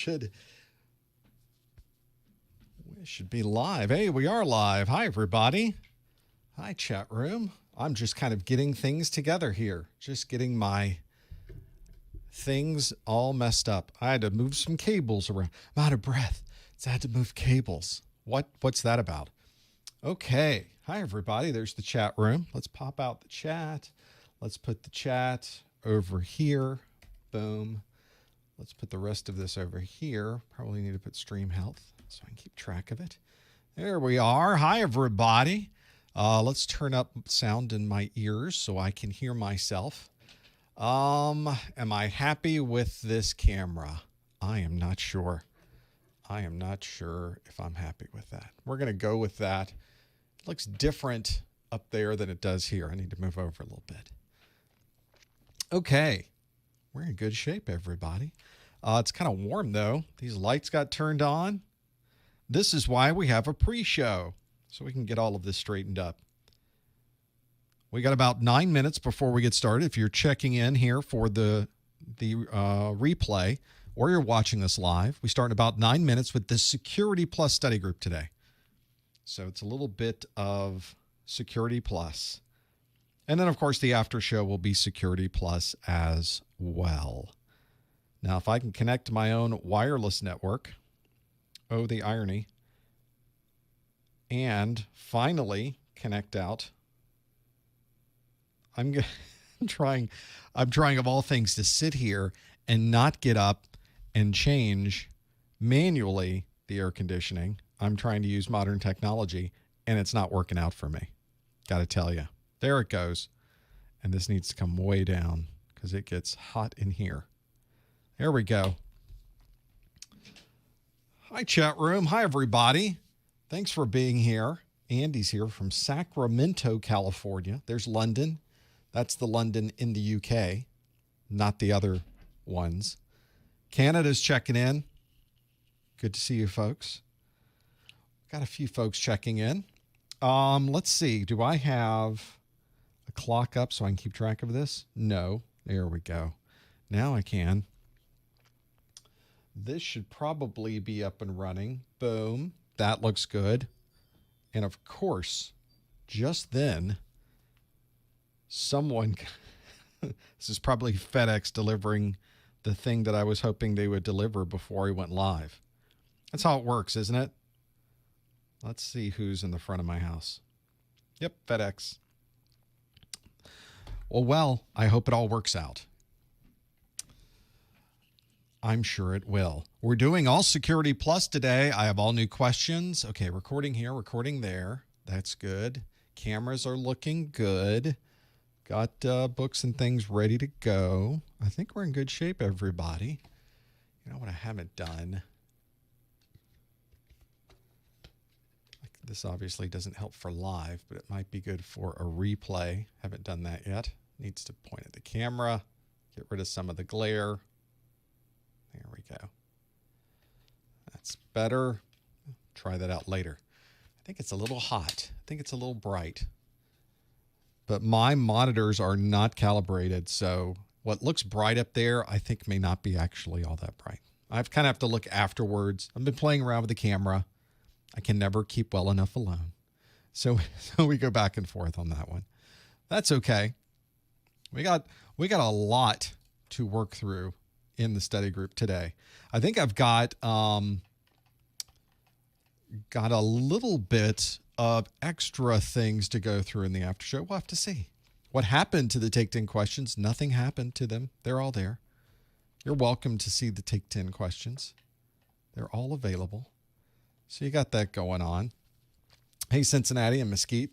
should we should be live. Hey, we are live. Hi, everybody. Hi, chat room. I'm just kind of getting things together here. Just getting my things all messed up. I had to move some cables around. I'm out of breath. So I had to move cables. What's that about? Okay. Hi, everybody. There's the chat room. Let's pop out the chat. Let's put the chat over here. Boom. Let's put the rest of this over here. Probably need to put stream health so I can keep track of it. There we are. Hi, everybody. Let's turn up sound in my ears so I can hear myself. Am I happy with this camera? I am not sure. I am not sure if I'm happy with that. We're going to go with that. It looks different up there than it does here. I need to move over a little bit. Okay. We're in good shape, everybody. It's kind of warm, though. These lights got turned on. This is why we have a pre-show, so we can get all of this straightened up. We got about 9 minutes before we get started. If you're checking in here for the replay or you're watching this live, we start in about 9 minutes with the Security Plus study group today. So it's a little bit of Security Plus. And then, of course, the after show will be Security Plus as well. Now, if I can connect to my own wireless network, oh, the irony, and finally connect out, I'm trying of all things to sit here and not get up and change manually the air conditioning. I'm trying to use modern technology, and it's not working out for me. Got to tell you. There it goes. And this needs to come way down because it gets hot in here. There we go. Hi, chat room. Hi, everybody. Thanks for being here. Andy's here from Sacramento, California. There's London. That's the London in the UK, not the other ones. Canada's checking in. Good to see you folks. Got a few folks checking in. Let's see. Do I have a clock up so I can keep track of this? No. There we go. Now I can. This should probably be up and running. Boom. That looks good. And of course, just then, someone, this is probably FedEx delivering the thing that I was hoping they would deliver before I went live. That's how it works, isn't it? Let's see who's in the front of my house. Yep, FedEx. Well, I hope it all works out. I'm sure it will. We're doing all Security Plus today. I have all new questions. Okay, recording here, recording there. That's good. Cameras are looking good. Got books and things ready to go. I think we're in good shape, everybody. You know what I haven't done? This obviously doesn't help for live, but it might be good for a replay. Haven't done that yet. Needs to point at the camera, get rid of some of the glare. There we go. That's better. Try that out later. I think it's a little hot. I think it's a little bright. But my monitors are not calibrated, so what looks bright up there, I think may not be actually all that bright. I kind of have to look afterwards. I've been playing around with the camera. I can never keep well enough alone. So we go back and forth on that one. That's okay. We got a lot to work through in the study group today. I think I've got a little bit of extra things to go through in the after show. We'll have to see. What happened to the Take 10 questions? Nothing happened to them. They're all there. You're welcome to see the Take 10 questions. They're all available. So you got that going on. Hey, Cincinnati and Mesquite,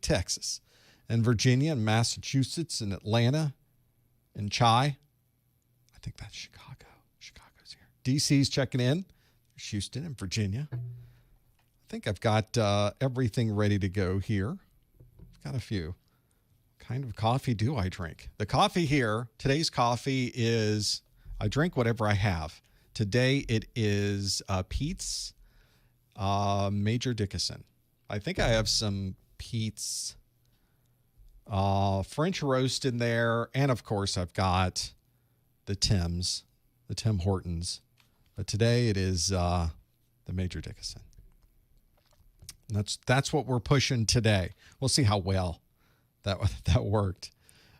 Texas, and Virginia and Massachusetts and Atlanta and Chi. I think that's Chicago. Chicago's here. DC's checking in. There's Houston and Virginia. I think I've got everything ready to go here. I've got a few. What kind of coffee do I drink? The coffee here, today's coffee is, I drink whatever I have. Today it is Pete's Major Dickinson. I think I have some Pete's French roast in there. And of course I've got the Tim Hortons But today it is the Major Dickinson. That's what we're pushing today. We'll see how well that worked.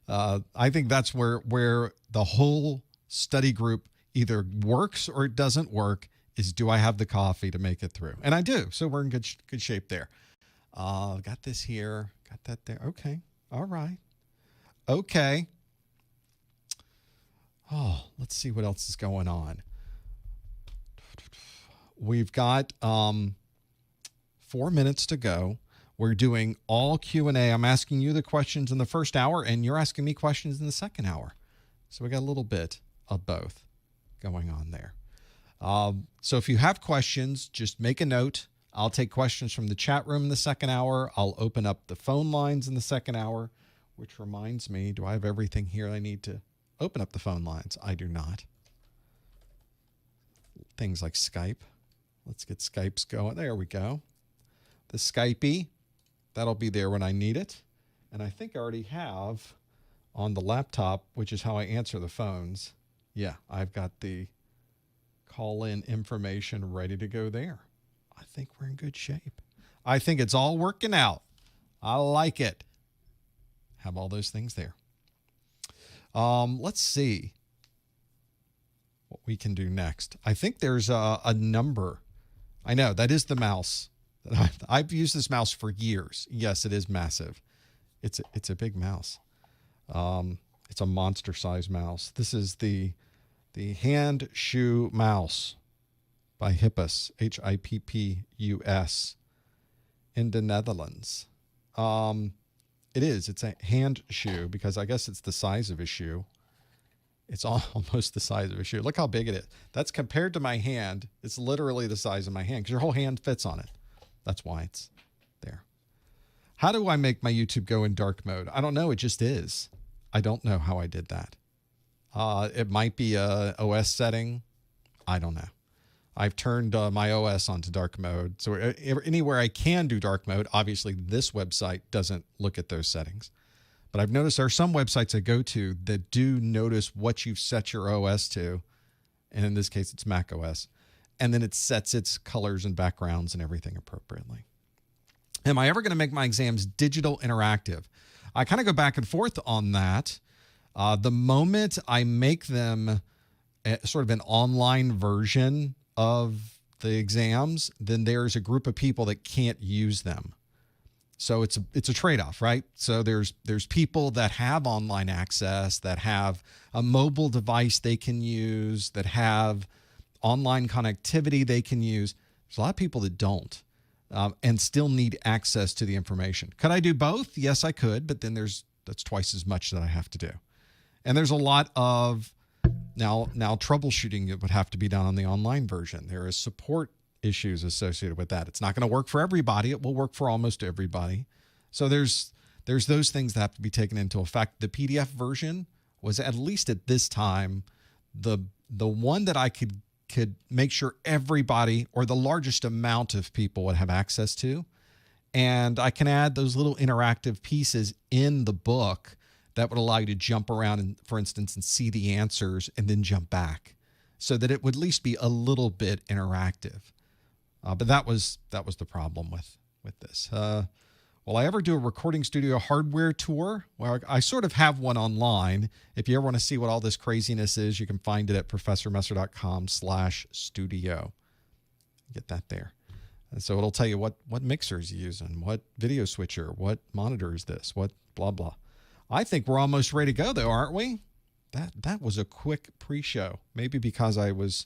I think that's where the whole study group either works or it doesn't work, is do I have the coffee to make it through? And I do. So we're in good shape there. Got this here. Got that there. Okay. All right. Okay. Oh, let's see what else is going on. We've got 4 minutes to go. We're doing all Q&A. I'm asking you the questions in the first hour, and you're asking me questions in the second hour. So we got a little bit of both going on there. So if you have questions, just make a note. I'll take questions from the chat room in the second hour. I'll open up the phone lines in the second hour, which reminds me, do I have everything here I need to open up the phone lines? I do not. Things like Skype. Let's get Skypes going. There we go. The Skypey, that'll be there when I need it. And I think I already have on the laptop, which is how I answer the phones. Yeah, I've got the call-in information ready to go there. I think we're in good shape. I think it's all working out. I like it. Have all those things there. Let's see what we can do next. I think there's a number. I know, that is the mouse. I've used this mouse for years. Yes, it is massive. It's a big mouse. It's a monster-sized mouse. This is the hand shoe mouse by Hippus, Hippus, in the Netherlands. It is. It's a hand shoe because I guess it's the size of a shoe. It's almost the size of a shoe. Look how big it is. That's compared to my hand. It's literally the size of my hand because your whole hand fits on it. That's why it's there. How do I make my YouTube go in dark mode? I don't know. It just is. I don't know how I did that. It might be a OS setting. I don't know. I've turned my OS onto dark mode. So anywhere I can do dark mode, obviously this website doesn't look at those settings. But I've noticed there are some websites I go to that do notice what you've set your OS to. And in this case, it's Mac OS. And then it sets its colors and backgrounds and everything appropriately. Am I ever going to make my exams digital interactive? I kind of go back and forth on that. The moment I make them sort of an online version of the exams, then there's a group of people that can't use them. So it's a trade-off, right? So there's people that have online access, that have a mobile device they can use, that have online connectivity they can use. There's a lot of people that don't and still need access to the information. Could I do both? Yes, I could, but then that's twice as much that I have to do. And there's a lot of now troubleshooting that would have to be done on the online version. There is support issues associated with that. It's not going to work for everybody. It will work for almost everybody. So there's those things that have to be taken into effect. The PDF version was, at least at this time, the one that I could make sure everybody or the largest amount of people would have access to. And I can add those little interactive pieces in the book that would allow you to jump around and, for instance, and see the answers and then jump back so that it would at least be a little bit interactive. But that was the problem with this. Will I ever do a recording studio hardware tour? Well, I sort of have one online. If you ever want to see what all this craziness is, you can find it at professormesser.com/studio. Get that there. And so it'll tell you what mixers you're using, what video switcher, what monitor is this, what blah, blah. I think we're almost ready to go, though, aren't we? That was a quick pre-show, maybe because I was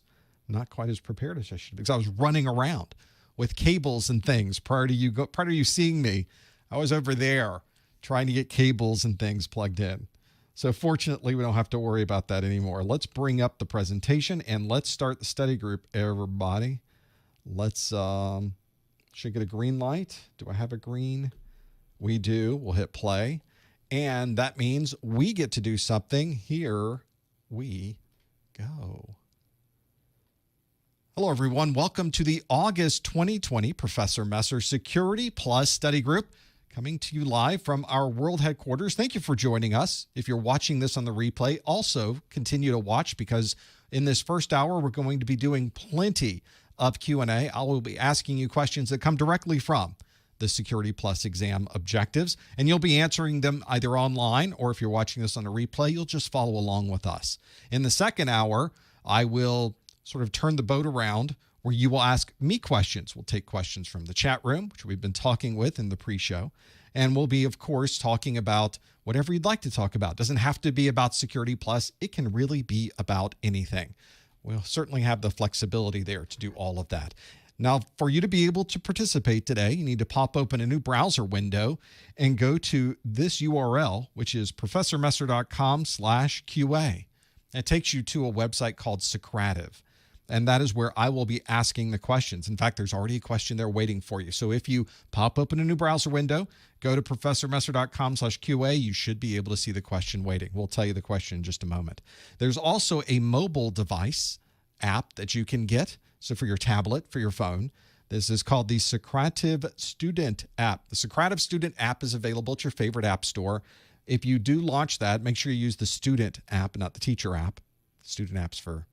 not quite as prepared as I should be, because I was running around with cables and things prior to you seeing me. I was over there trying to get cables and things plugged in. So fortunately, we don't have to worry about that anymore. Let's bring up the presentation and let's start the study group, everybody. Let's should get a green light. Do I have a green? We do. We'll hit play. And that means we get to do something. Here we go. Hello, everyone. Welcome to the August 2020 Professor Messer Security Plus Study Group, coming to you live from our world headquarters. Thank you for joining us. If you're watching this on the replay, also continue to watch because In this first hour, we're going to be doing plenty of Q&A. I will be asking you questions that come directly from the Security Plus exam objectives, and you'll be answering them either online, or if you're watching this on a replay, you'll just follow along with us. In the second hour, I will sort of turn the boat around where you will ask me questions. We'll take questions from the chat room, which we've been talking with in the pre-show, and we'll be, of course, talking about whatever you'd like to talk about. It doesn't have to be about Security Plus. It can really be about anything. We'll certainly have the flexibility there to do all of that. Now, for you to be able to participate today, you need to pop open a new browser window and go to this URL, which is professormesser.com/QA. It takes you to a website called Socrative, and that is where I will be asking the questions. In fact, there's already a question there waiting for you. So if you pop open a new browser window, go to professormesser.com/QA, you should be able to see the question waiting. We'll tell you the question in just a moment. There's also a mobile device app that you can get. So for your tablet, for your phone, this is called the Socrative Student app. The Socrative Student app is available at your favorite app store. If you do launch that, make sure you use the Student app, not the Teacher app. The Student app's for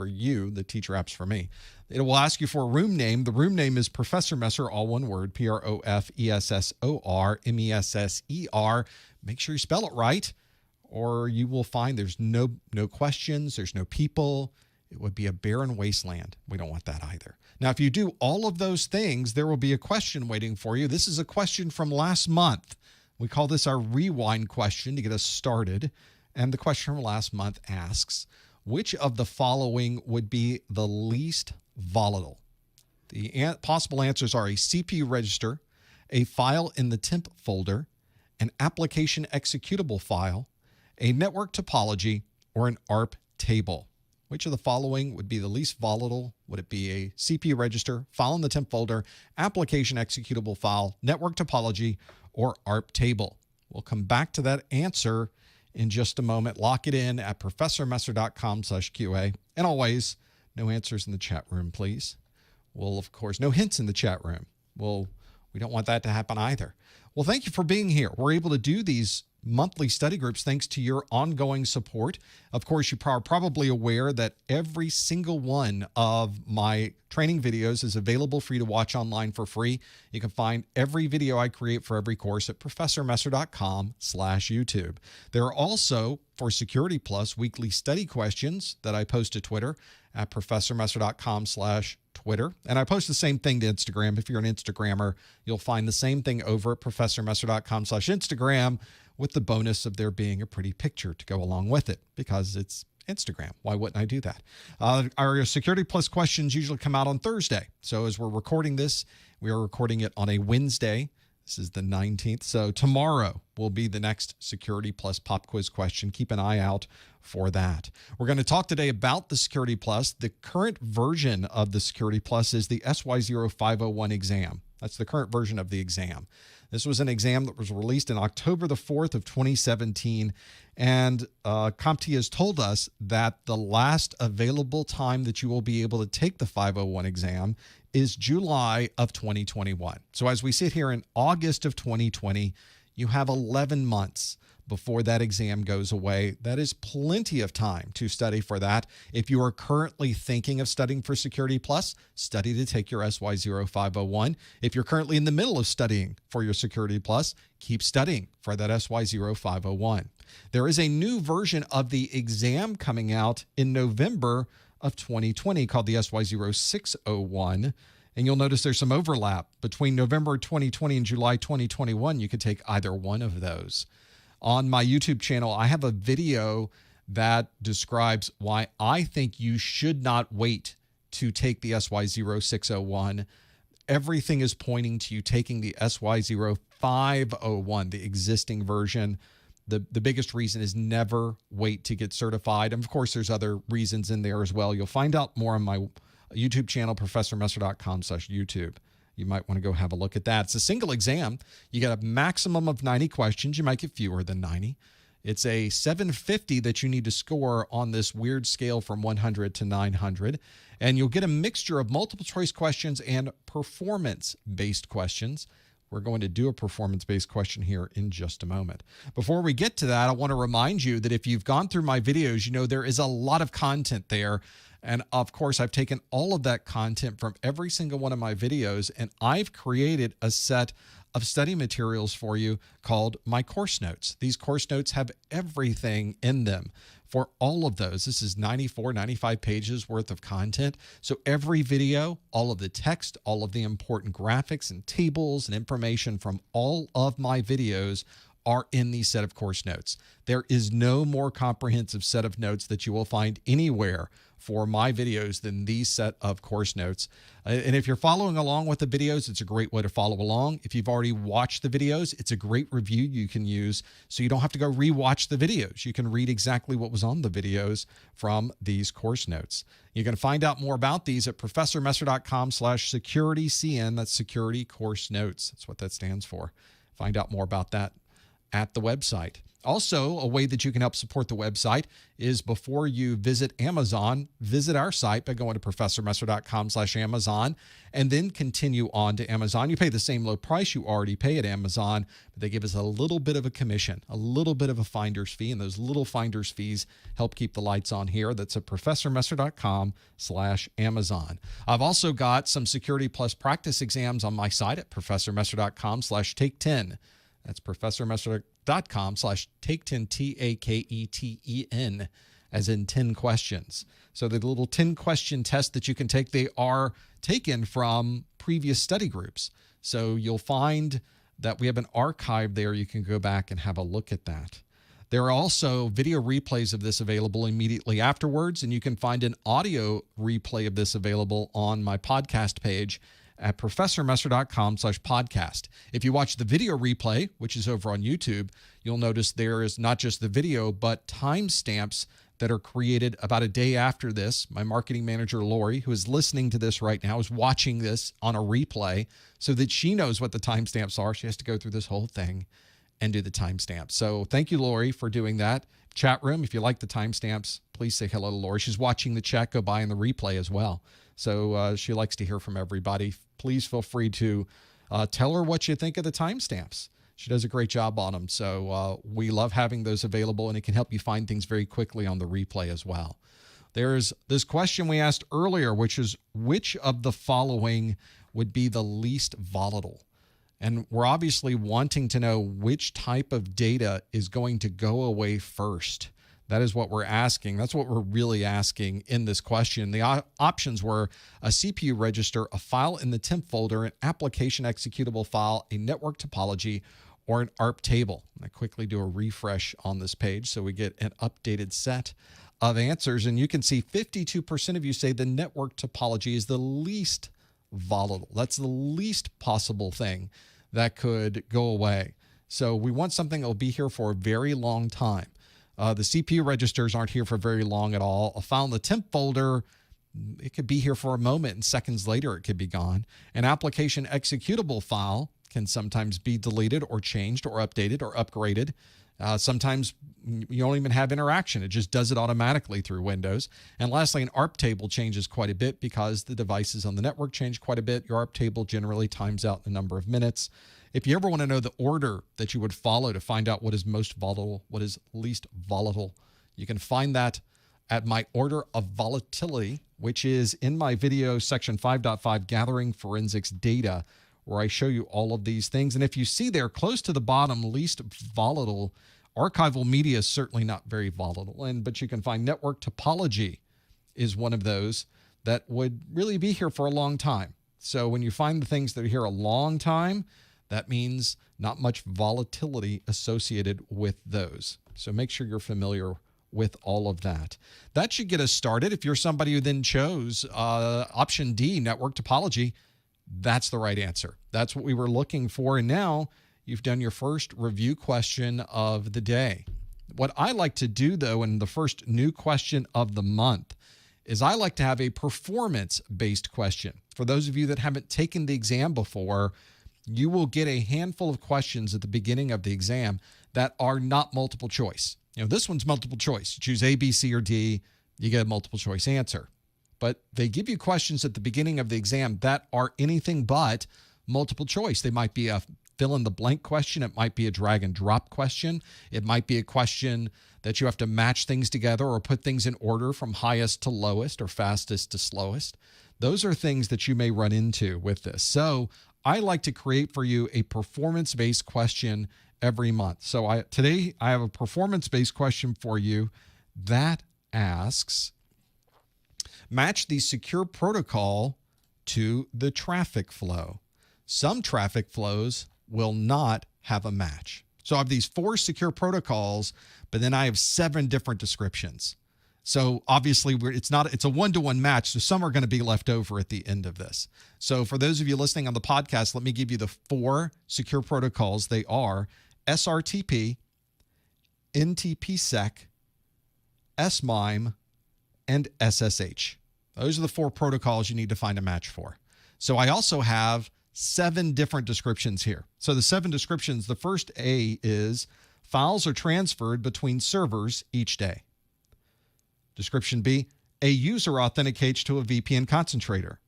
you, the Teacher app's for me. It will ask you for a room name. The room name is Professor Messer, all one word, PROFESSOR-MESSER. Make sure you spell it right, or you will find there's no questions, there's no people. It would be a barren wasteland. We don't want that either. Now, if you do all of those things, there will be a question waiting for you. This is a question from last month. We call this our rewind question to get us started. And the question from last month asks, which of the following would be the least volatile? The possible answers are a CPU register, a file in the temp folder, an application executable file, a network topology, or an ARP table. Which of the following would be the least volatile? Would it be a CPU register, file in the temp folder, application executable file, network topology, or ARP table? We'll come back to that answer in just a moment. Lock it in at professormesser.com/QA. And always, no answers in the chat room, please. Well, of course, no hints in the chat room. We don't want that to happen either. Well, thank you for being here. We're able to do these monthly study groups thanks to your ongoing support. Of course, you are probably aware that every single one of my training videos is available for you to watch online for free. You can find every video I create for every course at professormesser.com/YouTube. There are also, for Security Plus, weekly study questions that I post to Twitter at professormesser.com/Twitter. And I post the same thing to Instagram. If you're an Instagrammer, you'll find the same thing over at professormesser.com/Instagram, with the bonus of there being a pretty picture to go along with it, because it's Instagram. Why wouldn't I do that? Our Security Plus questions usually come out on Thursday. So as we're recording this, we are recording it on a Wednesday. This is the 19th. So tomorrow will be the next Security Plus pop quiz question. Keep an eye out for that. We're going to talk today about the Security Plus. The current version of the Security Plus is the SY0-501 exam. That's the current version of the exam. This was an exam that was released in October the 4th of 2017, and CompTIA has told us that the last available time that you will be able to take the 501 exam is July of 2021. So as we sit here in August of 2020, you have 11 months before that exam goes away. That is plenty of time to study for that. If you are currently thinking of studying for Security Plus, study to take your SY0-501. If you're currently in the middle of studying for your Security Plus, keep studying for that SY0-501. There is a new version of the exam coming out in November of 2020 called the SY0-601. And you'll notice there's some overlap between November 2020 and July 2021. You could take either one of those. On my YouTube channel, I have a video that describes why I think you should not wait to take the SY0-601. Everything is pointing to you taking the SY0-501, the existing version. The biggest reason is never wait to get certified. And of course, there's other reasons in there as well. You'll find out more on my YouTube channel, professormesser.com/YouTube. You might want to go have a look at that. It's a single exam. You get a maximum of 90 questions. You might get fewer than 90. It's a 750 that you need to score on this weird scale from 100 to 900. And you'll get a mixture of multiple choice questions and performance-based questions. We're going to do a performance-based question here in just a moment. Before we get to that, I want to remind you that if you've gone through my videos, you know there is a lot of content there. And of course, I've taken all of that content from every single one of my videos, and I've created a set of study materials for you called my course notes. These course notes have everything in them for all of those. This is 94, 95 pages worth of content. So every video, all of the text, all of the important graphics and tables and information from all of my videos are in these set of course notes. There is no more comprehensive set of notes that you will find anywhere for my videos than these set of course notes. And if you're following along with the videos, it's a great way to follow along. If you've already watched the videos, it's a great review you can use so you don't have to go rewatch the videos. You can read exactly what was on the videos from these course notes. You can find out more about these at professormesser.com/securitycn. That's security course notes. That's what that stands for. Find out more about that at the website. Also, a way that you can help support the website is before you visit Amazon, visit our site by going to professormesser.com/Amazon and then continue on to Amazon. You pay the same low price you already pay at Amazon, but they give us a little bit of a commission, a little bit of a finder's fee, and those little finder's fees help keep the lights on here. That's at professormesser.com/Amazon. I've also got some Security Plus practice exams on my site at professormesser.com/take10. That's professormesser.com/take10, TAKETEN, as in 10 questions. So the little 10 question test that you can take, they are taken from previous study groups. So you'll find that we have an archive there. You can go back and have a look at that. There are also video replays of this available immediately afterwards, and you can find an audio replay of this available on my podcast page at professormesser.com/podcast. If you watch the video replay, which is over on YouTube, you'll notice there is not just the video, but timestamps that are created about a day after this. My marketing manager, Lori, who is listening to this right now, is watching this on a replay so that she knows what the timestamps are. She has to go through this whole thing and do the timestamps. So thank you, Lori, for doing that. Chat room, if you like the timestamps, please say hello to Lori. She's watching the chat go by in the replay as well. So she likes to hear from everybody. Please feel free to tell her what you think of the timestamps. She does a great job on them. So we love having those available, and it can help you find things very quickly on the replay as well. There's this question we asked earlier, which is which of the following would be the least volatile? And we're obviously wanting to know which type of data is going to go away first. That is what we're asking. That's what we're really asking in this question. The options were a CPU register, a file in the temp folder, an application executable file, a network topology, or an ARP table. I quickly do a refresh on this page so we get an updated set of answers. And you can see 52% of you say the network topology is the least volatile. That's the least possible thing that could go away. So we want something that will be here for a very long time. The CPU registers aren't here for very long at all. A file in the temp folder, it could be here for a moment, and seconds later it could be gone. An application executable file can sometimes be deleted or changed or updated or upgraded. Sometimes you don't even have interaction. It just does it automatically through Windows. And lastly, an ARP table changes quite a bit because the devices on the network change quite a bit. Your ARP table generally times out in a number of minutes. If you ever want to know the order that you would follow to find out what is most volatile, what is least volatile, you can find that at my order of volatility, which is in my video section 5.5, Gathering Forensics Data, where I show you all of these things. And if you see there close to the bottom, least volatile, archival media is certainly not very volatile. But you can find network topology is one of those that would really be here for a long time. So when you find the things that are here a long time, that means not much volatility associated with those. So make sure you're familiar with all of that. That should get us started. If you're somebody who then chose option D, network topology, that's the right answer. That's what we were looking for. And now you've done your first review question of the day. What I like to do, though, in the first new question of the month is I like to have a performance-based question. For those of you that haven't taken the exam before, you will get a handful of questions at the beginning of the exam that are not multiple choice. You know, this one's multiple choice. You choose A, B, C, or D, you get a multiple choice answer. But they give you questions at the beginning of the exam that are anything but multiple choice. They might be a fill in the blank question. It might be a drag and drop question. It might be a question that you have to match things together or put things in order from highest to lowest or fastest to slowest. Those are things that you may run into with this. So I like to create for you a performance-based question every month. So today I have a performance-based question for you that asks, match the secure protocol to the traffic flow. Some traffic flows will not have a match. So I have these 4 secure protocols, but then I have 7 different descriptions. So obviously it's a one-to-one match, so some are going to be left over at the end of this. So for those of you listening on the podcast, let me give you the 4 secure protocols. They are SRTP, NTPsec, SMIME, and SSH. Those are the 4 protocols you need to find a match for. So I also have 7 different descriptions here. So the 7 descriptions, the first A is files are transferred between servers each day. Description B, a user authenticates to a VPN concentrator.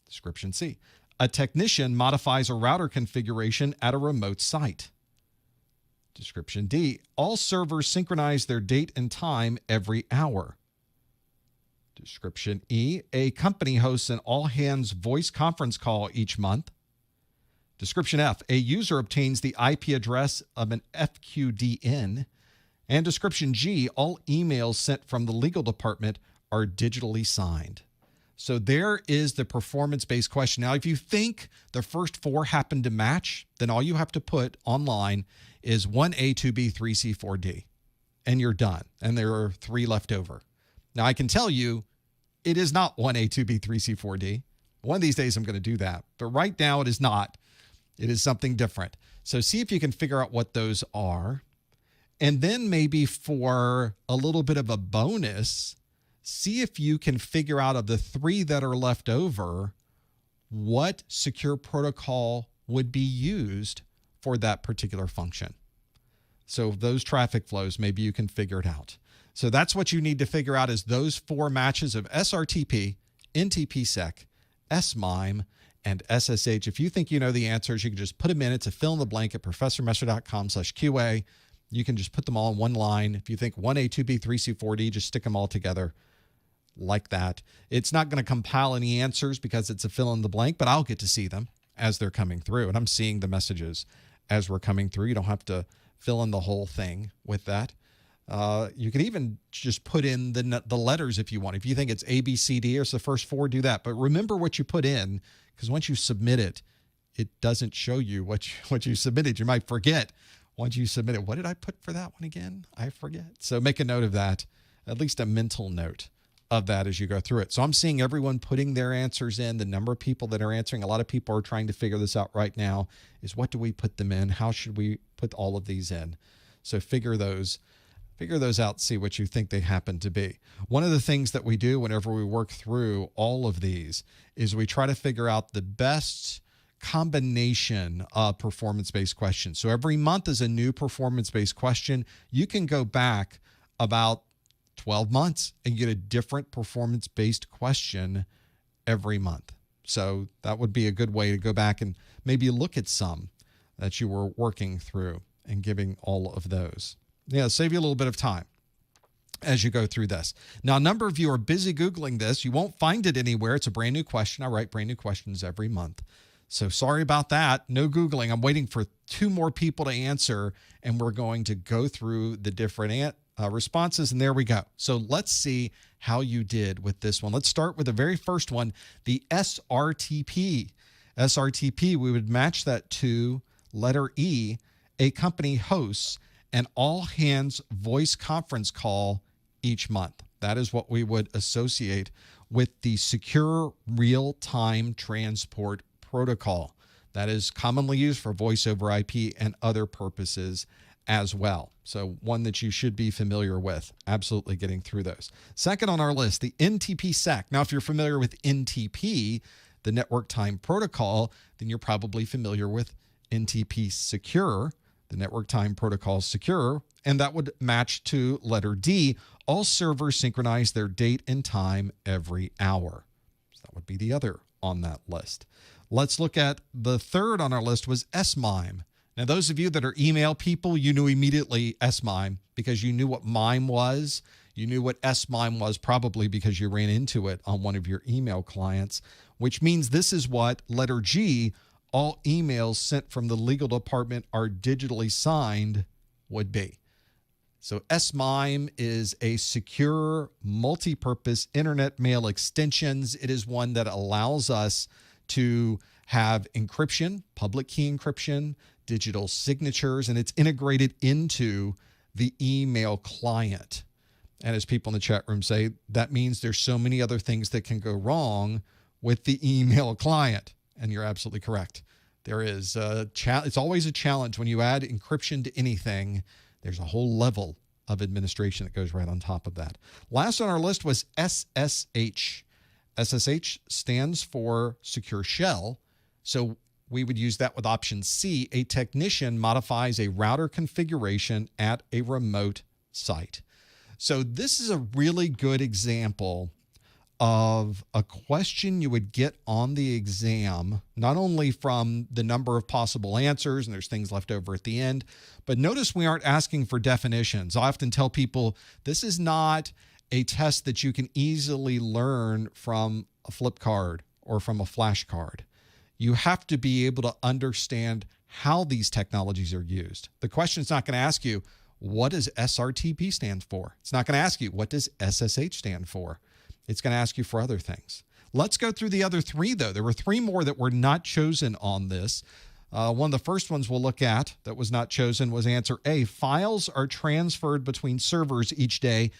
Description C, a technician modifies a router configuration at a remote site. Description D, all servers synchronize their date and time every hour. Description E, a company hosts an all-hands voice conference call each month. Description F, a user obtains the IP address of an FQDN. And description G, all emails sent from the legal department are digitally signed. So there is the performance-based question. Now, if you think the first 4 happen to match, then all you have to put online is 1A, 2B, 3C, 4D, and you're done. And there are 3 left over. Now, I can tell you it is not 1A, 2B, 3C, 4D. One of these days I'm going to do that. But right now it is not. It is something different. So see if you can figure out what those are. And then maybe for a little bit of a bonus, see if you can figure out of the 3 that are left over, what secure protocol would be used for that particular function. So those traffic flows, maybe you can figure it out. So that's what you need to figure out is those 4 matches of SRTP, NTPsec, SMIME, and SSH. If you think you know the answers, you can just put them in. It's a fill in the blank at professormesser.com/QA. You can just put them all in one line. If you think 1A, 2B, 3C, 4D, just stick them all together like that. It's not going to compile any answers because it's a fill in the blank, but I'll get to see them as they're coming through. And I'm seeing the messages as we're coming through. You don't have to fill in the whole thing with that. You can even just put in the letters if you want. If you think it's A, B, C, D, or it's the first 4, do that. But remember what you put in, because once you submit it, it doesn't show you what you submitted. You might forget once you submit it. What did I put for that one again? I forget. So make a note of that, at least a mental note of that as you go through it. So I'm seeing everyone putting their answers in, the number of people that are answering. A lot of people are trying to figure this out right now is what do we put them in? How should we put all of these in? So figure those out, see what you think they happen to be. One of the things that we do whenever we work through all of these is we try to figure out the best combination of performance-based questions. So every month is a new performance-based question. You can go back about 12 months and get a different performance-based question every month. So that would be a good way to go back and maybe look at some that you were working through and giving all of those. Yeah, save you a little bit of time as you go through this. Now, a number of you are busy Googling this. You won't find it anywhere. It's a brand new question. I write brand new questions every month. So sorry about that. No Googling. I'm waiting for 2 more people to answer, and we're going to go through the different responses, and there we go. So let's see how you did with this one. Let's start with the very first one, the SRTP. SRTP, we would match that to letter E, a company hosts an all-hands voice conference call each month. That is what we would associate with the secure real-time transport protocol. That is commonly used for voice over IP and other purposes as well. So one that you should be familiar with. Absolutely getting through those. Second on our list, the NTPsec. Now, if you're familiar with NTP, the network time protocol, then you're probably familiar with NTP Secure, the network time protocol secure, and that would match to letter D. All servers synchronize their date and time every hour. So that would be the other on that list. Let's look at the third on our list was SMIME. Now, those of you that are email people, you knew immediately SMIME because you knew what MIME was. You knew what SMIME was probably because you ran into it on one of your email clients, which means this is what letter G, all emails sent from the legal department are digitally signed, would be. So SMIME is a secure multi-purpose internet mail extensions. It is one that allows us to have encryption, public key encryption, digital signatures, and it's integrated into the email client. And as people in the chat room say, that means there's so many other things that can go wrong with the email client. And you're absolutely correct. There is it's always a challenge when you add encryption to anything. There's a whole level of administration that goes right on top of that. Last on our list was SSH. SSH stands for Secure Shell. So we would use that with option C. A technician modifies a router configuration at a remote site. So this is a really good example of a question you would get on the exam, not only from the number of possible answers, and there's things left over at the end, but notice we aren't asking for definitions. I often tell people this is not a test that you can easily learn from a flip card or from a flash card. You have to be able to understand how these technologies are used. The question is not going to ask you, what does SRTP stand for? It's not going to ask you, what does SSH stand for? It's going to ask you for other things. Let's go through the other three, though. There were three more that were not chosen on this. One of the first ones we'll look at that was not chosen was answer A. Files are transferred between servers each day.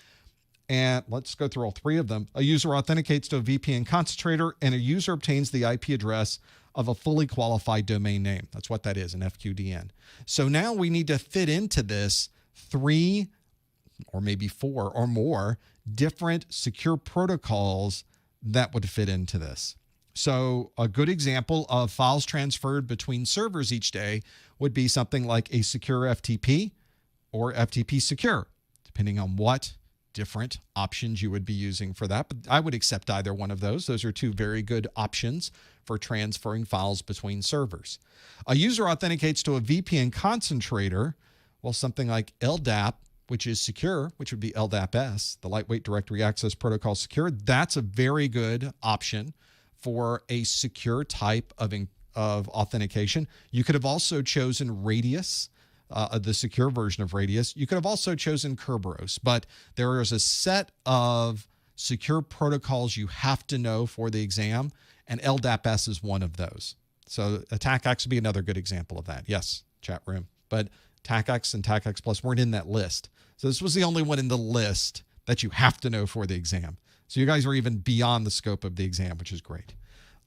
And let's go through all three of them. A user authenticates to a VPN concentrator, and a user obtains the IP address of a fully qualified domain name. That's what that is, an FQDN. So now we need to fit into this 3 or maybe 4 or more different secure protocols that would fit into this. So a good example of files transferred between servers each day would be something like a secure FTP or FTP secure, depending on what different options you would be using for that. But I would accept either one of those. Those are two very good options for transferring files between servers. A user authenticates to a VPN concentrator, well, something like LDAP, which is secure, which would be LDAP-S, the Lightweight Directory Access Protocol Secure. That's a very good option for a secure type of authentication. You could have also chosen Radius, the secure version of Radius. You could have also chosen Kerberos, but there is a set of secure protocols you have to know for the exam, and LDAP-S is one of those. So TACACS would be another good example of that. Yes, chat room. But TACACS and TACACS Plus weren't in that list. So this was the only one in the list that you have to know for the exam. So you guys are even beyond the scope of the exam, which is great.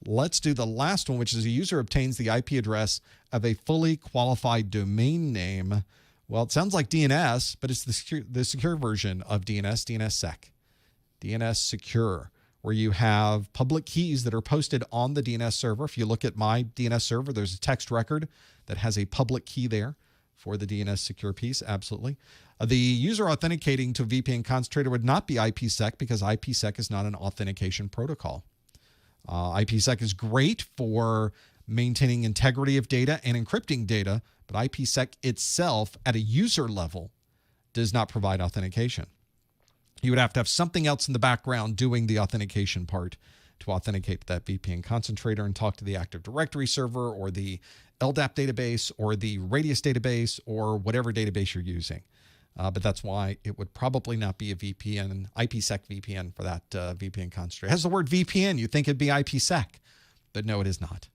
Let's do the last one, which is a user obtains the IP address of a fully qualified domain name. Well, it sounds like DNS, but it's the secure version of DNS, DNSSEC. DNS Secure, where you have public keys that are posted on the DNS server. If you look at my DNS server, there's a text record that has a public key there for the DNS secure piece, absolutely. The user authenticating to a VPN concentrator would not be IPsec because IPsec is not an authentication protocol. IPsec is great for maintaining integrity of data and encrypting data, but IPsec itself at a user level does not provide authentication. You would have to have something else in the background doing the authentication part to authenticate to that VPN concentrator and talk to the Active Directory server or the LDAP database or the Radius database or whatever database you're using. But that's why it would probably not be a VPN, IPsec VPN for that VPN concentrator. It has the word VPN. You'd think it'd be IPsec, but no, it is not.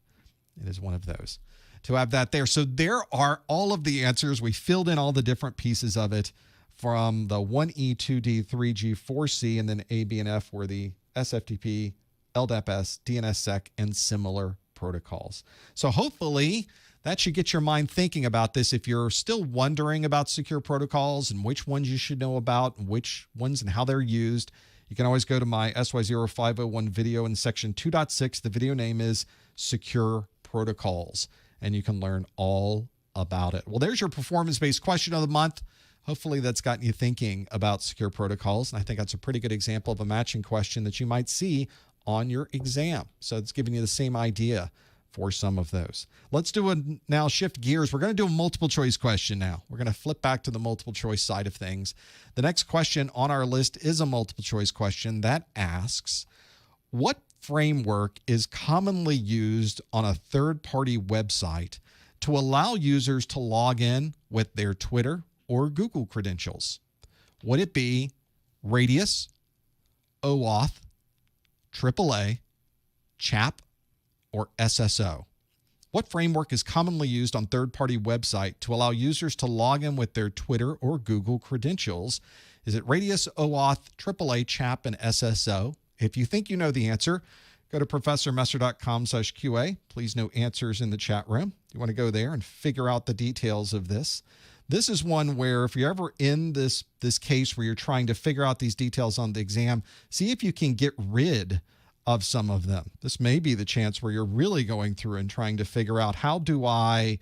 It is one of those. To have that there. So there are all of the answers. We filled in all the different pieces of it from the 1E, 2D, 3G, 4C, and then A, B, and F were the SFTP, LDAP-S, DNSSEC, and similar protocols. So hopefully that should get your mind thinking about this. If you're still wondering about secure protocols and which ones you should know about, and which ones and how they're used, you can always go to my SY0-501 video in section 2.6. The video name is Secure Protocols, and you can learn all about it. Well, there's your performance-based question of the month. Hopefully that's gotten you thinking about secure protocols, and I think that's a pretty good example of a matching question that you might see on your exam. So it's giving you the same idea for some of those. Let's now shift gears. We're going to do a multiple choice question now. We're going to flip back to the multiple choice side of things. The next question on our list is a multiple choice question that asks, what framework is commonly used on a third-party website to allow users to log in with their Twitter or Google credentials? Would it be Radius, OAuth, AAA, CHAP, or SSO? What framework is commonly used on third-party website to allow users to log in with their Twitter or Google credentials? Is it Radius, OAuth, AAA, CHAP, and SSO? If you think you know the answer, go to professormesser.com/QA. Please note answers in the chat room. You want to go there and figure out the details of this. This is one where if you're ever in this case where you're trying to figure out these details on the exam, see if you can get rid of some of them. This may be the chance where you're really going through and trying to figure out, how do I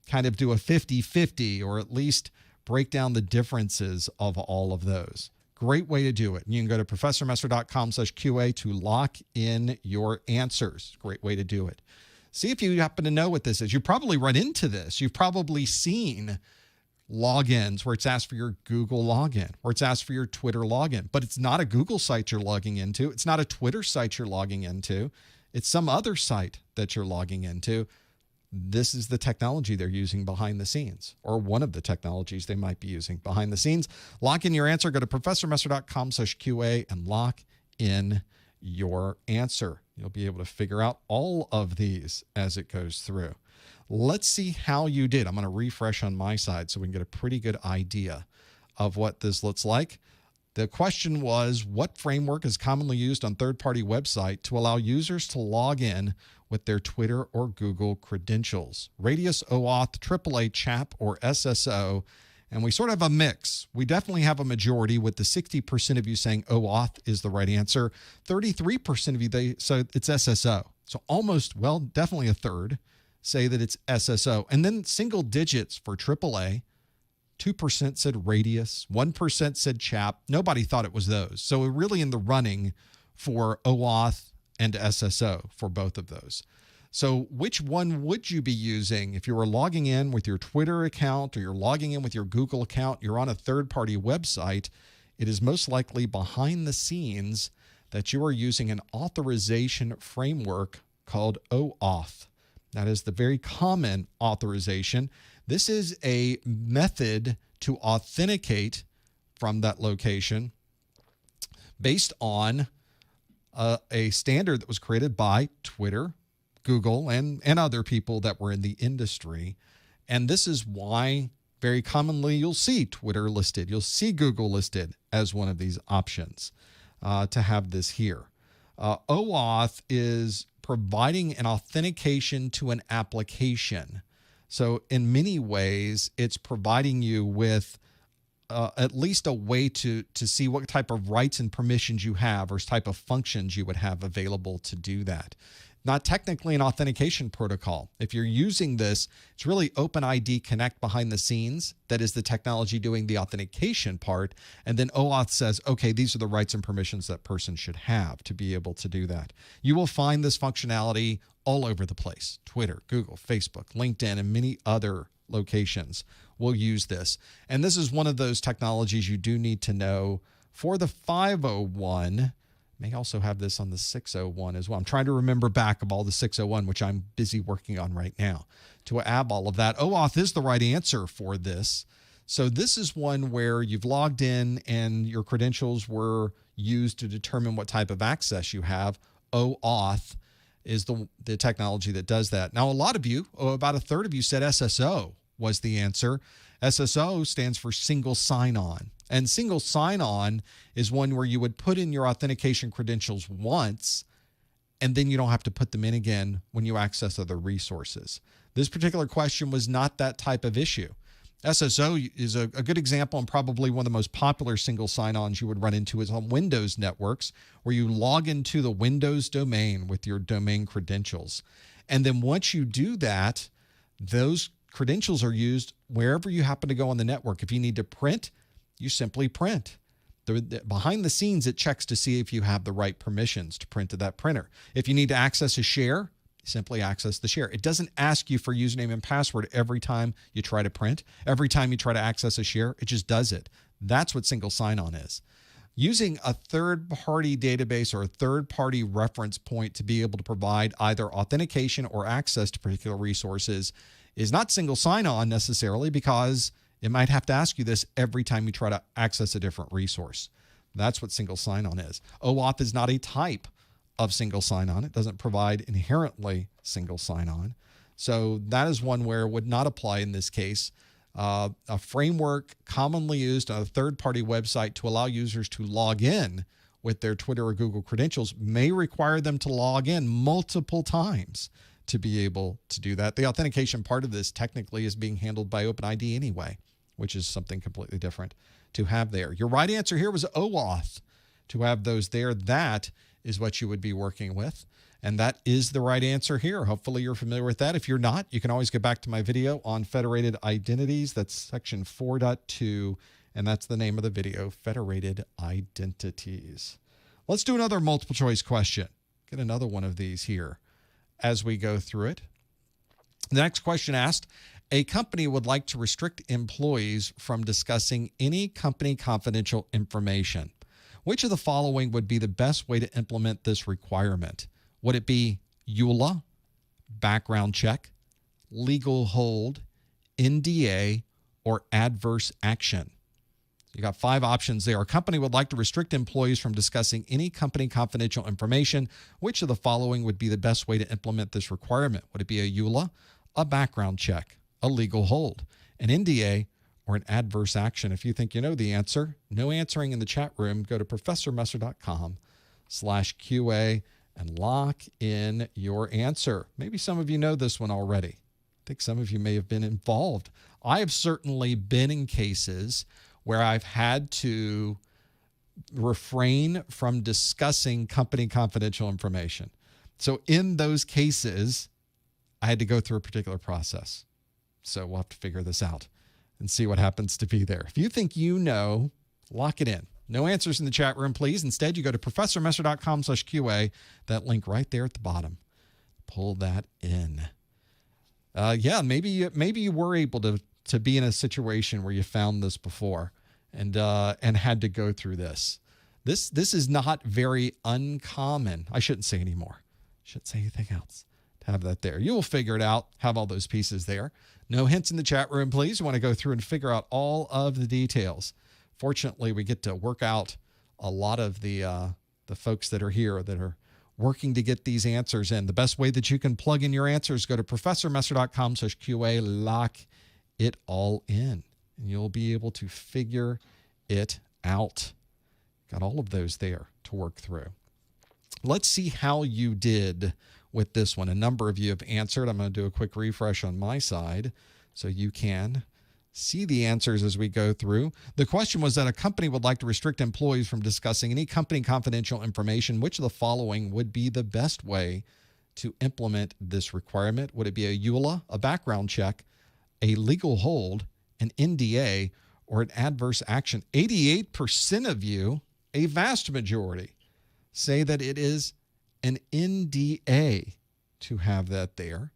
kind of do a 50-50, or at least break down the differences of all of those? Great way to do it. You can go to professormesser.com/QA to lock in your answers. Great way to do it. See if you happen to know what this is. You probably run into this. You've probably seen logins where it's asked for your Google login, or it's asked for your Twitter login, but it's not a Google site you're logging into. It's not a Twitter site you're logging into. It's some other site that you're logging into. This is the technology they're using behind the scenes, or one of the technologies they might be using behind the scenes. Lock in your answer. Go to professormesser.com/QA and lock in your answer. You'll be able to figure out all of these as it goes through. Let's see how you did. I'm going to refresh on my side so we can get a pretty good idea of what this looks like. The question was, what framework is commonly used on third-party website to allow users to log in with their Twitter or Google credentials? Radius, OAuth, AAA, CHAP, or SSO? And we sort of have a mix. We definitely have a majority with the 60% of you saying OAuth is the right answer. 33% of you, so it's SSO. So almost, well, definitely a third say that it's SSO. And then single digits for AAA. 2% said Radius. 1% said CHAP. Nobody thought it was those. So we're really in the running for OAuth and SSO for both of those. So which one would you be using if you were logging in with your Twitter account, or you're logging in with your Google account, you're on a third-party website? It is most likely behind the scenes that you are using an authorization framework called OAuth. That is the very common authorization. This is a method to authenticate from that location based on a standard that was created by Twitter, Google, and other people that were in the industry. And this is why very commonly you'll see Twitter listed. You'll see Google listed as one of these options to have this here. OAuth is providing an authentication to an application. So in many ways, it's providing you with at least a way to see what type of rights and permissions you have, or type of functions you would have available to do that. Not technically an authentication protocol. If you're using this, it's really OpenID Connect behind the scenes. That is the technology doing the authentication part. And then OAuth says, okay, these are the rights and permissions that person should have to be able to do that. You will find this functionality all over the place. Twitter, Google, Facebook, LinkedIn, and many other locations will use this. And this is one of those technologies you do need to know for the 501. May also have this on the 601 as well. I'm trying to remember back of all the 601, which I'm busy working on right now, to add all of that. OAuth is the right answer for this. So this is one where you've logged in and your credentials were used to determine what type of access you have. OAuth is the technology that does that. Now, a lot of you, about a third of you, said SSO was the answer. SSO stands for single sign-on. And single sign-on is one where you would put in your authentication credentials once, and then you don't have to put them in again when you access other resources. This particular question was not that type of issue. SSO is a good example, and probably one of the most popular single sign-ons you would run into is on Windows networks, where you log into the Windows domain with your domain credentials. And then once you do that, those credentials are used wherever you happen to go on the network. If you need to print, you simply print. Behind the scenes, it checks to see if you have the right permissions to print to that printer. If you need to access a share, simply access the share. It doesn't ask you for username and password every time you try to print, every time you try to access a share. It just does it. That's what single sign-on is. Using a third-party database or a third-party reference point to be able to provide either authentication or access to particular resources is not single sign-on necessarily, because it might have to ask you this every time you try to access a different resource. That's what single sign-on is. OAuth is not a type of single sign-on. It doesn't provide inherently single sign-on. So that is one where it would not apply in this case. A framework commonly used on a third-party website to allow users to log in with their Twitter or Google credentials may require them to log in multiple times to be able to do that. The authentication part of this technically is being handled by OpenID anyway, which is something completely different to have there. Your right answer here was OAuth. To have those there, that is what you would be working with. And that is the right answer here. Hopefully you're familiar with that. If you're not, you can always go back to my video on federated identities. That's section 4.2, and that's the name of the video, Federated Identities. Let's do another multiple choice question. Get another one of these here as we go through it. The next question asked, a company would like to restrict employees from discussing any company confidential information. Which of the following would be the best way to implement this requirement? Would it be EULA, background check, legal hold, NDA, or adverse action? You got 5 options there. A company would like to restrict employees from discussing any company confidential information. Which of the following would be the best way to implement this requirement? Would it be a EULA, a background check, a legal hold, an NDA, or an adverse action? If you think you know the answer, no answering in the chat room, go to professormesser.com/QA and lock in your answer. Maybe some of you know this one already. I think some of you may have been involved. I have certainly been in cases where I've had to refrain from discussing company confidential information. So in those cases, I had to go through a particular process. So we'll have to figure this out and see what happens to be there. If you think you know, lock it in. No answers in the chat room, please. Instead, you go to professormesser.com/QA, that link right there at the bottom. Pull that in. Yeah, maybe you were able to be in a situation where you found this before and had to go through this. This is not very uncommon. I shouldn't say anymore. Shouldn't say anything else. To have that there. You will figure it out, have all those pieces there. No hints in the chat room, please. You want to go through and figure out all of the details. Fortunately, we get to work out a lot of the folks that are here that are working to get these answers in. The best way that you can plug in your answers, go to professormesser.com/QA, lock it all in, and you'll be able to figure it out. Got all of those there to work through. Let's see how you did with this one. A number of you have answered. I'm going to do a quick refresh on my side so you can see the answers as we go through. The question was that a company would like to restrict employees from discussing any company confidential information. Which of the following would be the best way to implement this requirement? Would it be a EULA, a background check, a legal hold, an NDA, or an adverse action? 88% of you, a vast majority, say that it is an NDA to have that there.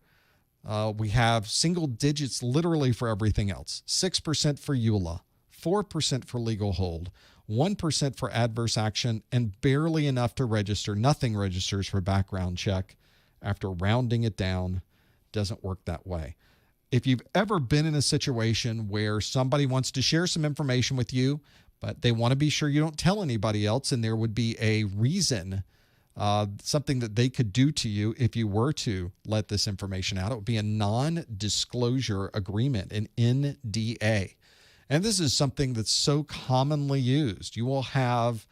We have single digits literally for everything else. 6% for EULA, 4% for legal hold, 1% for adverse action, and barely enough to register. Nothing registers for background check. After rounding it down, doesn't work that way. If you've ever been in a situation where somebody wants to share some information with you, but they want to be sure you don't tell anybody else, and there would be a reason, something that they could do to you if you were to let this information out, it would be a non-disclosure agreement, an NDA. And this is something that's so commonly used. You will have,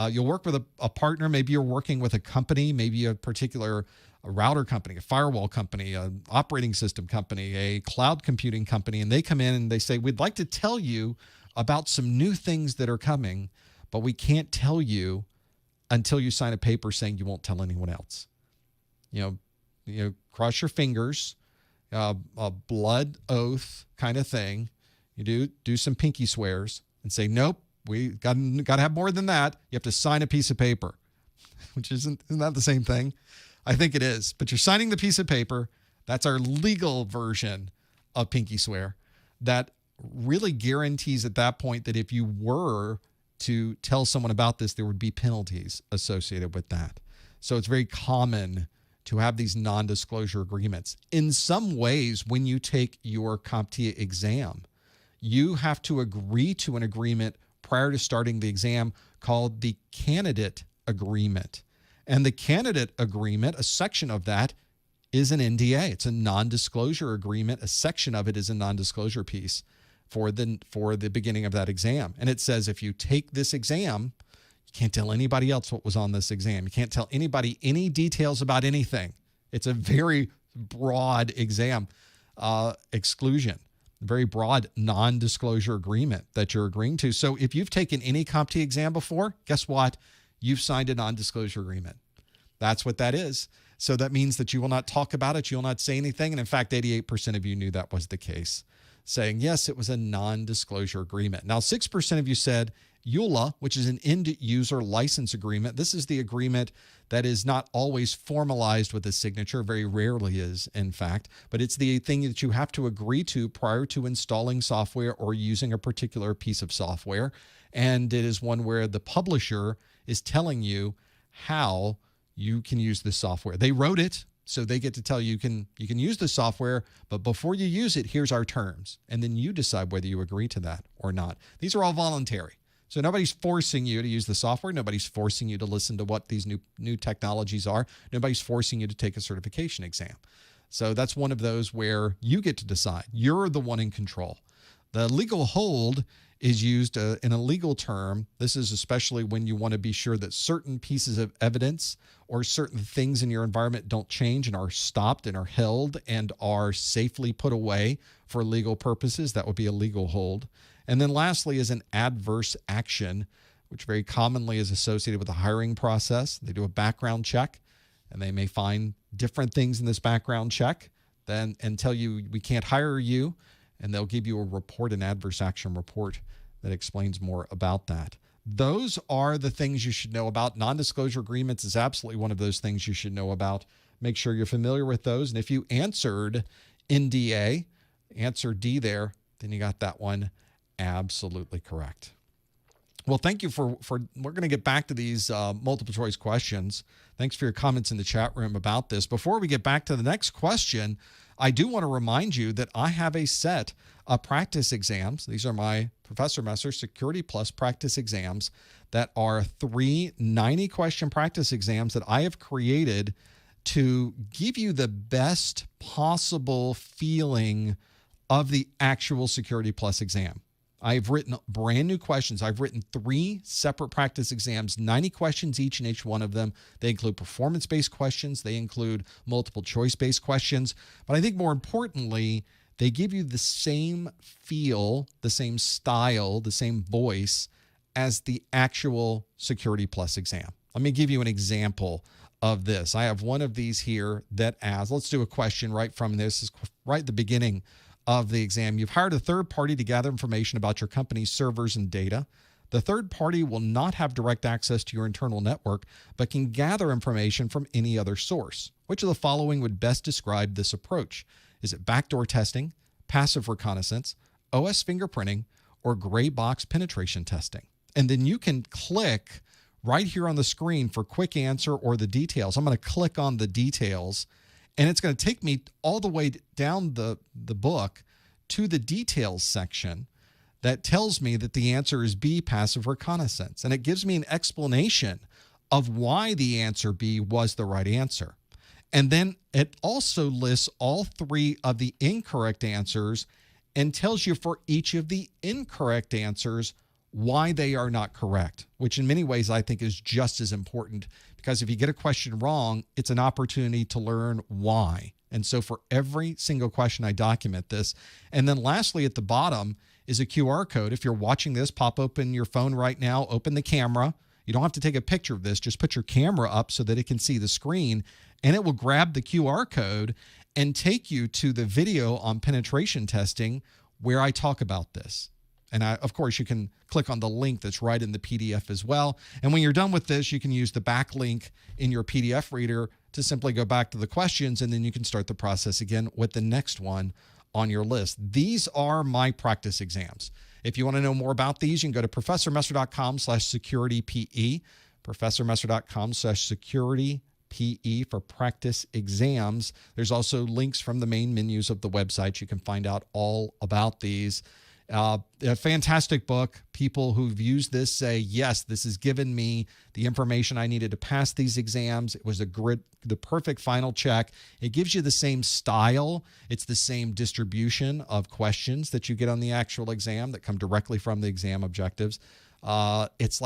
you'll work with a partner. Maybe you're working with a company, maybe a particular router company, a firewall company, an operating system company, a cloud computing company, and they come in and they say, we'd like to tell you about some new things that are coming, but we can't tell you until you sign a paper saying you won't tell anyone else. You know, cross your fingers, a blood oath kind of thing. You do some pinky swears and say, nope, we got to have more than that. You have to sign a piece of paper, which isn't that the same thing? I think it is. But you're signing the piece of paper. That's our legal version of pinky swear. That really guarantees at that point that if you were to tell someone about this, there would be penalties associated with that. So it's very common to have these non-disclosure agreements. In some ways, when you take your CompTIA exam, you have to agree to an agreement prior to starting the exam called the candidate agreement. And the candidate agreement, a section of that, is an NDA. It's a non-disclosure agreement. A section of it is a non-disclosure piece for the beginning of that exam. And it says if you take this exam, you can't tell anybody else what was on this exam. You can't tell anybody any details about anything. It's a very broad exam exclusion, very broad non-disclosure agreement that you're agreeing to. So if you've taken any CompTIA exam before, guess what? You've signed a non-disclosure agreement. That's what that is. So that means that you will not talk about it. You will not say anything. And in fact, 88% of you knew that was the case, saying, yes, it was a non-disclosure agreement. Now, 6% of you said EULA, which is an end-user license agreement. This is the agreement that is not always formalized with a signature, very rarely is, in fact, but it's the thing that you have to agree to prior to installing software or using a particular piece of software. And it is one where the publisher is telling you how you can use this software. They wrote it, so they get to tell you you can use the software, but before you use it, here's our terms. And then you decide whether you agree to that or not. These are all voluntary. So nobody's forcing you to use the software. Nobody's forcing you to listen to what these new technologies are. Nobody's forcing you to take a certification exam. So that's one of those where you get to decide. You're the one in control. The legal hold is used in a legal term. This is especially when you want to be sure that certain pieces of evidence or certain things in your environment don't change and are stopped and are held and are safely put away for legal purposes. That would be a legal hold. And then lastly is an adverse action, which very commonly is associated with the hiring process. They do a background check, and they may find different things in this background check and tell you we can't hire you, and they'll give you a report, an adverse action report that explains more about that. Those are the things you should know about. Non-disclosure agreements is absolutely one of those things you should know about. Make sure you're familiar with those. And if you answered NDA, answer D there, then you got that one absolutely correct. Well, thank you for we're going to get back to these multiple choice questions. Thanks for your comments in the chat room about this. Before we get back to the next question, I do want to remind you that I have a set of practice exams. These are my Professor Messer Security Plus practice exams that are 3 90-question practice exams that I have created to give you the best possible feeling of the actual Security Plus exam. I've written brand new questions. I've written 3 separate practice exams, 90 questions each in each one of them. They include performance-based questions. They include multiple choice-based questions. But I think more importantly, they give you the same feel, the same style, the same voice as the actual Security Plus exam. Let me give you an example of this. I have one of these here that asks, let's do a question right from this. This is right at the beginning of the exam. You've hired a third party to gather information about your company's servers and data. The third party will not have direct access to your internal network, but can gather information from any other source. Which of the following would best describe this approach? Is it backdoor testing, passive reconnaissance, OS fingerprinting, or gray box penetration testing? And then you can click right here on the screen for quick answer or the details. I'm going to click on the details, and it's going to take me all the way down the book to the details section that tells me that the answer is B, passive reconnaissance. And it gives me an explanation of why the answer B was the right answer. And then it also lists all 3 of the incorrect answers and tells you for each of the incorrect answers why they are not correct, which in many ways I think is just as important, because if you get a question wrong, it's an opportunity to learn why. And so for every single question, I document this. And then lastly, at the bottom is a QR code. If you're watching this, pop open your phone right now, open the camera. You don't have to take a picture of this. Just put your camera up so that it can see the screen, and it will grab the QR code and take you to the video on penetration testing where I talk about this. And of course, you can click on the link that's right in the PDF as well. And when you're done with this, you can use the backlink in your PDF reader to simply go back to the questions, and then you can start the process again with the next one on your list. These are my practice exams. If you want to know more about these, you can go to professormesser.com/securitype, professormesser.com/securitype for practice exams. There's also links from the main menus of the website. You can find out all about these. A fantastic book. People who've used this say, yes, this has given me the information I needed to pass these exams. It was the perfect final check. It gives you the same style. It's the same distribution of questions that you get on the actual exam that come directly from the exam objectives. It's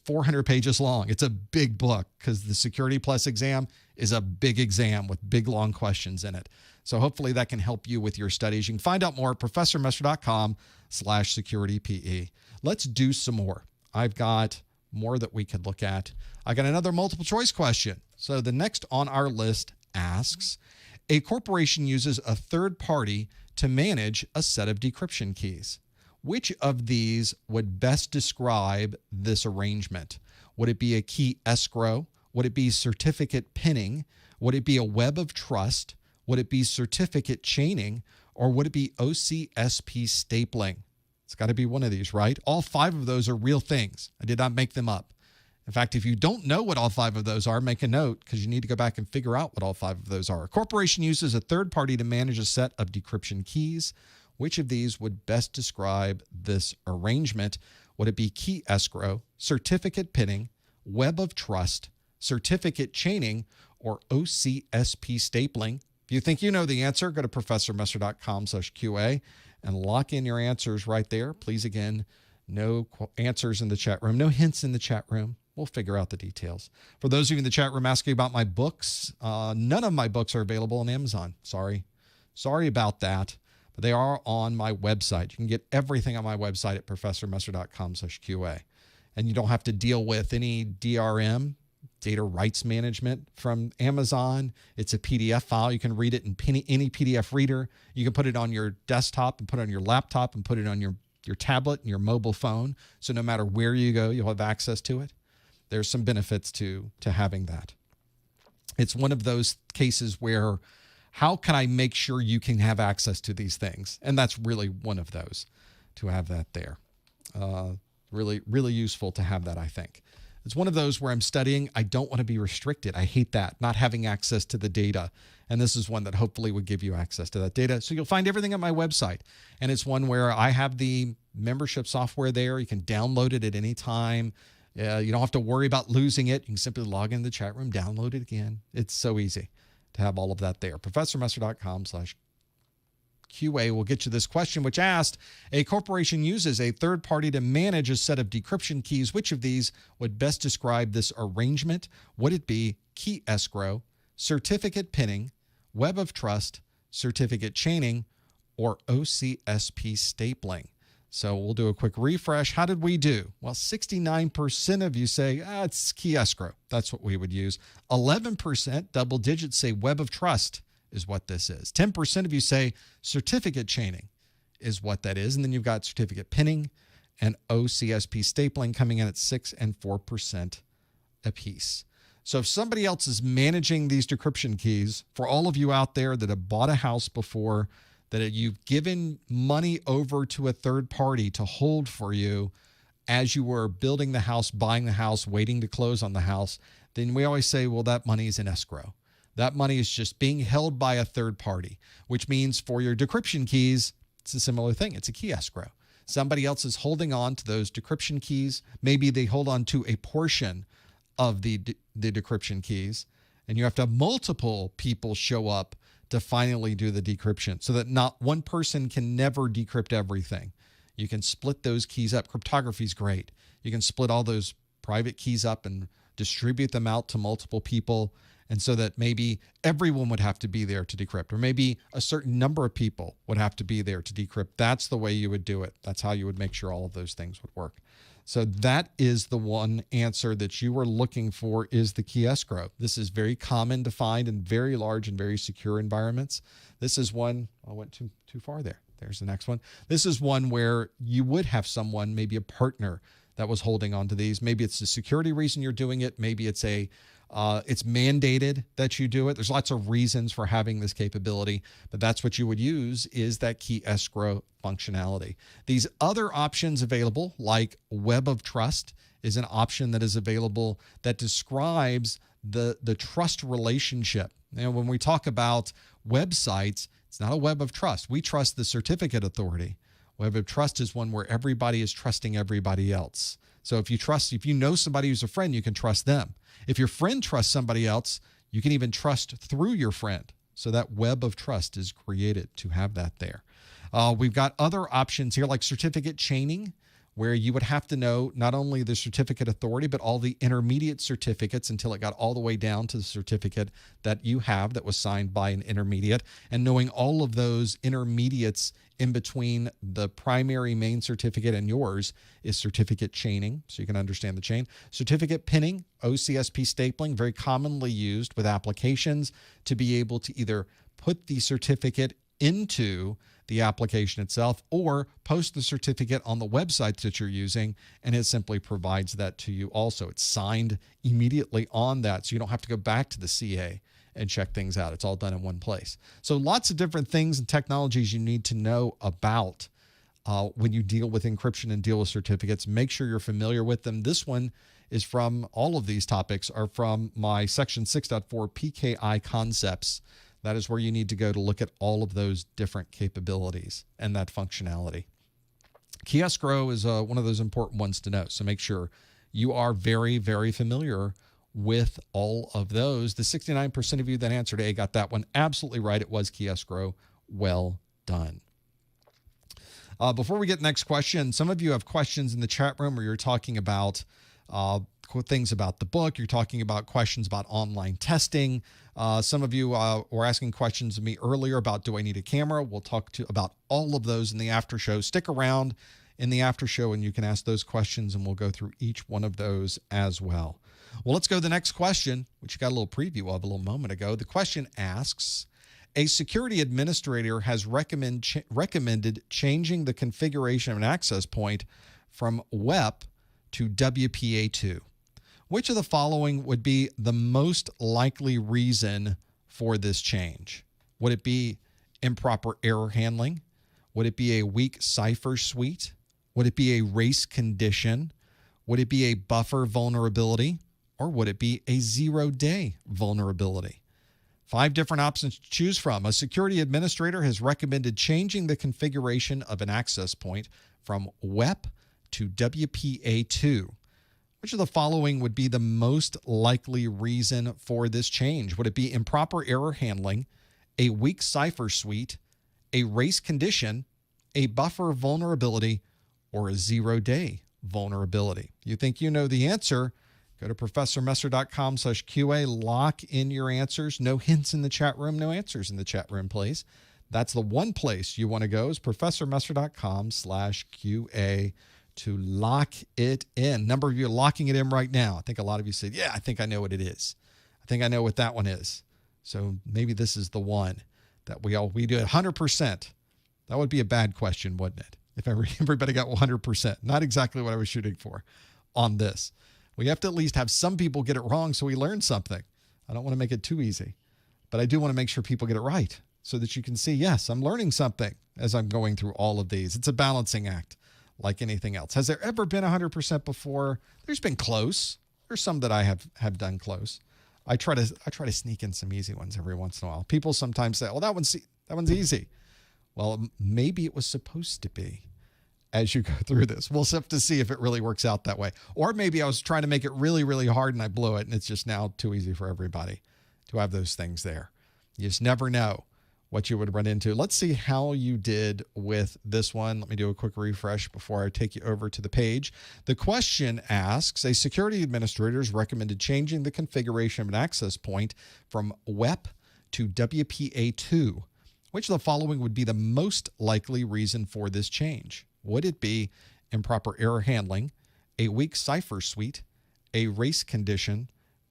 400 pages long. It's a big book because the Security Plus exam is a big exam with big, long questions in it. So hopefully that can help you with your studies. You can find out more at professormesser.com/securitype. Let's do some more. I've got more that we could look at. I got another multiple choice question. So the next on our list asks, a corporation uses a third party to manage a set of decryption keys. Which of these would best describe this arrangement? Would it be a key escrow? Would it be certificate pinning? Would it be a web of trust? Would it be certificate chaining? Or would it be OCSP stapling? It's got to be one of these, right? All 5 of those are real things. I did not make them up. In fact, if you don't know what all 5 of those are, make a note because you need to go back and figure out what all 5 of those are. A corporation uses a third party to manage a set of decryption keys. Which of these would best describe this arrangement? Would it be key escrow, certificate pinning, web of trust, certificate chaining, or OCSP stapling? If you think you know the answer, go to professormesser.com/QA and lock in your answers right there. Please, again, no answers in the chat room, no hints in the chat room. We'll figure out the details. For those of you in the chat room asking about my books, none of my books are available on Amazon. Sorry about that. But they are on my website. You can get everything on my website at professormesser.com/QA. And you don't have to deal with any DRM, data rights management, from Amazon. It's a PDF file. You can read it in any PDF reader. You can put it on your desktop and put it on your laptop and put it on your tablet and your mobile phone. So no matter where you go, you'll have access to it. There's some benefits to having that. It's one of those cases where, how can I make sure you can have access to these things? And that's really one of those, to have that there. Really, really useful to have that, I think. It's one of those where I'm studying. I don't want to be restricted. I hate that, not having access to the data. And this is one that hopefully would give you access to that data. So you'll find everything on my website. And it's one where I have the membership software there. You can download it at any time. You don't have to worry about losing it. You can simply log in the chat room, download it again. It's so easy to have all of that there. professormesser.com/QA will get you this question, which asked, a corporation uses a third party to manage a set of decryption keys. Which of these would best describe this arrangement? Would it be key escrow, certificate pinning, web of trust, certificate chaining, or OCSP stapling? So we'll do a quick refresh. How did we do? Well, 69% of you say, it's key escrow. That's what we would use. 11%, double digits, say web of trust is what this is. 10% of you say certificate chaining is what that is. And then you've got certificate pinning and OCSP stapling coming in at 6% and 4% apiece. So if somebody else is managing these decryption keys, for all of you out there that have bought a house before, that you've given money over to a third party to hold for you as you were building the house, buying the house, waiting to close on the house, then we always say, well, that money is in escrow. That money is just being held by a third party, which means for your decryption keys, it's a similar thing. It's a key escrow. Somebody else is holding on to those decryption keys. Maybe they hold on to a portion of the decryption keys, and you have to have multiple people show up to finally do the decryption so that not one person can never decrypt everything. You can split those keys up. Cryptography is great. You can split all those private keys up and distribute them out to multiple people, and so that maybe everyone would have to be there to decrypt, or maybe a certain number of people would have to be there to decrypt. That's the way you would do it. That's how you would make sure all of those things would work. So that is the one answer that you were looking for, is the key escrow. This is very common to find in very large and very secure environments. This is one, I went too far there. There's the next one. This is one where you would have someone, maybe a partner, that was holding on to these. Maybe it's the security reason you're doing it. Maybe it's a It's mandated that you do it. There's lots of reasons for having this capability, but that's what you would use is that key escrow functionality. These other options available, like Web of Trust, is an option that is available that describes the trust relationship. When we talk about websites, it's not a web of trust. We trust the certificate authority. Web of trust is one where everybody is trusting everybody else. So if you know somebody who's a friend, you can trust them. If your friend trusts somebody else, you can even trust through your friend. So that web of trust is created to have that there. We've got other options here like certificate chaining, where you would have to know not only the certificate authority, but all the intermediate certificates until it got all the way down to the certificate that you have that was signed by an intermediate. And knowing all of those intermediates in between the primary main certificate and yours is certificate chaining, so you can understand the chain. Certificate pinning, OCSP stapling, very commonly used with applications to be able to either put the certificate into the application itself or post the certificate on the website that you're using, and it simply provides that to you also. It's signed immediately on that, so you don't have to go back to the CA and check things out. It's all done in one place. So lots of different things and technologies you need to know about when you deal with encryption and deal with certificates. Make sure you're familiar with them. This one is from, all of these topics are from my section 6.4 PKI concepts. That is where you need to go to look at all of those different capabilities and that functionality. Key escrow is one of those important ones to know. So make sure you are very, very familiar with all of those. The 69% of you that answered A got that one absolutely right. It was key escrow. Well done. Before we get next question, some of you have questions in the chat room where you're talking about things about the book. You're talking about questions about online testing. Some of you were asking questions of me earlier about, do I need a camera? We'll talk about all of those in the after show. Stick around in the after show and you can ask those questions and we'll go through each one of those as well. Well, let's go to the next question, which you got a little preview of a little moment ago. The question asks, a security administrator has recommended changing the configuration of an access point from WEP to WPA2. Which of the following would be the most likely reason for this change? Would it be improper error handling? Would it be a weak cipher suite? Would it be a race condition? Would it be a buffer vulnerability? Or would it be a zero-day vulnerability? 5 different options to choose from. A security administrator has recommended changing the configuration of an access point from WEP to WPA2. Which of the following would be the most likely reason for this change? Would it be improper error handling, a weak cipher suite, a race condition, a buffer vulnerability, or a zero-day vulnerability? You think you know the answer? Go to professormesser.com/QA, lock in your answers. No hints in the chat room, no answers in the chat room, please. That's the one place you want to go is professormesser.com/QA to lock it in. A number of you are locking it in right now. I think a lot of you said, yeah, I think I know what it is. I think I know what that one is. So maybe this is the one that we do 100%. That would be a bad question, wouldn't it? If everybody got 100%. Not exactly what I was shooting for on this. We have to at least have some people get it wrong so we learn something. I don't want to make it too easy, but I do want to make sure people get it right so that you can see, yes, I'm learning something as I'm going through all of these. It's a balancing act like anything else. Has there ever been 100% before? There's been close. There's some that I have done close. I try to sneak in some easy ones every once in a while. People sometimes say, well, that one's easy. Well, maybe it was supposed to be. As you go through this, we'll have to see if it really works out that way. Or maybe I was trying to make it really, really hard and I blew it and it's just now too easy for everybody to have those things there. You just never know what you would run into. Let's see how you did with this one. Let me do a quick refresh before I take you over to the page. The question asks, a security administrator has recommended changing the configuration of an access point from WEP to WPA2. Which of the following would be the most likely reason for this change? Would it be improper error handling, a weak cipher suite, a race condition,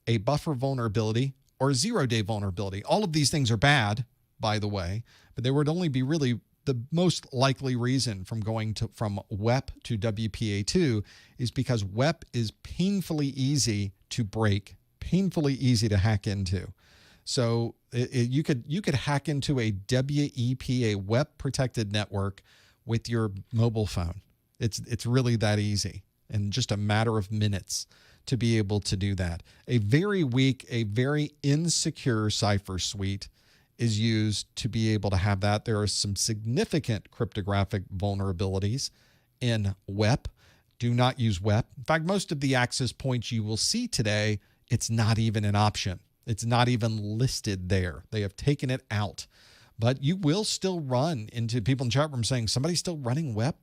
a buffer vulnerability, or a zero-day vulnerability? All of these things are bad, by the way, but they would only be really the most likely reason from going from WEP to WPA2 is because WEP is painfully easy to break, painfully easy to hack into. So you could hack into a WEP, a web protected network, with your mobile phone. It's really that easy, and just a matter of minutes to be able to do that. A very weak, a very insecure cipher suite is used to be able to have that. There are some significant cryptographic vulnerabilities in WEP. Do not use WEP. In fact, most of the access points you will see today, it's not even an option. It's not even listed there. They have taken it out. But you will still run into people in the chat room saying, somebody's still running WEP.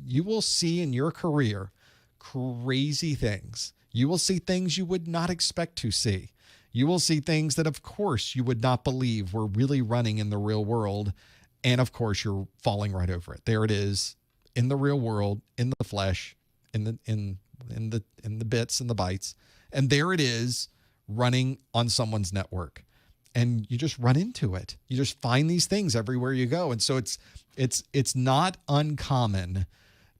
You will see in your career crazy things. You will see things you would not expect to see. You will see things that, of course, you would not believe were really running in the real world. And, of course, you're falling right over it. There it is in the real world, in the flesh, in the bits and the bytes. And there it is running on someone's network. And you just run into it. You just find these things everywhere you go. And so it's not uncommon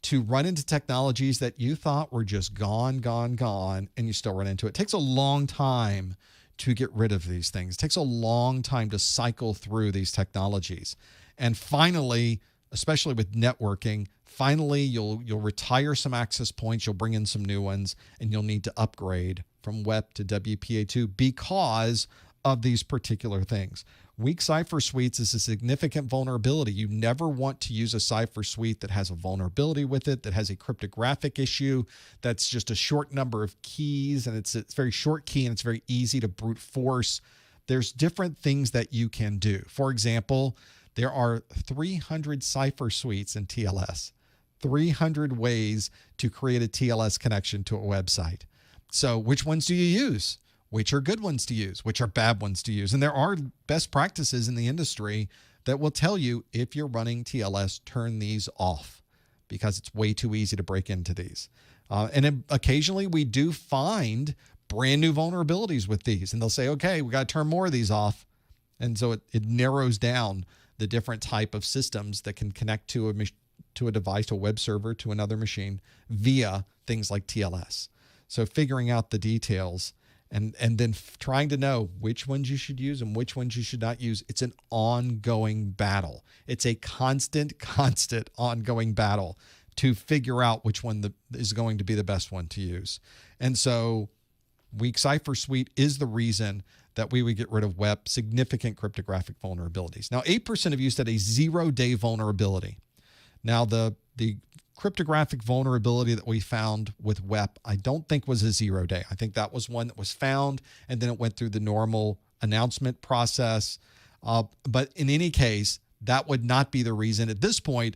to run into technologies that you thought were just gone, and you still run into it. It takes a long time to get rid of these things. It takes a long time to cycle through these technologies. And finally, especially with networking, finally you'll retire some access points, you'll bring in some new ones, and you'll need to upgrade from WEP to WPA2 because of these particular things. Weak cipher suites is a significant vulnerability. You never want to use a cipher suite that has a vulnerability with it, that has a cryptographic issue, that's just a short number of keys, and it's very short key, and it's very easy to brute force. There's different things that you can do. For example, there are 300 cipher suites in TLS, 300 ways to create a TLS connection to a website. So which ones do you use? Which are good ones to use? Which are bad ones to use? And there are best practices in the industry that will tell you, if you're running TLS, turn these off because it's way too easy to break into these. And then occasionally we do find brand new vulnerabilities with these, and they'll say, okay, we got to turn more of these off. And so it narrows down the different type of systems that can connect to a device, a web server, to another machine via things like TLS. So figuring out the details and then trying to know which ones you should use and which ones you should not use. It's an ongoing battle. It's a constant ongoing battle to figure out which one is going to be the best one to use. And so weak cipher suite is the reason that we would get rid of WEP, significant cryptographic vulnerabilities. Now, 8% of you said a 0-day vulnerability. Now, the cryptographic vulnerability that we found with WEP, I don't think was a 0-day. I think that was one that was found, and then it went through the normal announcement process. But in any case, that would not be the reason. At this point,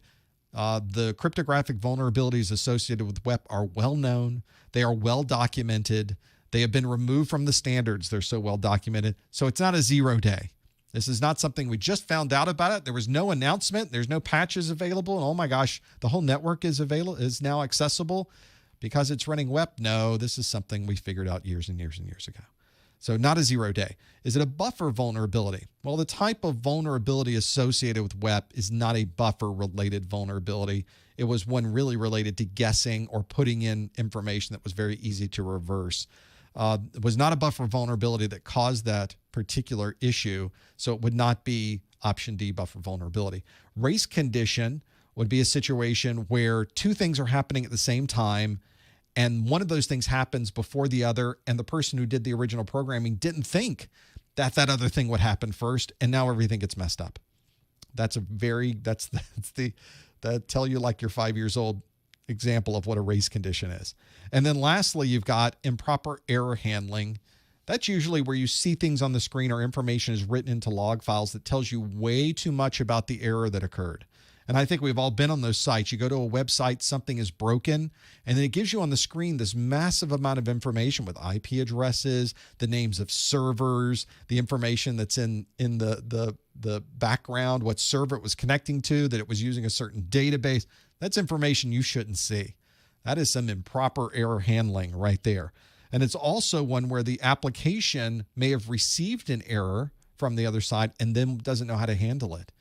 the cryptographic vulnerabilities associated with WEP are well known. They are well documented. They have been removed from the standards. They're so well documented. So it's not a 0-day. This is not something we just found out about it. There was no announcement. There's no patches available. And oh my gosh, the whole network is now accessible because it's running WEP. No, this is something we figured out years and years and years ago. So not a 0-day. Is it a buffer vulnerability? Well, the type of vulnerability associated with WEP is not a buffer-related vulnerability. It was one really related to guessing or putting in information that was very easy to reverse. It was not a buffer vulnerability that caused that particular issue, so it would not be option D, buffer vulnerability. Race condition would be a situation where two things are happening at the same time, and one of those things happens before the other, and the person who did the original programming didn't think that that other thing would happen first, and now everything gets messed up. That's the tell you like you're 5 years old example of what a race condition is. And then lastly, you've got improper error handling. That's usually where you see things on the screen or information is written into log files that tells you way too much about the error that occurred. And I think we've all been on those sites. You go to a website, something is broken, and then it gives you on the screen this massive amount of information with IP addresses, the names of servers, the information that's in the background, what server it was connecting to, that it was using a certain database. That's information you shouldn't see. That is some improper error handling right there. And it's also one where the application may have received an error from the other side and then doesn't know how to handle it.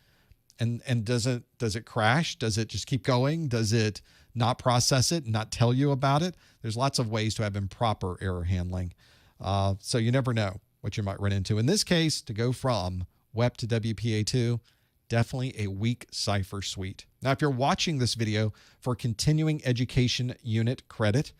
And does it crash? Does it just keep going? Does it not process it and not tell you about it? There's lots of ways to have improper error handling. So you never know what you might run into. In this case, to go from WEP to WPA2, definitely a weak cipher suite. Now, if you're watching this video for continuing education unit credit,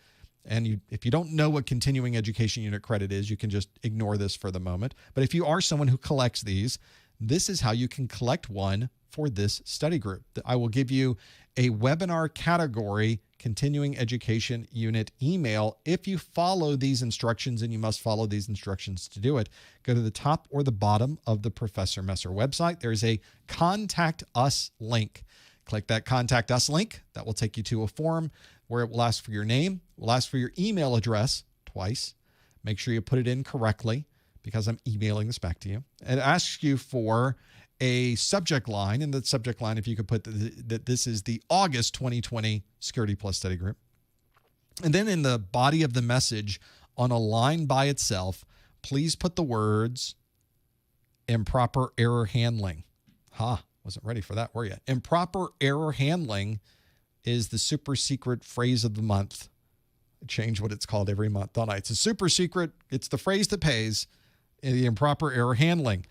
and if you don't know what continuing education unit credit is, you can just ignore this for the moment. But if you are someone who collects these, this is how you can collect one for this study group. I will give you a webinar category continuing education unit email if you follow these instructions, and you must follow these instructions to do it. Go to the top or the bottom of the Professor Messer website. There's a Contact Us link. Click that Contact Us link. That will take you to a form where it will ask for your name, will ask for your email address twice. Make sure you put it in correctly because I'm emailing this back to you. It asks you for a subject line. In the subject line, if you could put that this is the August 2020 Security Plus Study Group. And then in the body of the message, on a line by itself, please put the words improper error handling. Wasn't ready for that, were you? Improper error handling is the super secret phrase of the month. I change what it's called every month, don't I? It's a super secret. It's the phrase that pays. The improper error handling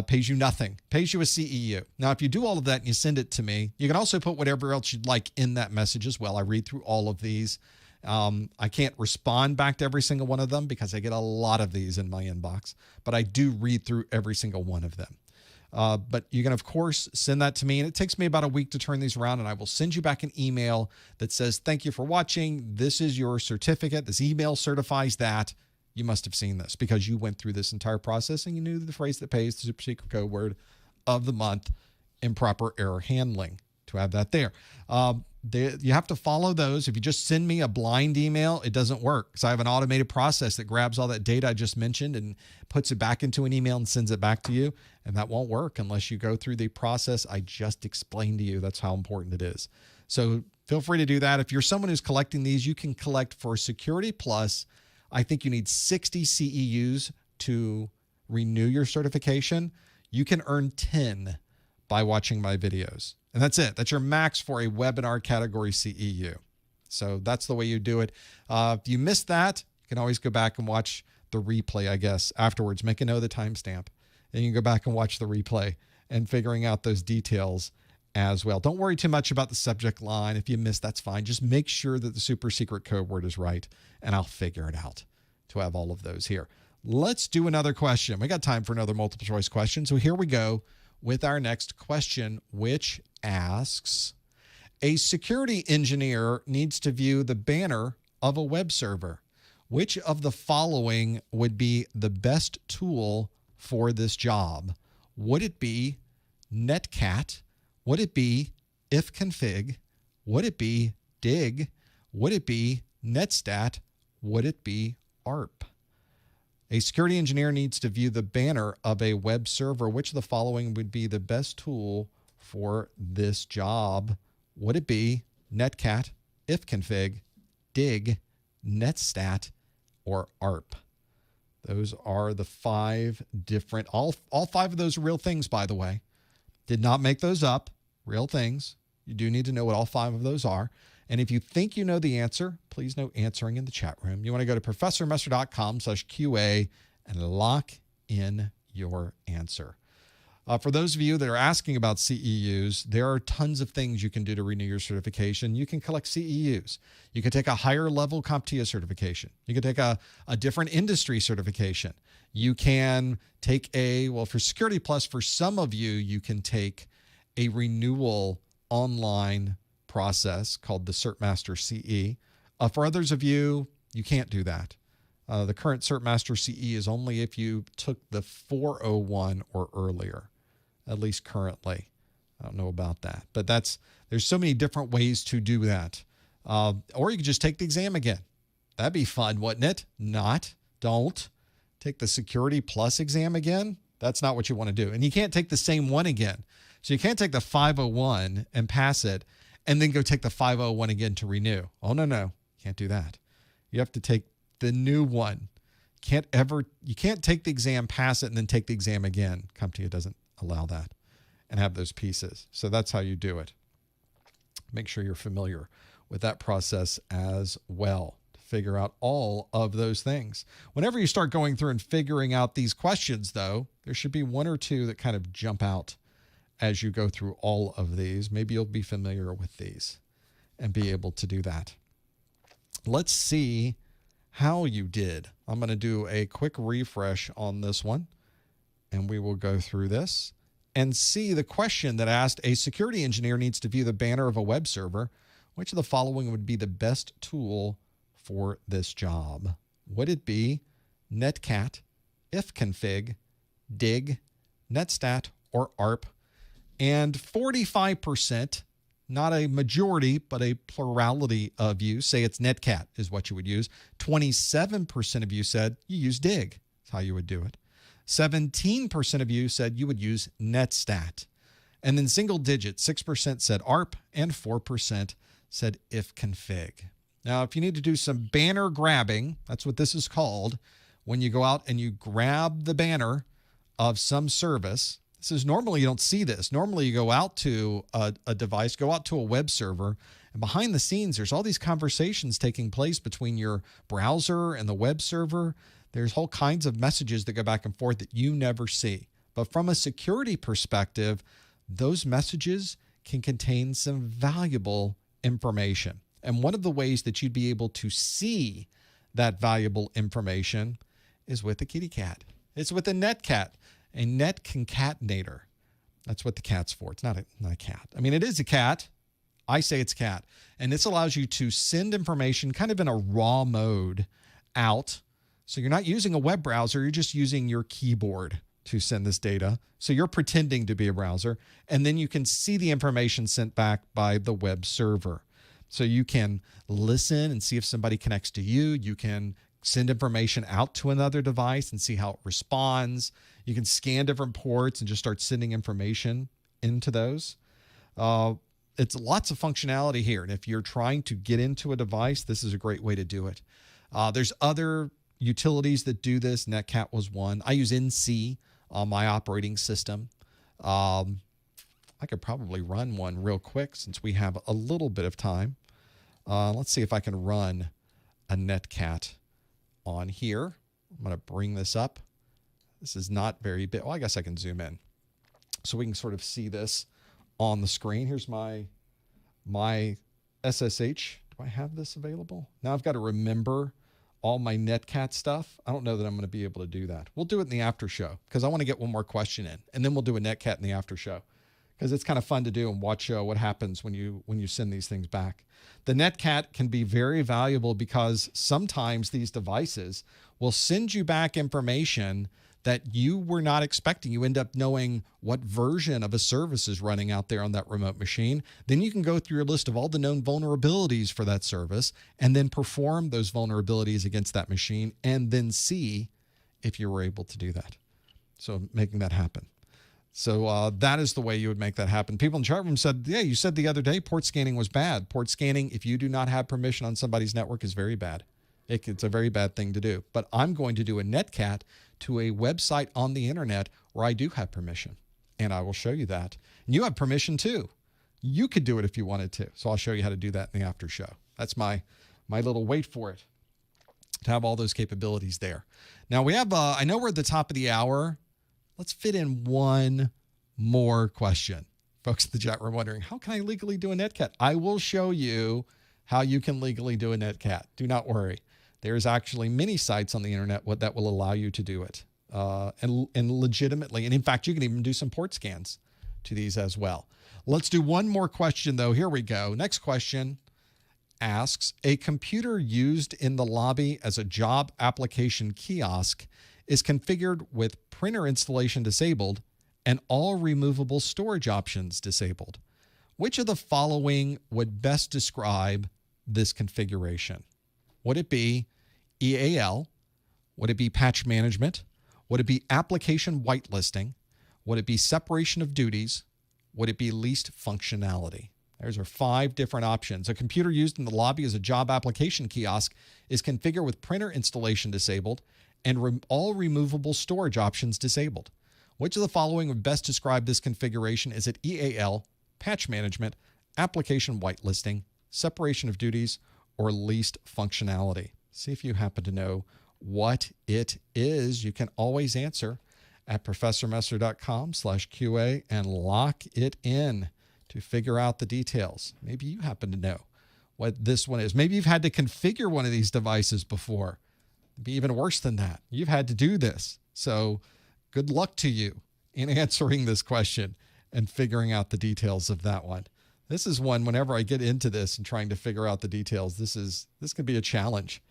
pays you nothing, pays you a CEU. Now, if you do all of that and you send it to me, you can also put whatever else you'd like in that message as well. I read through all of these. I can't respond back to every single one of them because I get a lot of these in my inbox, but I do read through every single one of them. But you can, of course, send that to me, and it takes me about a week to turn these around, and I will send you back an email that says, thank you for watching. This is your certificate. This email certifies that you must have seen this because you went through this entire process and you knew the phrase that pays, the super secret code word of the month, improper error handling, to have that there. You have to follow those. If you just send me a blind email, it doesn't work because I have an automated process that grabs all that data I just mentioned and puts it back into an email and sends it back to you. And that won't work unless you go through the process I just explained to you. That's how important it is. So feel free to do that. If you're someone who's collecting these, you can collect for Security Plus. I think you need 60 CEUs to renew your certification. You can earn 10 by watching my videos. And that's it. That's your max for a webinar category CEU. So that's the way you do it. If you missed that, you can always go back and watch the replay, I guess, afterwards. Make a note of the timestamp. And you can go back and watch the replay and figuring out those details as well. Don't worry too much about the subject line. If you missed, that's fine. Just make sure that the super secret code word is right, and I'll figure it out to have all of those here. Let's do another question. We got time for another multiple choice question. So here we go with our next question, which asks, a security engineer needs to view the banner of a web server. Which of the following would be the best tool for this job? Would it be netcat? Would it be ifconfig? Would it be dig? Would it be netstat? Would it be ARP? A security engineer needs to view the banner of a web server. Which of the following would be the best tool for this job? Would it be netcat, ifconfig, dig, netstat, or ARP? Those are the 5 different, all 5 of those are real things, by the way. Did not make those up, real things. You do need to know what all 5 of those are. And if you think you know the answer, please note answering in the chat room. You want to go to professormesser.com/QA and lock in your answer. For those of you that are asking about CEUs, there are tons of things you can do to renew your certification. You can collect CEUs. You can take a higher level CompTIA certification. You can take a different industry certification. You can take for Security Plus, for some of you, you can take a renewal online process called the CertMaster CE. For others of you, you can't do that. The current CertMaster CE is only if you took the 401 or earlier, at least currently. I don't know about that, but there's so many different ways to do that. Or you could just take the exam again. That'd be fun, wouldn't it? Don't take the Security Plus exam again. That's not what you want to do. And you can't take the same one again. So you can't take the 501 and pass it and then go take the 501 again to renew. Oh, no. Can't do that. You have to take the new one. You can't take the exam, pass it, and then take the exam again. CompTIA doesn't allow that and have those pieces. So that's how you do it. Make sure you're familiar with that process as well. figure out all of those things. Whenever you start going through and figuring out these questions, though, there should be one or two that kind of jump out as you go through all of these. Maybe you'll be familiar with these and be able to do that. Let's see how you did. I'm going to do a quick refresh on this one, and we will go through this and see the question that asked, a security engineer needs to view the banner of a web server. Which of the following would be the best tool for this job? Would it be netcat, ifconfig, dig, netstat, or ARP? And 45%, not a majority, but a plurality of you say it's netcat is what you would use. 27% of you said you use dig. That's how you would do it. 17% of you said you would use netstat. And then single digit, 6% said ARP and 4% said ifconfig. Now, if you need to do some banner grabbing, that's what this is called, when you go out and you grab the banner of some service. This is normally, you don't see this. Normally, you go out to a device, go out to a web server, and behind the scenes, there's all these conversations taking place between your browser and the web server. There's whole kinds of messages that go back and forth that you never see. But from a security perspective, those messages can contain some valuable information. And one of the ways that you'd be able to see that valuable information is with the kitty cat. It's with a netcat, a net concatenator. That's what the cat's for. It's not a cat. I mean, it is a cat. I say it's cat. And this allows you to send information kind of in a raw mode out. So you're not using a web browser. You're just using your keyboard to send this data. So you're pretending to be a browser, and then you can see the information sent back by the web server. So you can listen and see if somebody connects to you. You can send information out to another device and see how it responds. You can scan different ports and just start sending information into those. It's lots of functionality here. And if you're trying to get into a device, this is a great way to do it. There's other utilities that do this. Netcat was one. I use NC on my operating system. I could probably run one real quick since we have a little bit of time. Let's see if I can run a netcat on here. I'm going to bring this up. This is not very big. Well, I guess I can zoom in so we can sort of see this on the screen. Here's my SSH. Do I have this available? Now I've got to remember all my netcat stuff. I don't know that I'm going to be able to do that. We'll do it in the after show because I want to get one more question in, and then we'll do a netcat in the after show because it's kind of fun to do and watch what happens when you send these things back. The netcat can be very valuable because sometimes these devices will send you back information that you were not expecting. You end up knowing what version of a service is running out there on that remote machine. Then you can go through your list of all the known vulnerabilities for that service and then perform those vulnerabilities against that machine and then see if you were able to do that. So making that happen. So that is the way you would make that happen. People in the chat room said, yeah, you said the other day port scanning was bad. Port scanning, if you do not have permission on somebody's network, is very bad. It's a very bad thing to do. But I'm going to do a netcat to a website on the internet where I do have permission. And I will show you that. And you have permission too. You could do it if you wanted to. So I'll show you how to do that in the after show. That's my little wait for it to have all those capabilities there. Now we have, I know we're at the top of the hour. Let's fit in one more question. Folks in the chat room wondering, how can I legally do a netcat? I will show you how you can legally do a netcat. Do not worry. There's actually many sites on the internet that will allow you to do it and legitimately. And in fact, you can even do some port scans to these as well. Let's do one more question, though. Here we go. Next question asks, a computer used in the lobby as a job application kiosk is configured with printer installation disabled and all removable storage options disabled. Which of the following would best describe this configuration? Would it be EAL? Would it be patch management? Would it be application whitelisting? Would it be separation of duties? Would it be least functionality? Those are 5 different options. A computer used in the lobby as a job application kiosk is configured with printer installation disabled and all removable storage options disabled. Which of the following would best describe this configuration? Is it EAL, patch management, application whitelisting, separation of duties, or least functionality? See if you happen to know what it is. You can always answer at professormesser.com/QA and lock it in to figure out the details. Maybe you happen to know what this one is. Maybe you've had to configure one of these devices before. It'd be even worse than that. You've had to do this. So good luck to you in answering this question and figuring out the details of that one. This is one, whenever I get into this and trying to figure out the details, this can be a challenge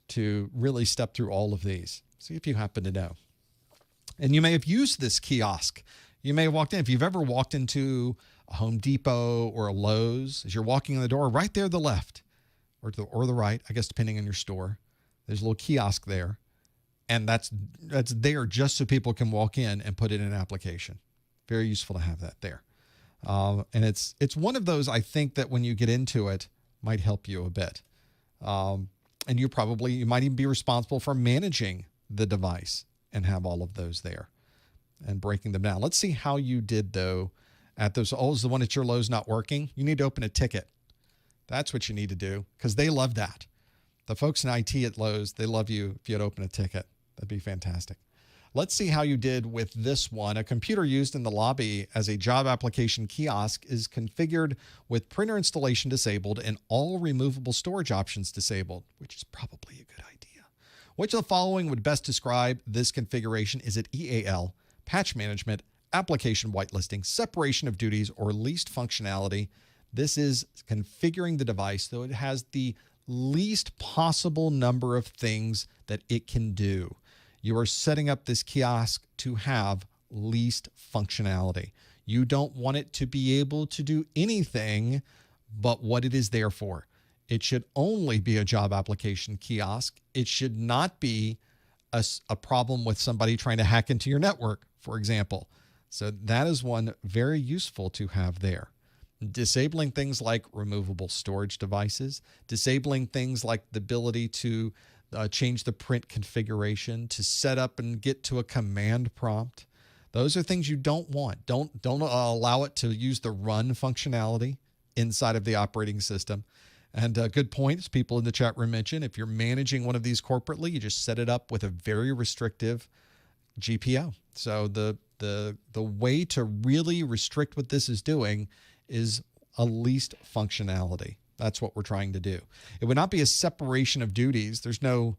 to really step through all of these. See if you happen to know. And you may have used this kiosk. You may have walked in. If you've ever walked into a Home Depot or a Lowe's, as you're walking in the door, right there to the left or the right, I guess depending on your store, there's a little kiosk there. And that's there just so people can walk in and put in an application. Very useful to have that there. And it's one of those, I think, that when you get into it, might help you a bit. And you might even be responsible for managing the device and have all of those there and breaking them down. Let's see how you did, though, at those. Oh, is the one at your Lowe's not working? You need to open a ticket. That's what you need to do, because they love that. The folks in IT at Lowe's, they love you if you'd open a ticket. That'd be fantastic. Let's see how you did with this one. A computer used in the lobby as a job application kiosk is configured with printer installation disabled and all removable storage options disabled, which is probably a good idea. Which of the following would best describe this configuration? Is it EAL, patch management, application whitelisting, separation of duties, or least functionality? This is configuring the device so it has the least possible number of things that it can do. You are setting up this kiosk to have least functionality. You don't want it to be able to do anything but what it is there for. It should only be a job application kiosk. It should not be a problem with somebody trying to hack into your network, for example. So that is one very useful to have there. Disabling things like removable storage devices, disabling things like the ability to change the print configuration, to set up and get to a command prompt. Those are things you don't want. Don't allow it to use the run functionality inside of the operating system. And a good point, as people in the chat room mentioned, if you're managing one of these corporately, you just set it up with a very restrictive GPO. So the way to really restrict what this is doing is a least functionality. That's what we're trying to do. It would not be a separation of duties. There's no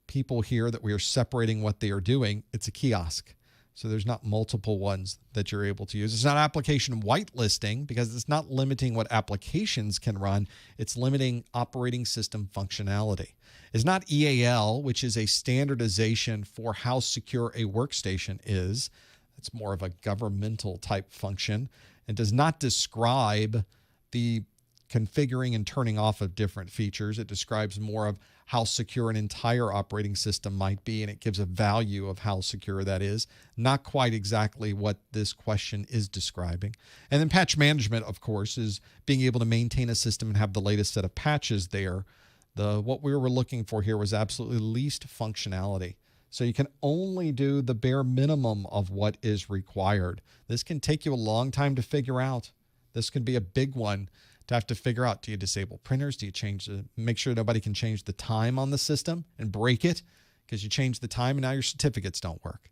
people here that we are separating what they are doing. It's a kiosk. So there's not multiple ones that you're able to use. It's not application whitelisting because it's not limiting what applications can run. It's limiting operating system functionality. It's not EAL, which is a standardization for how secure a workstation is. It's more of a governmental type function and does not describe the configuring and turning off of different features. It describes more of how secure an entire operating system might be, and it gives a value of how secure that is. Not quite exactly what this question is describing. And then patch management, of course, is being able to maintain a system and have the latest set of patches there. What we were looking for here was absolutely least functionality. So you can only do the bare minimum of what is required. This can take you a long time to figure out. This can be a big one to have to figure out. Do you disable printers? Do you make sure nobody can change the time on the system and break it because you changed the time and now your certificates don't work?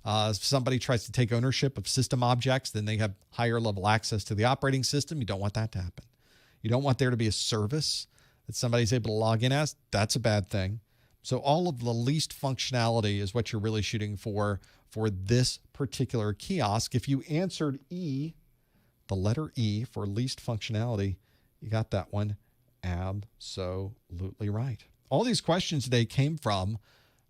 If somebody tries to take ownership of system objects, then they have higher level access to the operating system. You don't want that to happen. You don't want there to be a service that somebody's able to log in as. That's a bad thing. So all of the least functionality is what you're really shooting for this particular kiosk. If you answered E, the letter E for least functionality, you got that one absolutely right. All these questions today came from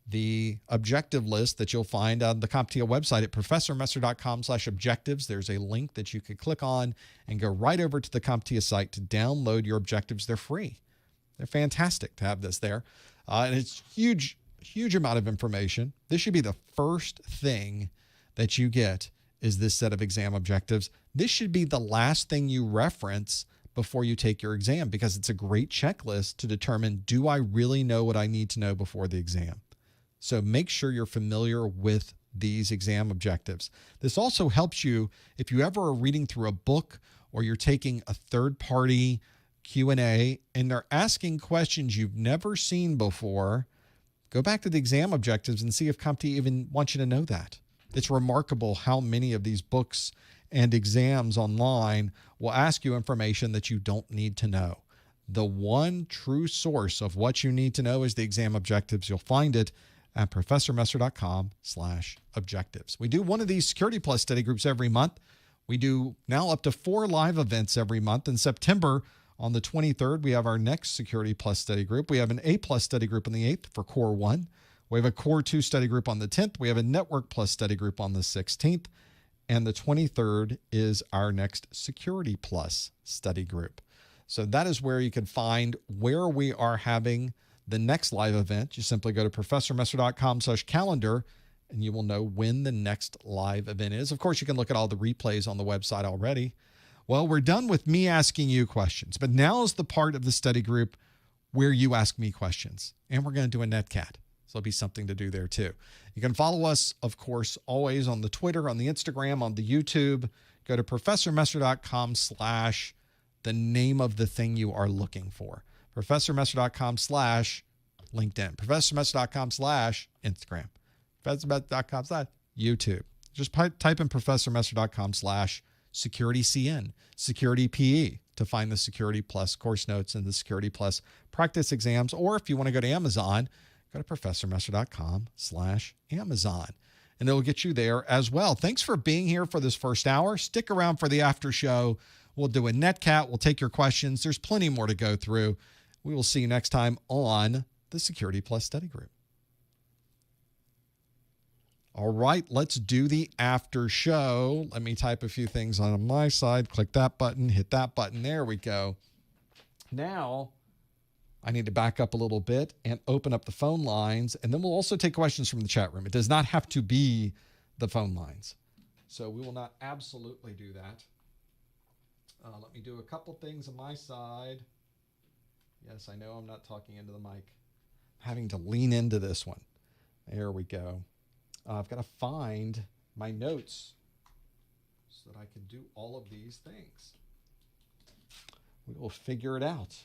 the objective list that you'll find on the CompTIA website at professormesser.com/objectives. There's a link that you could click on and go right over to the CompTIA site to download your objectives. They're free. They're fantastic to have this there. And it's huge amount of information. This should be the first thing that you get is this set of exam objectives. This should be the last thing you reference before you take your exam because it's a great checklist to determine, do I really know what I need to know before the exam? So make sure you're familiar with these exam objectives. This also helps you if you ever are reading through a book or you're taking a third-party Q&A, and they're asking questions you've never seen before. Go back to the exam objectives and see if CompTIA even wants you to know that. It's remarkable how many of these books and exams online will ask you information that you don't need to know. The one true source of what you need to know is the exam objectives. You'll find it at professormesser.com/objectives. We do one of these Security Plus study groups every month. We do now up to 4 live events every month. In September, on the 23rd, we have our next Security Plus study group. We have an A Plus study group on the 8th for Core 1. We have a Core 2 study group on the 10th. We have a Network Plus study group on the 16th. And the 23rd is our next Security Plus study group. So that is where you can find where we are having the next live event. You simply go to professormesser.com/calendar, and you will know when the next live event is. Of course, you can look at all the replays on the website already. Well, we're done with me asking you questions, but now is the part of the study group where you ask me questions, and we're going to do a netcat. So there'll be something to do there too. You can follow us, of course, always on the Twitter, on the Instagram, on the YouTube. Go to professormesser.com/ the name of the thing you are looking for. professormesser.com/LinkedIn, professormesser.com/Instagram, professormesser.com/YouTube. Just type in professormesser.com/SecurityCN, Security PE to find the Security Plus course notes and the Security Plus practice exams. Or if you want to go to Amazon, go to professormesser.com/Amazon. And it'll get you there as well. Thanks for being here for this first hour. Stick around for the after show. We'll do a netcat. We'll take your questions. There's plenty more to go through. We will see you next time on the Security Plus Study Group. All right, let's do the after show. Let me type a few things on my side. Click that button, hit that button. There we go. Now, I need to back up a little bit and open up the phone lines, and then we'll also take questions from the chat room. It does not have to be the phone lines. So we will not absolutely do that. Let me do a couple things on my side. Yes, I know I'm not talking into the mic. I'm having to lean into this one. There we go. I've got to find my notes so that I can do all of these things. We will figure it out.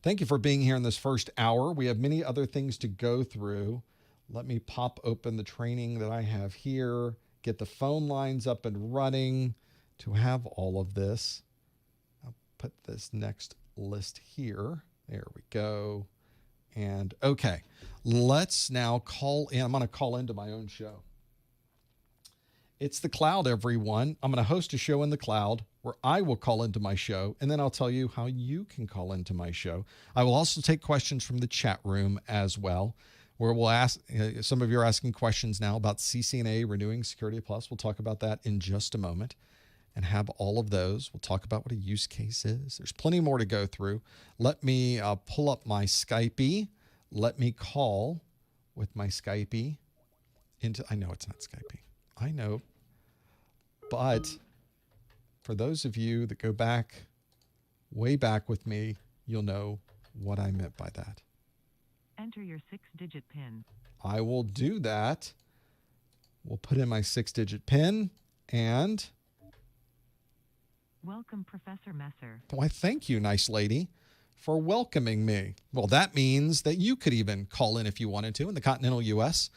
Thank you for being here in this first hour. We have many other things to go through. Let me pop open the training that I have here, get the phone lines up and running to have all of this. I'll put this next list here. There we go. And okay, let's now call in. I'm going to call into my own show. It's the cloud, everyone. I'm going to host a show in the cloud where I will call into my show, and then I'll tell you how you can call into my show. I will also take questions from the chat room as well, where we'll ask, some of you are asking questions now about CCNA, Renewing Security Plus. We'll talk about that in just a moment and have all of those. We'll talk about what a use case is. There's plenty more to go through. Let me pull up my Skype. Let me call with my Skype into, I know it's not Skype. I know. But for those of you that go back, way back with me, you'll know what I meant by that. Enter your 6-digit PIN. I will do that. We'll put in my 6-digit PIN and... Welcome, Professor Messer. Why, thank you, nice lady, for welcoming me. Well, that means that you could even call in if you wanted to in the continental U.S.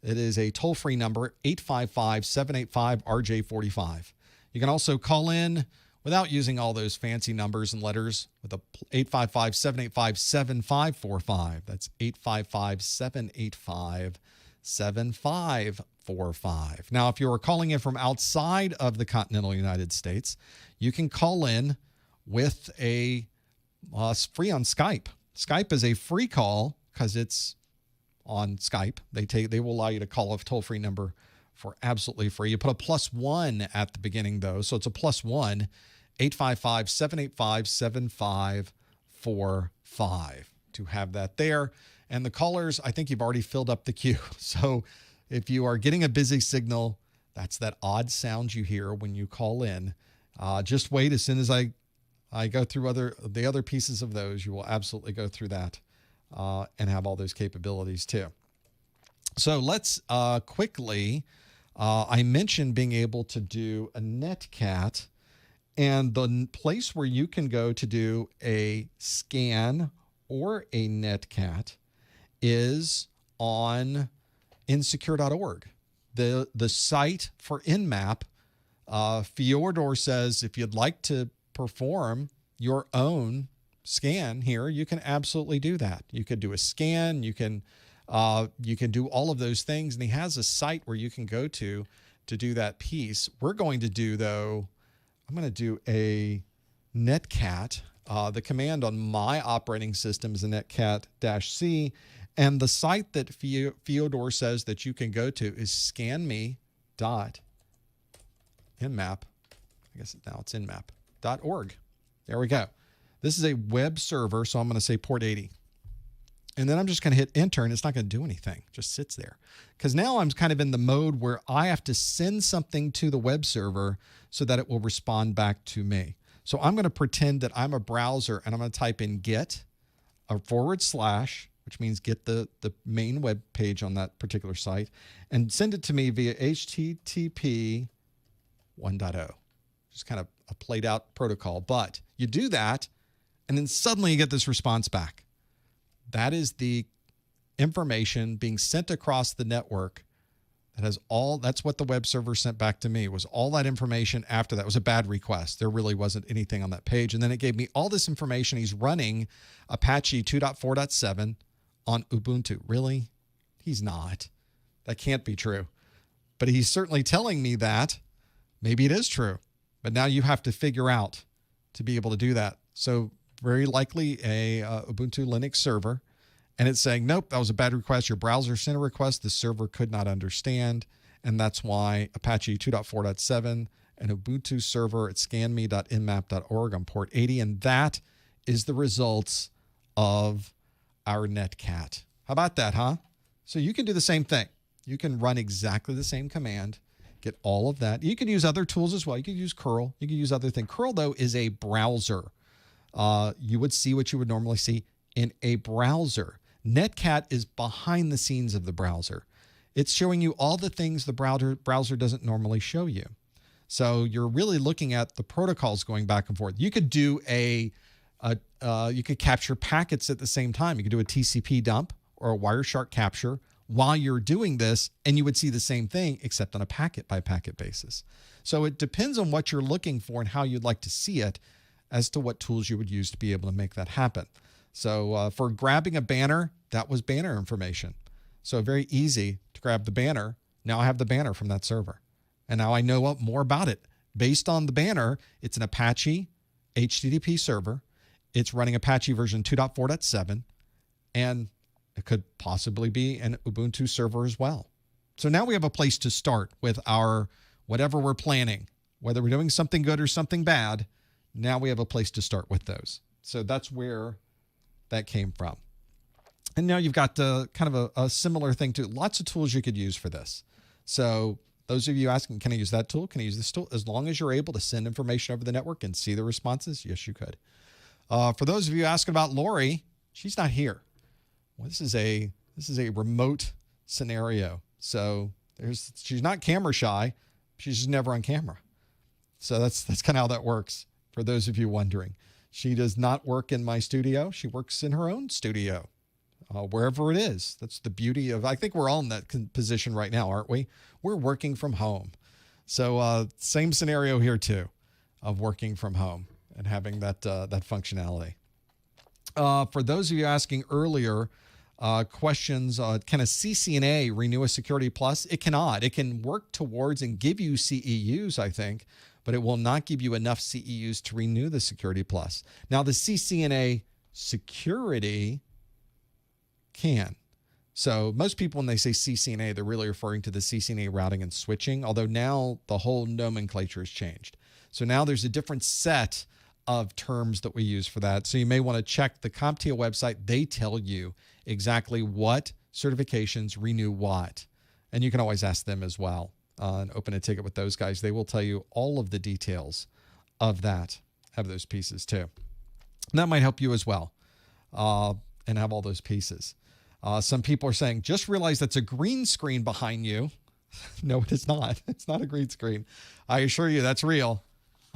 It is a toll-free number, 855-785-RJ45. You can also call in without using all those fancy numbers and letters with a 855-785-7545. That's 855-785-7545. Now, if you are calling in from outside of the continental United States, you can call in with a free on Skype. Skype is a free call because it's on Skype. They will allow you to call a toll-free number for absolutely free. You put a +1 at the beginning, though, so it's a +1, 855-785-7545 to have that there. And the callers, I think you've already filled up the queue. So if you are getting a busy signal, that's that odd sound you hear when you call in. Just wait. As soon as I go through the other pieces of those, you will absolutely go through that and have all those capabilities too. So let's quickly, I mentioned being able to do a netcat, And the place where you can go to do a scan or a netcat is on insecure.org. The site for Nmap, Fyodor says if you'd like to perform your own scan here, you can absolutely do that. You could do a scan, you can do all of those things, and he has a site where you can go to do that piece. We're going to do, though, I'm going to do a netcat. The command on my operating system is a netcat-c, and the site that Fyodor says that you can go to is scanme.nmap. I guess now it's nmap.org. There we go. This is a web server, so I'm going to say port 80. And then I'm just going to hit enter, and it's not going to do anything. It just sits there. Because now I'm kind of in the mode where I have to send something to the web server so that it will respond back to me. So I'm going to pretend that I'm a browser, and I'm going to type in get a / which means get the main web page on that particular site, and send it to me via HTTP 1.0. Just kind of a played out protocol. But you do that, and then suddenly you get this response back. That is the information being sent across the network. That's what the web server sent back to me, was all that information after that. It was a bad request. There really wasn't anything on that page. And then it gave me all this information. He's running Apache 2.4.7 on Ubuntu. Really? He's not. That can't be true. But he's certainly telling me that. Maybe it is true. But now you have to figure out to be able to do that. So very likely a Ubuntu Linux server, and it's saying, nope, that was a bad request. Your browser sent a request the server could not understand, and that's why Apache 2.4.7 and Ubuntu server at scanme.nmap.org on port 80, and that is the results of our netcat. How about that, huh? So you can do the same thing. You can run exactly the same command, get all of that. You can use other tools as well. You can use curl. You can use other things. Curl, though, is a browser. You would see what you would normally see in a browser. Netcat is behind the scenes of the browser. It's showing you all the things the browser doesn't normally show you. So you're really looking at the protocols going back and forth. You could do you could capture packets at the same time. You could do a TCP dump or a Wireshark capture while you're doing this, and you would see the same thing except on a packet by packet basis. So it depends on what you're looking for and how you'd like to see it as to what tools you would use to be able to make that happen. So for grabbing a banner, that was banner information. So very easy to grab the banner. Now I have the banner from that server. And now I know more about it. Based on the banner, it's an Apache HTTP server. It's running Apache version 2.4.7. And it could possibly be an Ubuntu server as well. So now we have a place to start with our whatever we're planning. Whether we're doing something good or something bad, now we have a place to start with those. So that's where that came from. And now you've got kind of a similar thing to lots of tools you could use for this. So those of you asking, can I use that tool? Can I use this tool? As long as you're able to send information over the network and see the responses, yes, you could. For those of you asking about Lori, she's not here. Well, this is a remote scenario. So she's not camera shy. She's just never on camera. So that's kind of how that works. For those of you wondering, she does not work in my studio. She works in her own studio, wherever it is. That's the beauty of, I think we're all in that position right now, aren't we? We're working from home. So same scenario here too, of working from home and having that functionality. For those of you asking earlier, questions, can a CCNA renew a Security Plus? It cannot. It can work towards and give you CEUs, I think, but it will not give you enough CEUs to renew the Security Plus. Now, the CCNA Security can. So most people, when they say CCNA, they're really referring to the CCNA routing and switching, although now the whole nomenclature has changed. So now there's a different set of terms that we use for that. So you may want to check the CompTIA website. They tell you exactly what certifications renew what. And you can always ask them as well and open a ticket with those guys. They will tell you all of the details of that, have those pieces too. And that might help you as well and have all those pieces. Some people are saying, just realize that's a green screen behind you. No, it is not. It's not a green screen. I assure you that's real.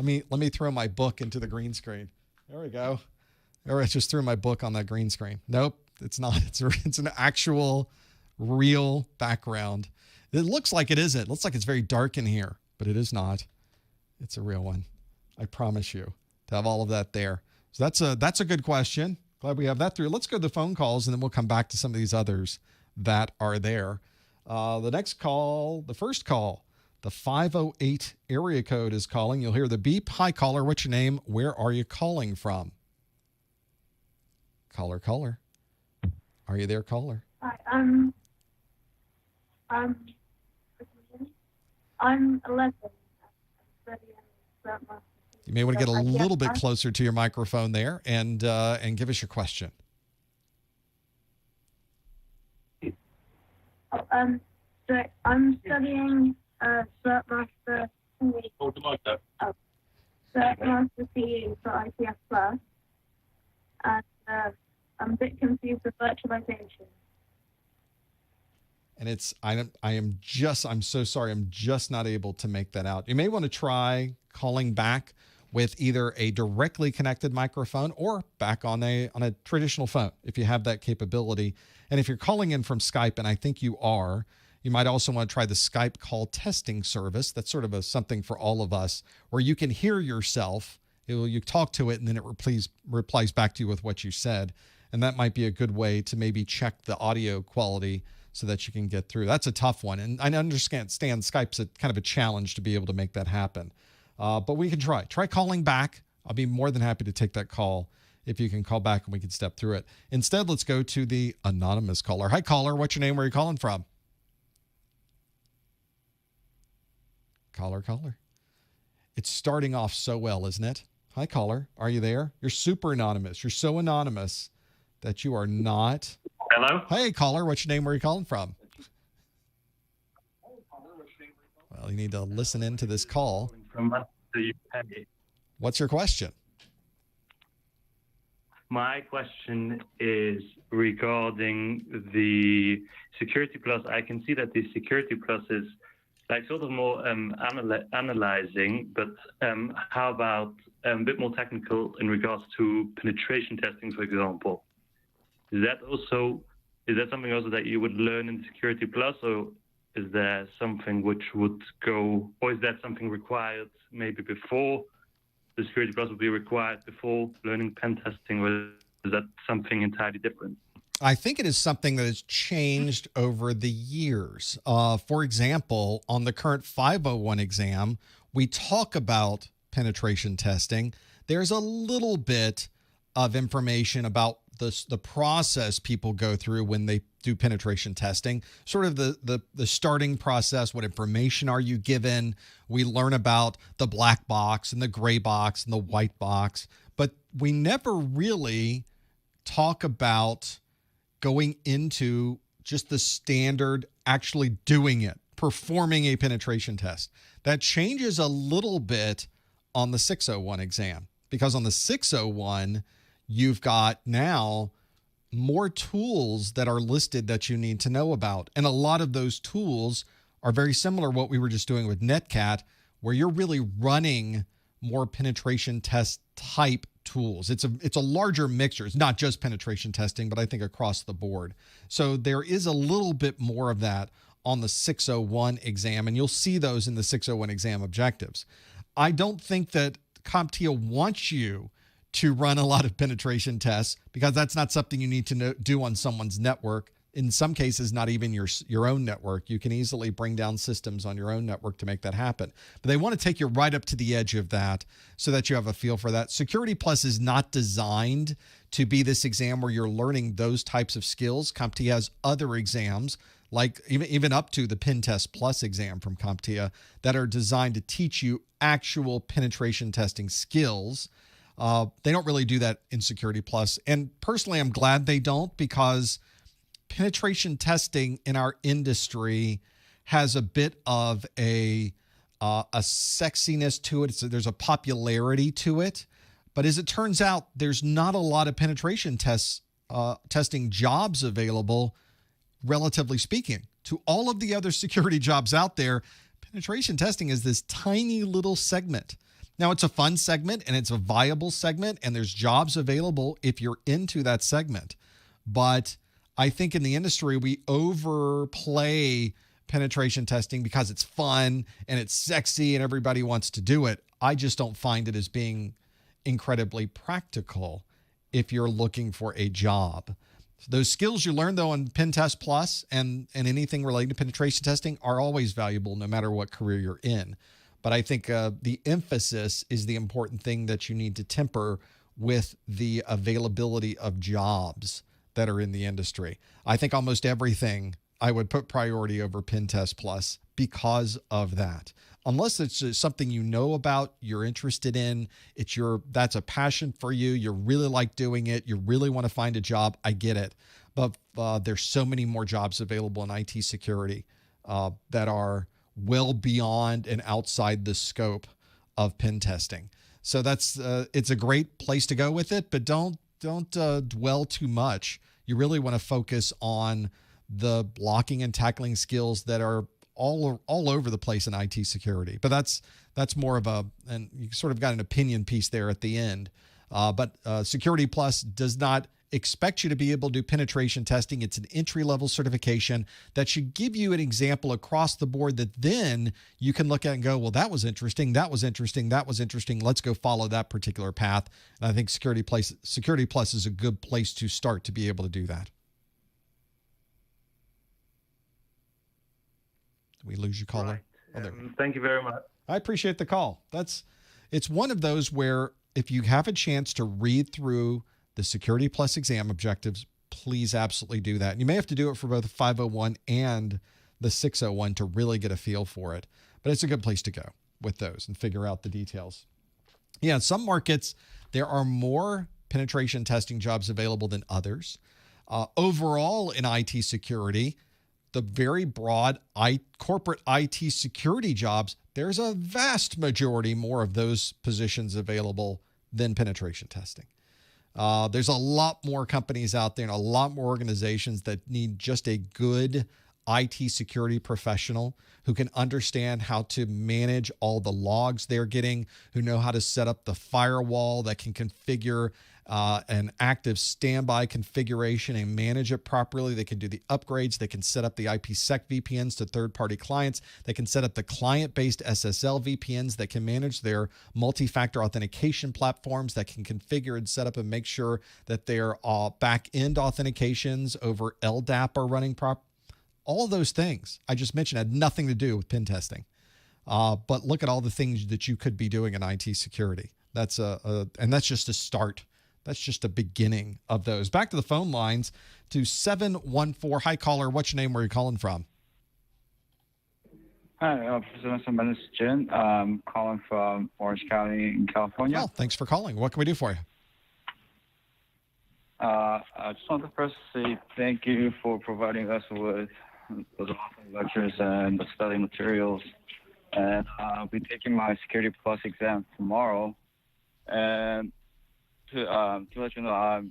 Let me throw my book into the green screen. There we go. Or I just threw my book on that green screen. Nope, it's not. It's an actual, real background. It looks like it isn't. It looks like it's very dark in here, but it is not. It's a real one. I promise you to have all of that there. So that's a good question. Glad we have that through. Let's go to the phone calls, and then we'll come back to some of these others that are there. The next call, the first call, the 508 area code is calling. You'll hear the beep. Hi, caller. What's your name? Where are you calling from? Caller. Are you there, caller? Hi, I'm 11. You may want to get a little bit closer to your microphone there and give us your question. So I'm studying Cert Master CE for ICF Plus, and I'm a bit confused with virtualization. And I'm so sorry, I'm just not able to make that out. You may want to try calling back with either a directly connected microphone or back on a traditional phone if you have that capability. And if you're calling in from Skype, and I think you are, you might also want to try the Skype call testing service. That's sort of something for all of us, where you can hear yourself. You talk to it, and then it replies back to you with what you said. And that might be a good way to maybe check the audio quality so that you can get through. That's a tough one. And I understand Skype's kind of a challenge to be able to make that happen. But we can try. Try calling back. I'll be more than happy to take that call if you can call back and we can step through it. Instead, let's go to the anonymous caller. Hi, caller. What's your name? Where are you calling from? Caller. It's starting off so well, isn't it? Hi, caller. Are you there? You're super anonymous. You're so anonymous that you are not. Hello? Hey, caller. What's your name? Where are you calling from? Well, you need to listen into this call. From the UK. What's your question? My question is regarding the Security Plus. I can see that the Security Plus is like sort of more analyzing, but how about a bit more technical in regards to penetration testing, for example? Is that something also that you would learn in Security Plus, or is there something which would go, or is that something required maybe before the Security Plus would be required before learning pen testing, or is that something entirely different? I think it is something that has changed over the years. For example, on the current 501 exam, we talk about penetration testing. There's a little bit of information about the process people go through when they do penetration testing, sort of the starting process. What information are you given? We learn about the black box and the gray box and the white box, but we never really talk about going into just the standard, actually doing it, performing a penetration test. That changes a little bit on the 601 exam, because on the 601, you've got now more tools that are listed that you need to know about. And a lot of those tools are very similar to what we were just doing with netcat, where you're really running more penetration test type tools. It's a larger mixture. It's not just penetration testing, but I think across the board. So there is a little bit more of that on the 601 exam, and you'll see those in the 601 exam objectives. I don't think that CompTIA wants you to run a lot of penetration tests, because that's not something you need to do on someone's network. In some cases, not even your own network. You can easily bring down systems on your own network to make that happen. But they want to take you right up to the edge of that so that you have a feel for that. Security Plus is not designed to be this exam where you're learning those types of skills. CompTIA has other exams, like even up to the Pen Test Plus exam from CompTIA, that are designed to teach you actual penetration testing skills. They don't really do that in Security Plus. And personally, I'm glad they don't, because penetration testing in our industry has a bit of a sexiness to it. There's a popularity to it. But as it turns out, there's not a lot of penetration testing jobs available, relatively speaking. To all of the other security jobs out there, penetration testing is this tiny little segment. Now, it's a fun segment and it's a viable segment, and there's jobs available if you're into that segment. But I think in the industry, we overplay penetration testing because it's fun and it's sexy and everybody wants to do it. I just don't find it as being incredibly practical if you're looking for a job. Those skills you learn, though, on Pen Test Plus and anything related to penetration testing are always valuable no matter what career you're in. But I think the emphasis is the important thing that you need to temper with the availability of jobs that are in the industry. I think almost everything I would put priority over Pen Test Plus because of that. Unless it's just something you know about, you're interested in, that's a passion for you, you really like doing it, you really want to find a job, I get it. But there's so many more jobs available in IT security that are well beyond and outside the scope of pen testing. So that's it's a great place to go with it, but don't dwell too much. You really want to focus on the blocking and tackling skills that are all over the place in IT security. But that's more of and you sort of got an opinion piece there at the end. But Security Plus does not expect you to be able to do penetration testing. It's an entry-level certification that should give you an example across the board that then you can look at and go, well, that was interesting, that was interesting, that was interesting. Let's go follow that particular path. And I think Security Plus is a good place to start to be able to do that. Did we lose your caller? Right. Oh, there. Thank you very much. I appreciate the call. It's one of those where if you have a chance to read through the Security Plus exam objectives, please absolutely do that. And you may have to do it for both the 501 and the 601 to really get a feel for it. But it's a good place to go with those and figure out the details. Yeah, in some markets, there are more penetration testing jobs available than others. Overall, in IT security, the very broad corporate IT security jobs, there's a vast majority more of those positions available than penetration testing. There's a lot more companies out there and a lot more organizations that need just a good IT security professional who can understand how to manage all the logs they're getting, who know how to set up the firewall, that can configure an active standby configuration and manage it properly. They can do the upgrades. They can set up the IPsec VPNs to third-party clients. They can set up the client-based SSL VPNs that can manage their multi-factor authentication platforms, that can configure and set up and make sure that their back-end authentications over LDAP are running properly. All of those things I just mentioned had nothing to do with pen testing. But look at all the things that you could be doing in IT security. And that's just a start. That's just a beginning of those. Back to the phone lines to 714. Hi, caller. What's your name? Where are you calling from? Hi, my name is Jin. I'm calling from Orange County in California. Well, thanks for calling. What can we do for you? I just want to first say thank you for providing us with those awesome lectures and the study materials. And I'll be taking my Security Plus exam tomorrow. And to let you know,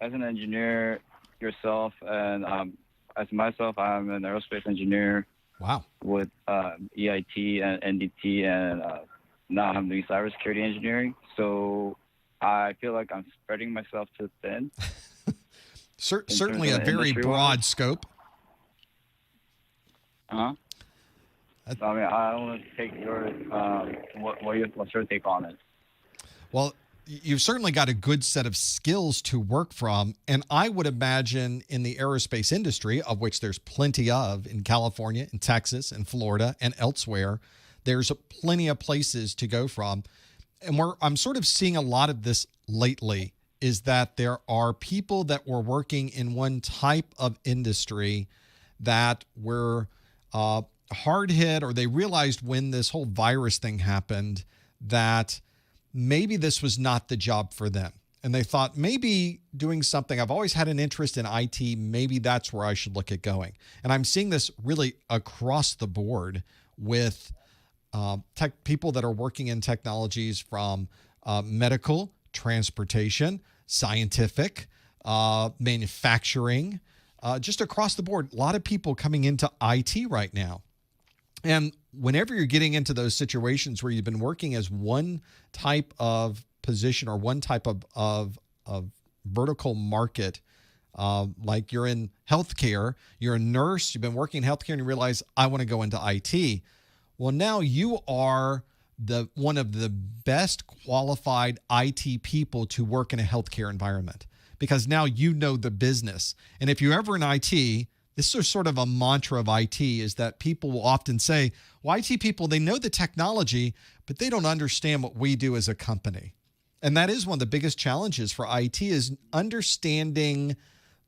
as an engineer yourself, and as myself, I'm an aerospace engineer. Wow. With EIT and NDT, and now I'm doing cybersecurity engineering. So I feel like I'm spreading myself too thin. Certainly a very broad scope. I mean, I want to take your what's your take on it? Well, you've certainly got a good set of skills to work from. And I would imagine in the aerospace industry, of which there's plenty of in California, in Texas, in Florida, and elsewhere, there's plenty of places to go from. And I'm sort of seeing a lot of this lately is that there are people that were working in one type of industry that were hard hit, or they realized when this whole virus thing happened that maybe this was not the job for them. And they thought maybe doing something, I've always had an interest in IT, maybe that's where I should look at going. And I'm seeing this really across the board with people that are working in technologies from medical, transportation, scientific, manufacturing, just across the board. A lot of people coming into IT right now. And whenever you're getting into those situations where you've been working as one type of position or one type of vertical market, like you're in healthcare, you're a nurse, you've been working in healthcare, and you realize, I want to go into IT. Well, now you are one of the best qualified IT people to work in a healthcare environment, because now you know the business. And if you're ever in IT, this is sort of a mantra of IT, is that people will often say, well, IT people, they know the technology, but they don't understand what we do as a company. And that is one of the biggest challenges for IT, is understanding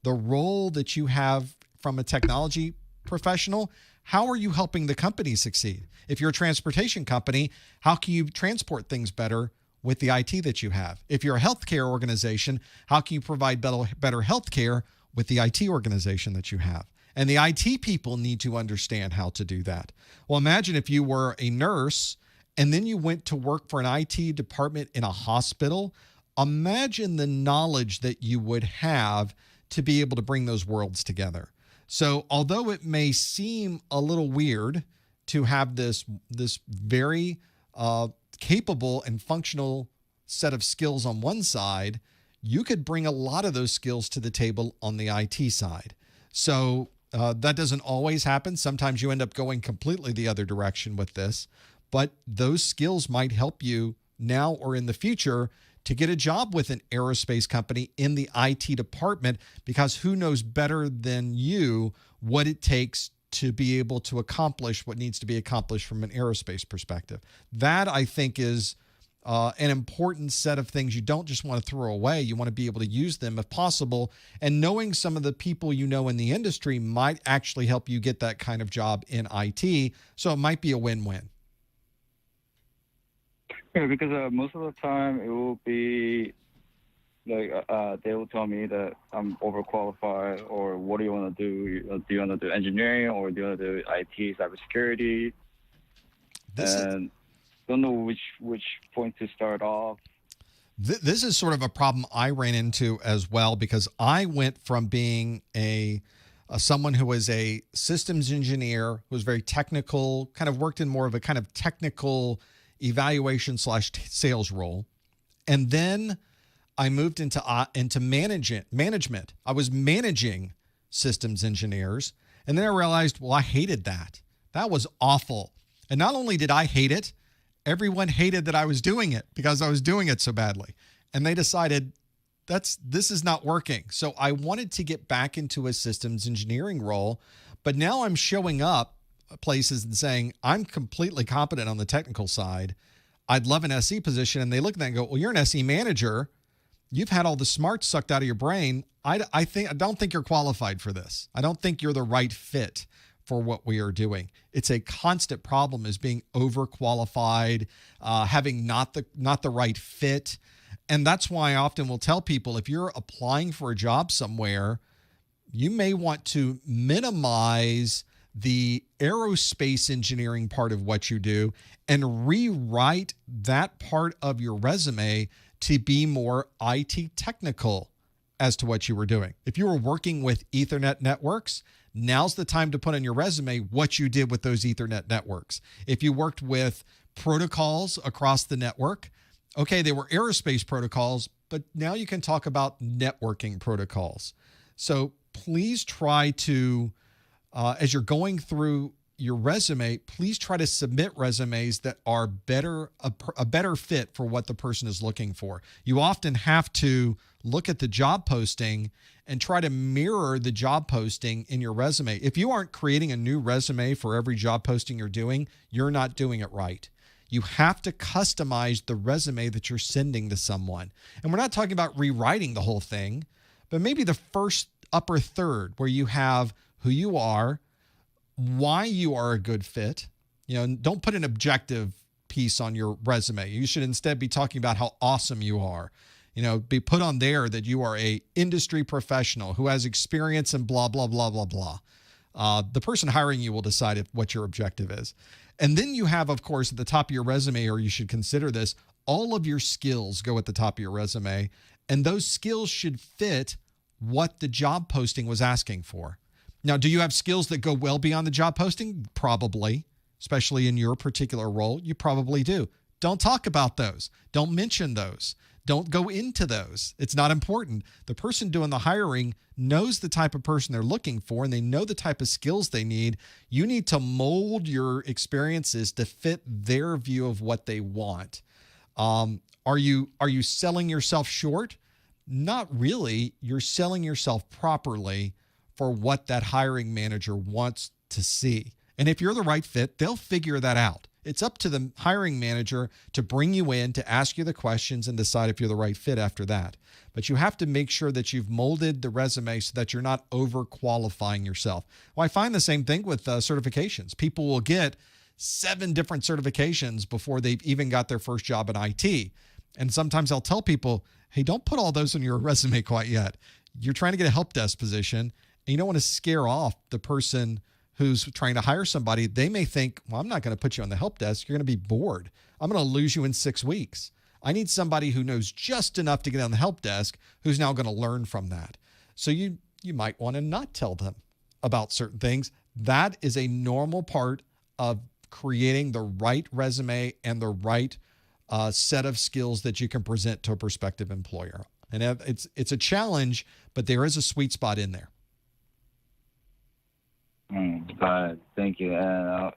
the role that you have from a technology professional. How are you helping the company succeed? If you're a transportation company, how can you transport things better with the IT that you have? If you're a healthcare organization, how can you provide better healthcare with the IT organization that you have? And the IT people need to understand how to do that. Well, imagine if you were a nurse and then you went to work for an IT department in a hospital. Imagine the knowledge that you would have to be able to bring those worlds together. So although it may seem a little weird to have this very capable and functional set of skills on one side, you could bring a lot of those skills to the table on the IT side. So that doesn't always happen. Sometimes you end up going completely the other direction with this, but those skills might help you now or in the future to get a job with an aerospace company in the IT department, because who knows better than you what it takes to be able to accomplish what needs to be accomplished from an aerospace perspective. That, I think, is an important set of things you don't just want to throw away. You want to be able to use them if possible. And knowing some of the people you know in the industry might actually help you get that kind of job in IT. So it might be a win-win. Yeah, because most of the time it will be like they will tell me that I'm overqualified, or what do you want to do? Do you want to do engineering, or do you want to do IT, cybersecurity? Don't know which point to start off. This is sort of a problem I ran into as well, because I went from being someone who was a systems engineer, who was very technical, kind of worked in more of a kind of technical evaluation / sales role. And then I moved into management. I was managing systems engineers. And then I realized, well, I hated that. That was awful. And not only did I hate it, everyone hated that I was doing it because I was doing it so badly. And they decided this is not working. So I wanted to get back into a systems engineering role, but now I'm showing up places and saying, I'm completely competent on the technical side. I'd love an SE position. And they look at that and go, well, you're an SE manager. You've had all the smarts sucked out of your brain. I don't think you're qualified for this. I don't think you're the right fit for what we are doing. It's a constant problem, is being overqualified, having not the right fit. And that's why I often will tell people, if you're applying for a job somewhere, you may want to minimize the aerospace engineering part of what you do and rewrite that part of your resume to be more IT technical as to what you were doing. If you were working with Ethernet networks, now's the time to put on your resume what you did with those Ethernet networks. If you worked with protocols across the network, okay, they were aerospace protocols, but now you can talk about networking protocols. So please try to, as you're going through your resume, please try to submit resumes that are a better fit for what the person is looking for. You often have to look at the job posting and try to mirror the job posting in your resume. If you aren't creating a new resume for every job posting you're doing, you're not doing it right. You have to customize the resume that you're sending to someone. And we're not talking about rewriting the whole thing, but maybe the first upper third, where you have who you are, why you are a good fit. Don't put an objective piece on your resume. You should instead be talking about how awesome you are. Be put on there that you are a industry professional who has experience in blah, blah, blah, blah, blah. The person hiring you will decide what your objective is. And then you have, of course, at the top of your resume, or you should consider this, all of your skills go at the top of your resume. And those skills should fit what the job posting was asking for. Now, do you have skills that go well beyond the job posting? Probably. especially in your particular role, you probably do. Don't talk about those. Don't mention those. Don't go into those. It's not important. The person doing the hiring knows the type of person they're looking for, and they know the type of skills they need. You need to mold your experiences to fit their view of what they want. Are you selling yourself short? Not really. You're selling yourself properly for what that hiring manager wants to see. And if you're the right fit, they'll figure that out. It's up to the hiring manager to bring you in, to ask you the questions and decide if you're the right fit after that. But you have to make sure that you've molded the resume so that you're not overqualifying yourself. Well, I find the same thing with certifications. People will get 7 different certifications before they've even got their first job in IT. And sometimes I'll tell people, hey, don't put all those on your resume quite yet. You're trying to get a help desk position, and you don't want to scare off the person who's trying to hire somebody. They may think, well, I'm not going to put you on the help desk. You're going to be bored. I'm going to lose you in 6 weeks. I need somebody who knows just enough to get on the help desk who's now going to learn from that. So you might want to not tell them about certain things. That is a normal part of creating the right resume and the right set of skills that you can present to a prospective employer. And it's a challenge, but there is a sweet spot in there. Thank you. And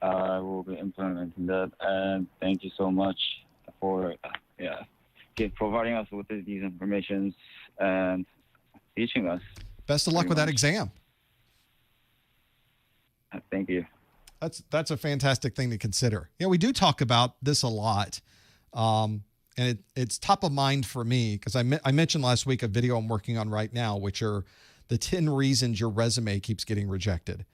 I will be implementing that. And thank you so much for providing us with these informations and teaching us. Best of luck with that exam. Thank you. That's a fantastic thing to consider. We do talk about this a lot, and it's top of mind for me because I mentioned last week a video I'm working on right now, which are the 10 reasons your resume keeps getting rejected.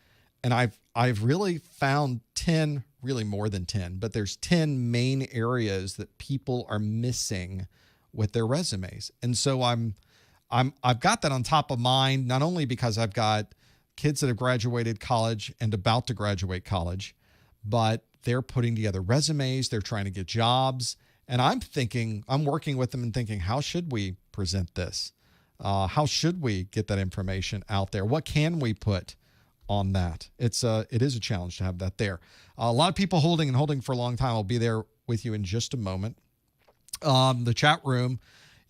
And I've really found 10, really more than 10, but there's 10 main areas that people are missing with their resumes. And so I've got that on top of mind, not only because I've got kids that have graduated college and about to graduate college, but they're putting together resumes, they're trying to get jobs. And I'm working with them and thinking, how should we present this? How should we get that information out there? What can we put on that? It is a challenge to have that there. A lot of people holding for a long time. I'll be there with you in just a moment. The chat room,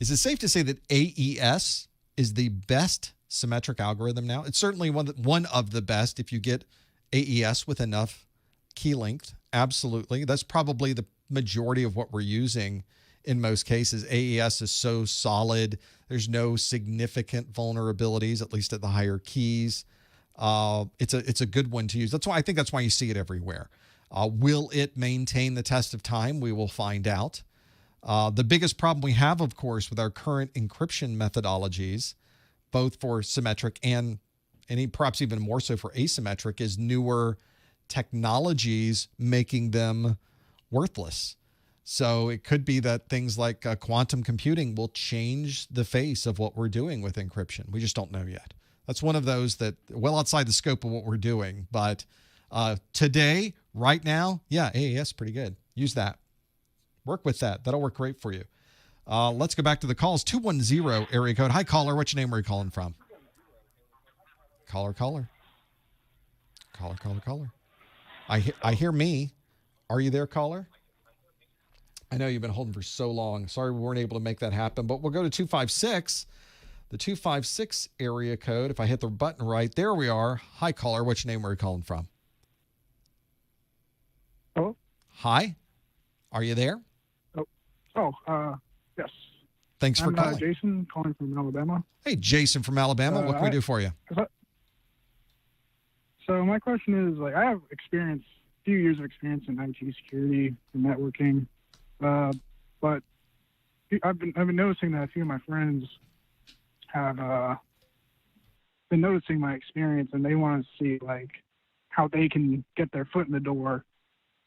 is it safe to say that AES is the best symmetric algorithm now? It's certainly one of the best if you get AES with enough key length. Absolutely. That's probably the majority of what we're using in most cases. AES is so solid. There's no significant vulnerabilities, at least at the higher keys. It's a good one to use. I think that's why you see it everywhere. Will it maintain the test of time? We will find out. The biggest problem we have, of course, with our current encryption methodologies, both for symmetric and perhaps even more so for asymmetric, is newer technologies making them worthless. So it could be that things like quantum computing will change the face of what we're doing with encryption. We just don't know yet. That's one of those that well outside the scope of what we're doing. But today, right now, AES pretty good. Use that. Work with that. That'll work great for you. Let's go back to the calls. 210 area code. Hi, caller. What's your name? Where are you calling from? Caller. Caller. I hear me. Are you there, caller? I know you've been holding for so long. Sorry we weren't able to make that happen, but we'll go to 256. The 256 area code. If I hit the button right, there we are. Hi, caller. What's your name? Where are you calling from? Hello? Hi. Are you there? Yes. Thanks for calling. I'm Jason, calling from Alabama. Hey, Jason from Alabama. What can we do for you? So my question is, I have a few years of experience in IT security and networking, but I've been noticing that a few of my friends have been noticing my experience, and they want to see how they can get their foot in the door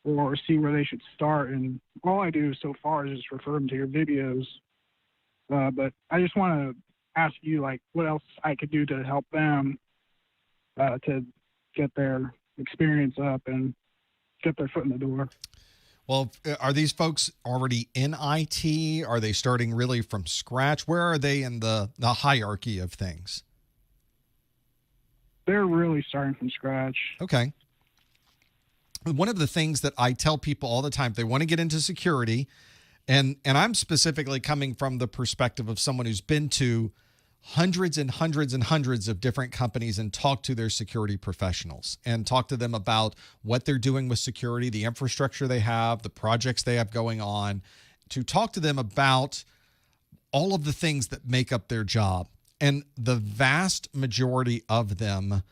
or see where they should start. And all I do so far is just refer them to your videos. But I just want to ask you, what else I could do to help them to get their experience up and get their foot in the door. Well, are these folks already in IT? Are they starting really from scratch? Where are they in the hierarchy of things? They're really starting from scratch. Okay. one of the things that I tell people all the time, if they want to get into security, and I'm specifically coming from the perspective of someone who's been to hundreds and hundreds and hundreds of different companies and talked to their security professionals and talk to them about what they're doing with security, the infrastructure they have, the projects they have going on, to talk to them about all of the things that make up their job. And the vast majority of them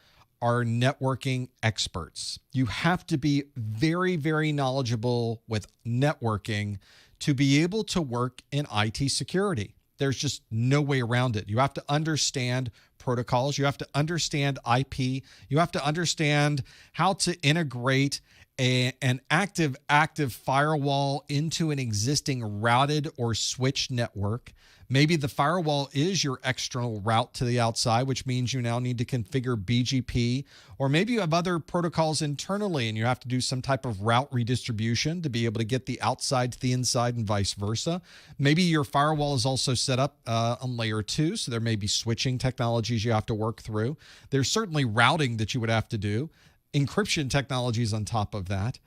are networking experts. You have to be very, very knowledgeable with networking to be able to work in IT security. There's just no way around it. You have to understand protocols. You have to understand IP. You have to understand how to integrate an active firewall into an existing routed or switched network. Maybe the firewall is your external route to the outside, which means you now need to configure BGP, or maybe you have other protocols internally and you have to do some type of route redistribution to be able to get the outside to the inside and vice versa. Maybe your firewall is also set up on layer 2, so there may be switching technologies you have to work through. There's certainly routing that you would have to do, encryption technologies on top of that.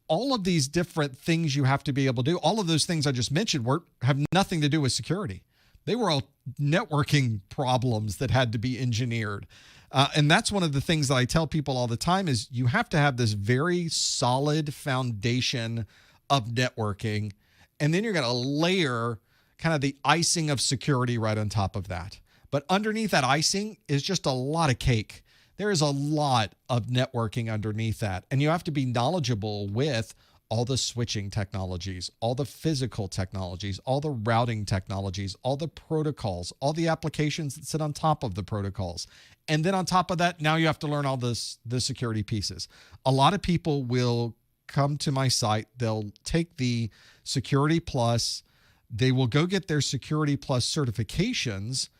All of these different things you have to be able to do, all of those things I just mentioned have nothing to do with security. They were all networking problems that had to be engineered. And that's one of the things that I tell people all the time is you have to have this very solid foundation of networking. And then you're going to layer kind of the icing of security right on top of that. But underneath that icing is just a lot of cake. There is a lot of networking underneath that. And you have to be knowledgeable with all the switching technologies, all the physical technologies, all the routing technologies, all the protocols, all the applications that sit on top of the protocols. And then on top of that, now you have to learn all the security pieces. A lot of people will come to my site. They'll take the Security Plus. They will go get their Security Plus certifications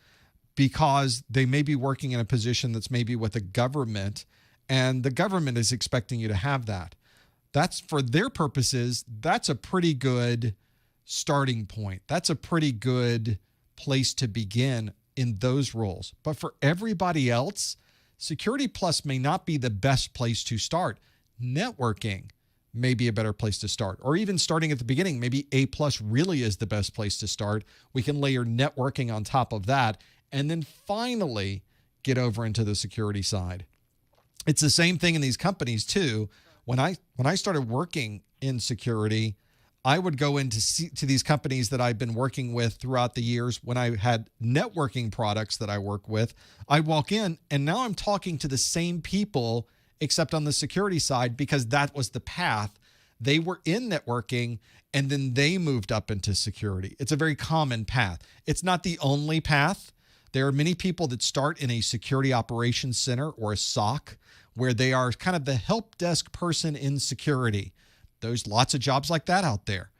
because they may be working in a position that's maybe with a government, and the government is expecting you to have that. That's, for their purposes, that's a pretty good starting point. That's a pretty good place to begin in those roles. But for everybody else, Security Plus may not be the best place to start. Networking may be a better place to start. Or even starting at the beginning, maybe A Plus really is the best place to start. We can layer networking on top of that, and then finally get over into the security side. It's the same thing in these companies too. When I started working in security, I would go into to these companies that I've been working with throughout the years. When I had networking products that I work with, I walk in and now I'm talking to the same people except on the security side, because that was the path. They were in networking and then they moved up into security. It's a very common path. It's not the only path. There are many people that start in a security operations center or a SOC, where they are kind of the help desk person in security. There's lots of jobs like that out there.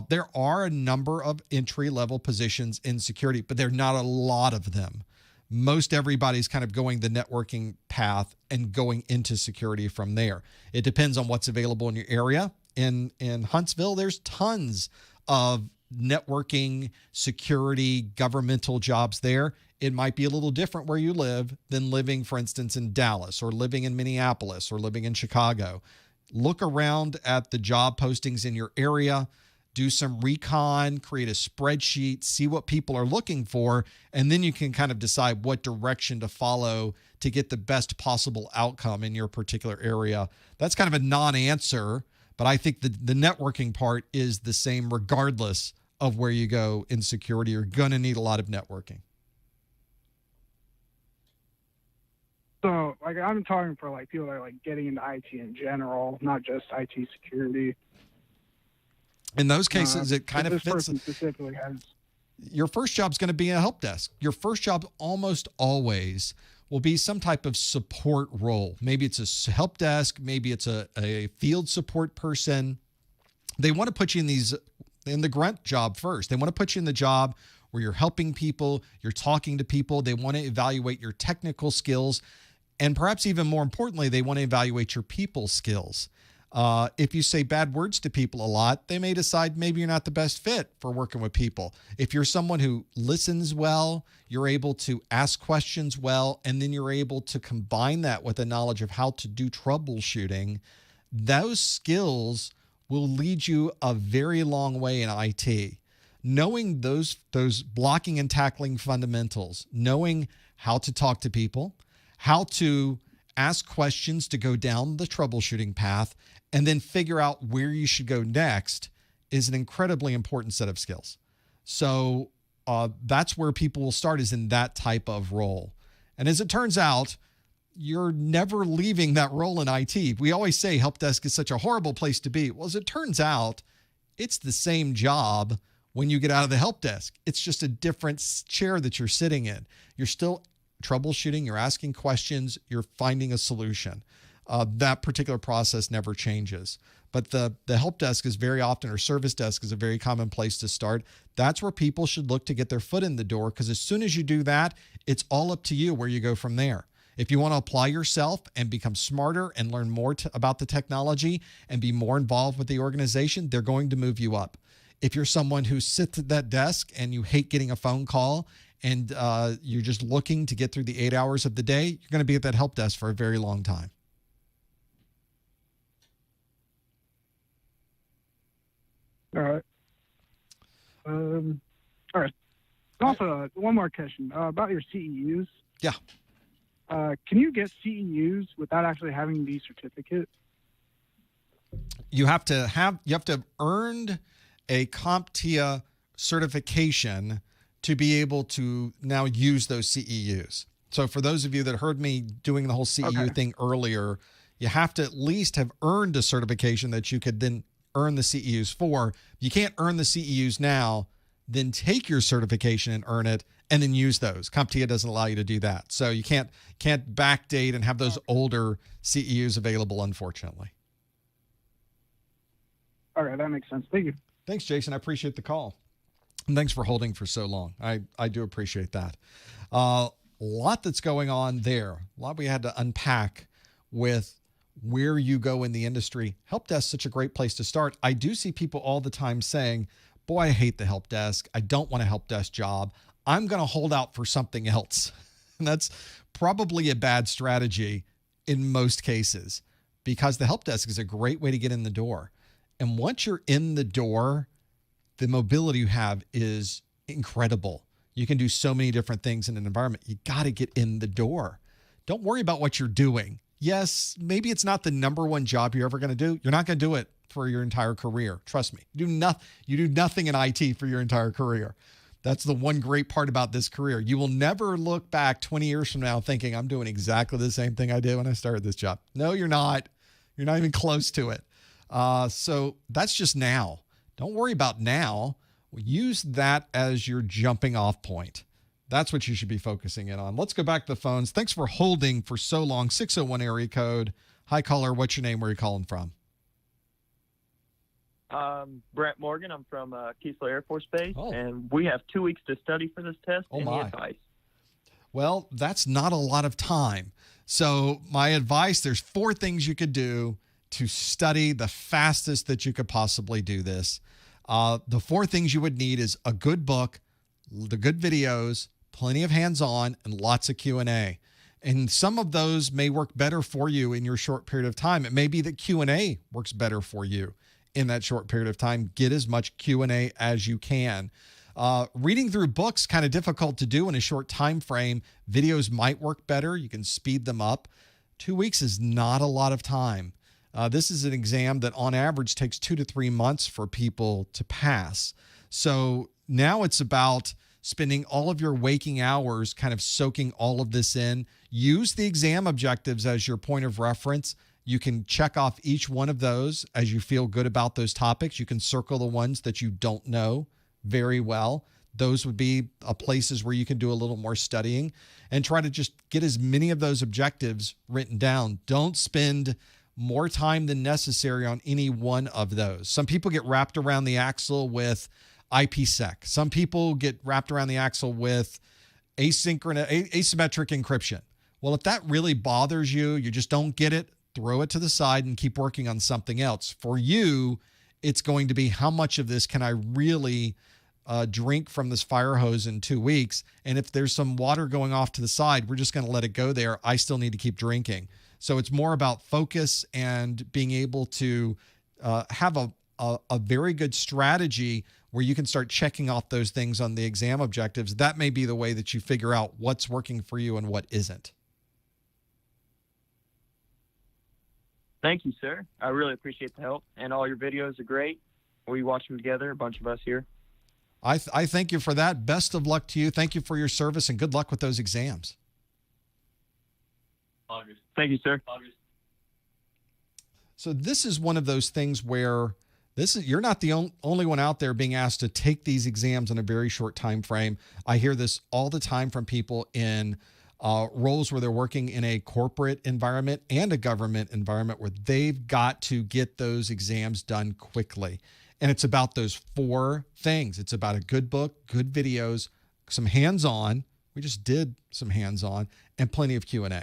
There are a number of entry-level positions in security, but there are not a lot of them. Most everybody's kind of going the networking path and going into security from there. It depends on what's available in your area. In Huntsville, there's tons of networking, security, governmental jobs there. It might be a little different where you live than living, for instance, in Dallas or living in Minneapolis or living in Chicago. Look around at the job postings in your area, do some recon, create a spreadsheet, see what people are looking for, and then you can kind of decide what direction to follow to get the best possible outcome in your particular area. That's kind of a non-answer, but I think the networking part is the same regardless of where you go in security. You're going to need a lot of networking. So, like, I'm talking for, like, people that are, like, getting into IT in general, not just IT security. In those cases, it kind of this fits. person specifically has. Your first job is going to be a help desk. Your first job almost always will be some type of support role. Maybe it's a help desk. Maybe it's a field support person. They want to put you in the grunt job first. They want to put you in the job where you're helping people, you're talking to people. They want to evaluate your technical skills. And perhaps even more importantly, they want to evaluate your people skills. If you say bad words to people a lot, they may decide maybe you're not the best fit for working with people. If you're someone who listens well, you're able to ask questions well, and then you're able to combine that with a knowledge of how to do troubleshooting, Those skills will lead you a very long way in IT. Knowing those blocking and tackling fundamentals, knowing how to talk to people, how to ask questions to go down the troubleshooting path, and then figure out where you should go next is an incredibly important set of skills. So that's where people will start, is in that type of role. And as it turns out, you're never leaving that role in IT. We always say help desk is such a horrible place to be. Well, as it turns out, it's the same job when you get out of the help desk. It's just a different chair that you're sitting in. You're still troubleshooting, you're asking questions, you're finding a solution. That particular process never changes. But the help desk is very often, or service desk is a very common place to start. That's where people should look to get their foot in the door, because as soon as you do that, it's all up to you where you go from there. If you want to apply yourself and become smarter and learn more about the technology and be more involved with the organization, they're going to move you up. If you're someone who sits at that desk and you hate getting a phone call and you're just looking to get through the 8 hours of the day, you're going to be at that help desk for a very long time. All right. All right. Also, one more question about your CEUs. Yeah. Can you get CEUs without actually having the certificate? You have to have earned a CompTIA certification to be able to now use those CEUs. So for those of you that heard me doing the whole CEU thing earlier, you have to at least have earned a certification that you could then earn the CEUs for. You can't earn the CEUs now, then take your certification and earn it, and then use those. CompTIA doesn't allow you to do that. So you can't backdate and have those older CEUs available, unfortunately. All right, that makes sense. Thank you. Thanks, Jason. I appreciate the call. And thanks for holding for so long. I do appreciate that. A lot that's going on there. A lot we had to unpack with where you go in the industry. Help desk is such a great place to start. I do see people all the time saying, boy, I hate the help desk. I don't want a help desk job. I'm going to hold out for something else. And that's probably a bad strategy in most cases, because the help desk is a great way to get in the door. And once you're in the door, the mobility you have is incredible. You can do so many different things in an environment. You got to get in the door. Don't worry about what you're doing. Yes, maybe it's not the number one job you're ever going to do. You're not going to do it for your entire career. Trust me. You do nothing in IT for your entire career. That's the one great part about this career. You will never look back 20 years from now thinking, I'm doing exactly the same thing I did when I started this job. No, you're not. You're not even close to it. So that's just now. Don't worry about now. Use that as your jumping off point. That's what you should be focusing in on. Let's go back to the phones. Thanks for holding for so long. 601 area code. Hi, caller. What's your name? Where are you calling from? Brent Morgan. I'm from Keesler Air Force Base, Oh. and we have 2 weeks to study for this test. Oh, Any my. advice? Well, that's not a lot of time. So my advice, there's 4 things you could do to study the fastest that you could possibly do this. The 4 things you would need is a good book, the good videos, plenty of hands-on, and lots of Q&A. And some of those may work better for you in your short period of time. It may be that Q&A works better for you in that short period of time. Get as much Q&A as you can. Reading through books, kind of difficult to do in a short time frame. Videos might work better. You can speed them up. 2 weeks is not a lot of time. This is an exam that on average takes 2 to 3 months for people to pass. So now it's about spending all of your waking hours kind of soaking all of this in. Use the exam objectives as your point of reference. You can check off each one of those as you feel good about those topics. You can circle the ones that you don't know very well. Those would be places where you can do a little more studying and try to just get as many of those objectives written down. Don't spend more time than necessary on any one of those. Some people get wrapped around the axle with IPsec. Some people get wrapped around the axle with asymmetric encryption. Well, if that really bothers you, you just don't get it, throw it to the side and keep working on something else. For you, it's going to be how much of this can I really drink from this fire hose in 2 weeks? And if there's some water going off to the side, we're just going to let it go there. I still need to keep drinking. So it's more about focus and being able to have a very good strategy where you can start checking off those things on the exam objectives. That may be the way that you figure out what's working for you and what isn't. Thank you, sir. I really appreciate the help, and all your videos are great. We watch them together, a bunch of us here. I thank you for that. Best of luck to you. Thank you for your service, and good luck with those exams. August. Thank you, sir. August. So this is one of those things where you're not the only one out there being asked to take these exams in a very short time frame. I hear this all the time from people in roles where they're working in a corporate environment and a government environment where they've got to get those exams done quickly. And it's about those 4 things. It's about a good book, good videos, some hands-on. We just did some hands-on, and plenty of Q&A.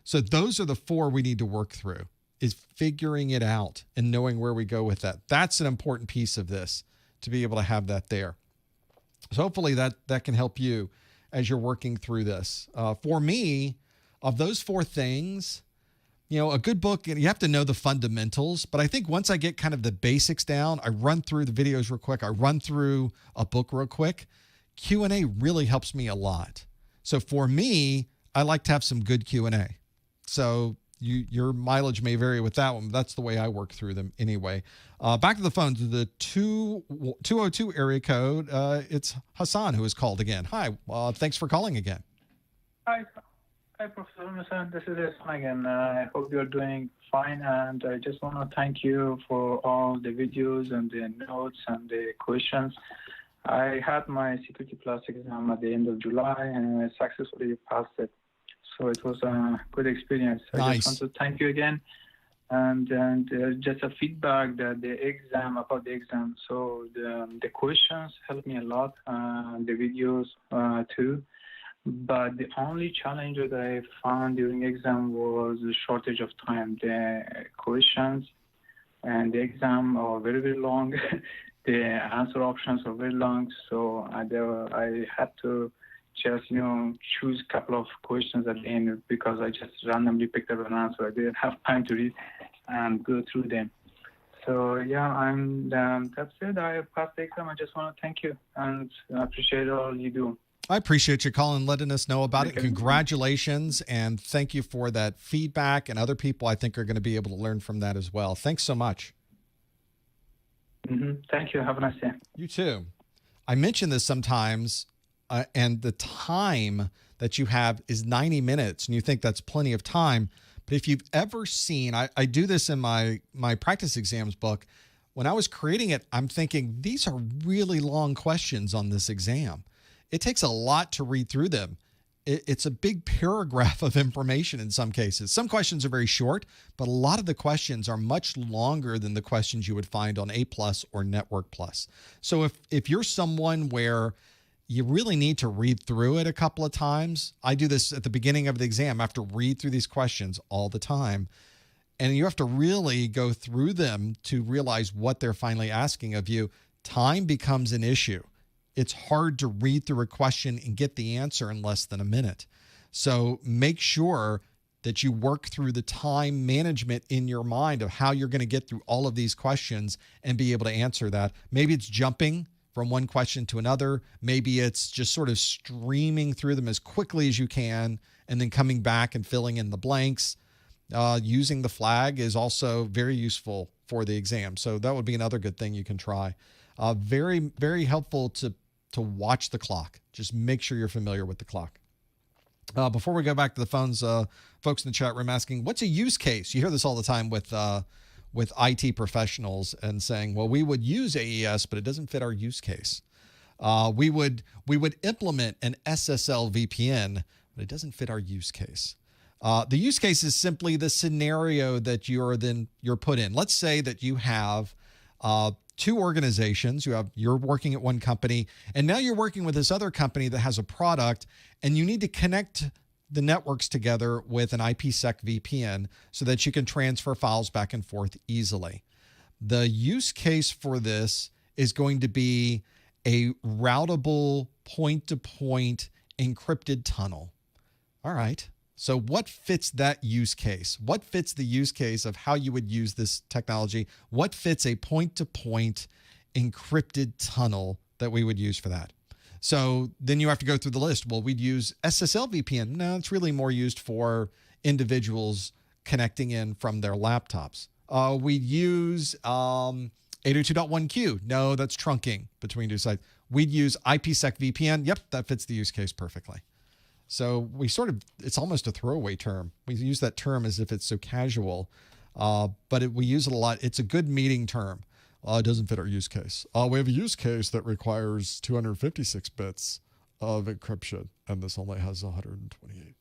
So those are the 4 we need to work through, is figuring it out and knowing where we go with that. That's an important piece of this, to be able to have that there. So hopefully that can help you as you're working through this. For me, of those 4 things, a good book, you have to know the fundamentals, but I think once I get kind of the basics down, I run through the videos real quick, I run through a book real quick, Q&A really helps me a lot. So for me, I like to have some good Q&A. So your mileage may vary with that one, but that's the way I work through them anyway. Back to the phones, the 202 area code. It's Hassan who is called again. Hi, thanks for calling again. Hi, Professor Hassan. This is Hassan again. I hope you're doing fine, and I just want to thank you for all the videos and the notes and the questions. I had my Security Plus exam at the end of July, and I successfully passed it. So it was a good experience. Nice. I just want to thank you again. And just a feedback that the exam, about the exam. So the questions helped me a lot, the videos too. But the only challenge that I found during exam was the shortage of time. The questions and the exam are very, very long. The answer options are very long. So I had to just, choose a couple of questions at the end because I just randomly picked up an answer. I didn't have time to read and go through them. So, yeah, that's it. I passed the exam. I just want to thank you and I appreciate all you do. I appreciate you calling and letting us know about it. Congratulations, and thank you for that feedback, and other people I think are going to be able to learn from that as well. Thanks so much. Thank you. Have a nice day. You too. I mention this sometimes, and the time that you have is 90 minutes, and you think that's plenty of time. But if you've ever seen, I do this in my practice exams book. When I was creating it, I'm thinking, these are really long questions on this exam. It takes a lot to read through them. It's a big paragraph of information in some cases. Some questions are very short, but a lot of the questions are much longer than the questions you would find on A+ or Network+. So if you're someone where you really need to read through it a couple of times, I do this at the beginning of the exam. I have to read through these questions all the time. And you have to really go through them to realize what they're finally asking of you. Time becomes an issue. It's hard to read through a question and get the answer in less than a minute. So make sure that you work through the time management in your mind of how you're going to get through all of these questions and be able to answer that. Maybe it's jumping from one question to another. Maybe it's just sort of streaming through them as quickly as you can and then coming back and filling in the blanks. Using the flag is also very useful for the exam. So that would be another good thing you can try. Very, very helpful to watch the clock. Just make sure you're familiar with the clock. Before we go back to the phones, folks in the chat room asking, what's a use case? You hear this all the time with IT professionals and saying, well, we would use AES, but it doesn't fit our use case. We would implement an SSL VPN, but it doesn't fit our use case. The use case is simply the scenario that you're put in. Let's say that you have 2 organizations. You're working at one company, and now you're working with this other company that has a product, and you need to connect the networks together with an IPsec VPN so that you can transfer files back and forth easily. The use case for this is going to be a routable point-to-point encrypted tunnel. All right. So what fits that use case? What fits the use case of how you would use this technology? What fits a point-to-point encrypted tunnel that we would use for that? So then you have to go through the list. Well, we'd use SSL VPN. No, it's really more used for individuals connecting in from their laptops. We'd use 802.1q. No, that's trunking between two sites. We'd use IPsec VPN. Yep, that fits the use case perfectly. So we sort of, it's almost a throwaway term. We use that term as if it's so casual, but we use it a lot. It's a good meeting term. It doesn't fit our use case. We have a use case that requires 256 bits of encryption, and this only has 128.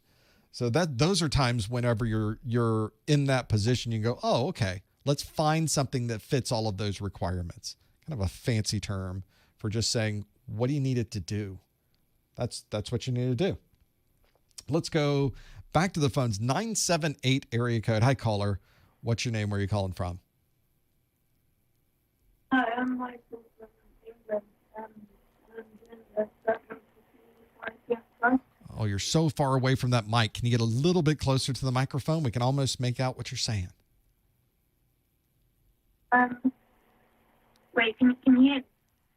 So those are times whenever you're in that position, you go, oh, okay, let's find something that fits all of those requirements. Kind of a fancy term for just saying, what do you need it to do? That's what you need to do. Let's go back to the phones. 978 area code. Hi, caller. What's your name? Where are you calling from? Hi, I'm Michael from England. I'm in the second ICF. Oh, you're so far away from that mic. Can you get a little bit closer to the microphone? We can almost make out what you're saying. Wait, can you hear me?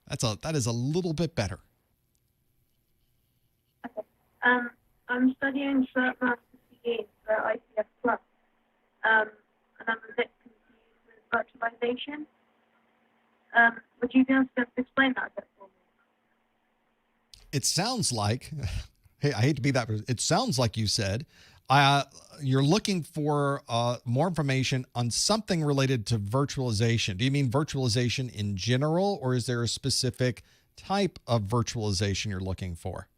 That is a little bit better. Okay. I'm studying Cert Master CA for ICF Plus. And I'm a bit confused with virtualization. Would you be able to explain that a bit for me? It sounds like, hey, I hate to be that, but it sounds like you said you're looking for more information on something related to virtualization. Do you mean virtualization in general, or is there a specific type of virtualization you're looking for?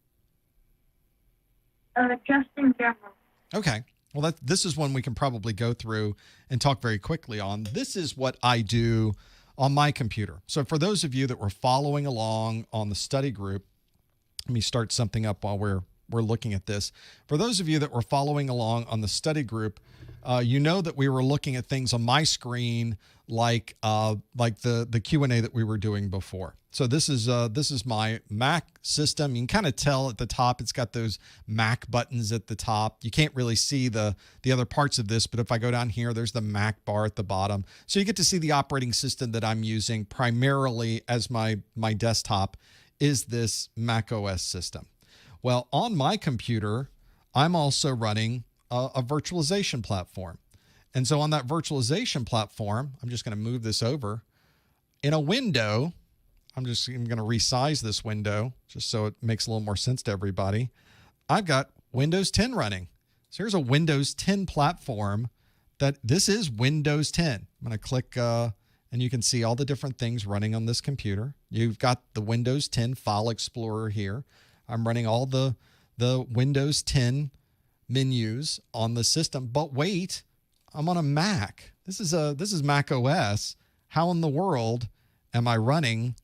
Just in general. Okay. Well, this is one we can probably go through and talk very quickly on. This is what I do on my computer. So for those of you that were following along on the study group, let me start something up while we're looking at this. For those of you that were following along on the study group, you know that we were looking at things on my screen like the Q&A that we were doing before. So this is my Mac system. You can kind of tell at the top, it's got those Mac buttons at the top. You can't really see the other parts of this, but if I go down here, there's the Mac bar at the bottom. So you get to see the operating system that I'm using primarily as my desktop is this Mac OS system. Well, on my computer, I'm also running a virtualization platform. And so on that virtualization platform, I'm just going to move this over. In a window, I'm going to resize this window just so it makes a little more sense to everybody. I've got Windows 10 running. So here's a Windows 10 platform this is Windows 10. I'm going to click and you can see all the different things running on this computer. You've got the Windows 10 File Explorer here. I'm running all the Windows 10 menus on the system. But wait, I'm on a Mac. This is Mac OS. How in the world am I running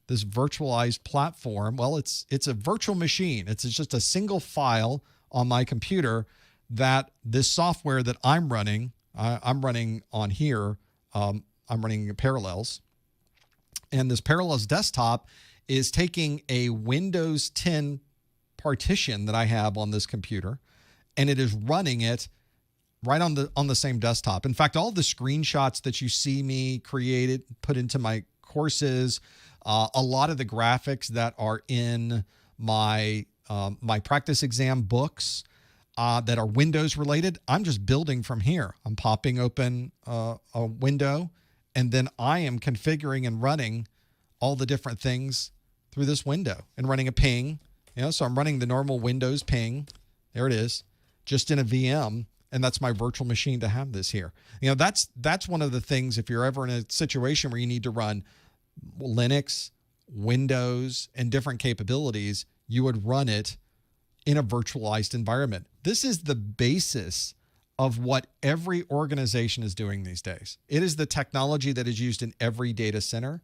this virtualized platform? Well, it's a virtual machine. It's just a single file on my computer that this software that I'm running on here. I'm running Parallels. And this Parallels desktop is taking a Windows 10 partition that I have on this computer, and it is running it right on the same desktop. In fact, all the screenshots that you see me put into my courses, a lot of the graphics that are in my practice exam books that are Windows related, I'm just building from here. I'm popping open a window, and then I am configuring and running all the different things through this window and running a ping. So I'm running the normal Windows ping. There it is, just in a VM. And that's my virtual machine to have this here. That's one of the things, if you're ever in a situation where you need to run Linux, Windows, and different capabilities, you would run it in a virtualized environment. This is the basis of what every organization is doing these days. It is the technology that is used in every data center.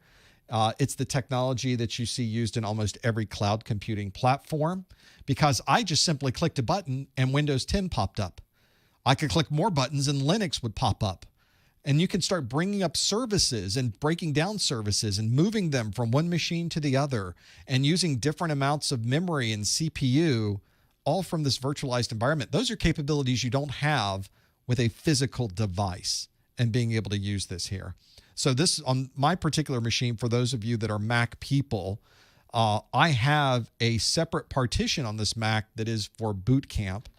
It's the technology that you see used in almost every cloud computing platform, because I just simply clicked a button and Windows 10 popped up. I could click more buttons and Linux would pop up. And you can start bringing up services and breaking down services and moving them from one machine to the other and using different amounts of memory and CPU all from this virtualized environment. Those are capabilities you don't have with a physical device, and being able to use this here. So this, on my particular machine, for those of you that are Mac people, I have a separate partition on this Mac that is for Boot Camp.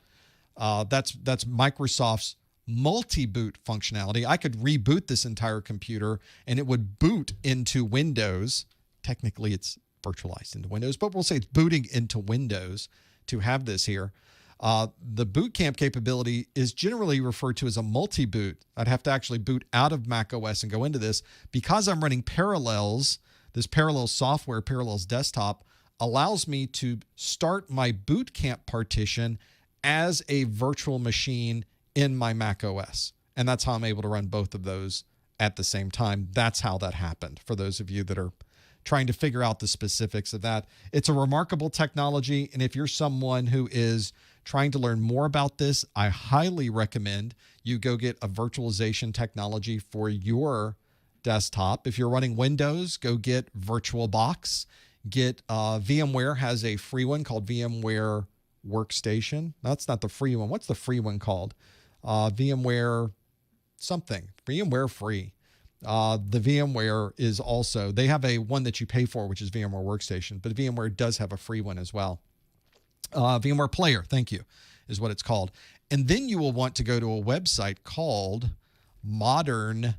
That's Microsoft's multi-boot functionality. I could reboot this entire computer and it would boot into Windows. Technically, it's virtualized into Windows, but we'll say it's booting into Windows to have this here. The boot camp capability is generally referred to as a multi-boot. I'd have to actually boot out of Mac OS and go into this. Because I'm running Parallels, this Parallels software, Parallels Desktop, allows me to start my boot camp partition as a virtual machine in my Mac OS. And that's how I'm able to run both of those at the same time. That's how that happened, for those of you that are trying to figure out the specifics of that. It's a remarkable technology, and if you're someone who is trying to learn more about this, I highly recommend you go get a virtualization technology for your desktop. If you're running Windows, go get VirtualBox. Get VMware has a free one called VMware Workstation. That's not the free one. What's the free one called? VMware something. VMware free. The VMware is also, they have a one that you pay for, which is VMware Workstation, but VMware does have a free one as well. VMware Player, thank you, is what it's called. And then you will want to go to a website called modern.ie,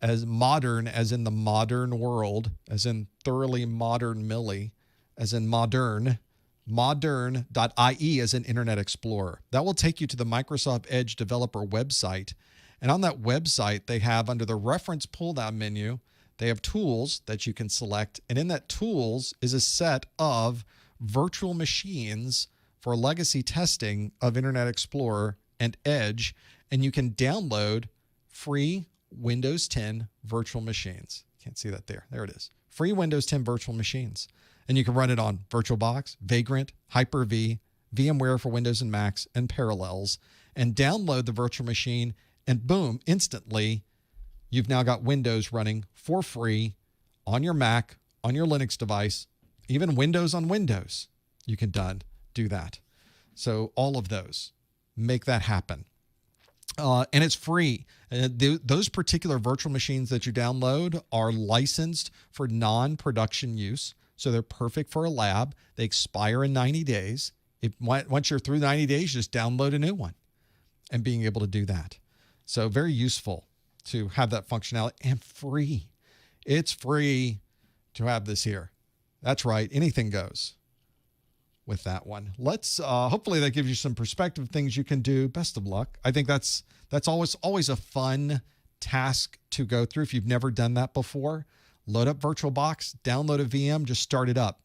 as modern as in the modern world, as in thoroughly modern Millie, as in modern, modern.ie as in Internet Explorer. That will take you to the Microsoft Edge developer website. And on that website, they have, under the reference pull-down menu, they have tools that you can select. And in that tools is a set of virtual machines for legacy testing of Internet Explorer and Edge. And you can download free Windows 10 virtual machines. Can't see that there. There it is. Free Windows 10 virtual machines. And you can run it on VirtualBox, Vagrant, Hyper-V, VMware for Windows and Macs, and Parallels. And download the virtual machine, and boom, instantly, you've now got Windows running for free on your Mac, on your Linux device, even Windows on Windows. You can do that. So all of those, make that happen. And it's free. Those particular virtual machines that you download are licensed for non-production use. So they're perfect for a lab. They expire in 90 days. Once you're through 90 days, just download a new one, and being able to do that. So very useful to have that functionality, and free. It's free to have this here. That's right. Anything goes with that one. Let's hopefully that gives you some perspective of things you can do. Best of luck. I think that's always a fun task to go through. If you've never done that before, load up VirtualBox, download a VM, just start it up.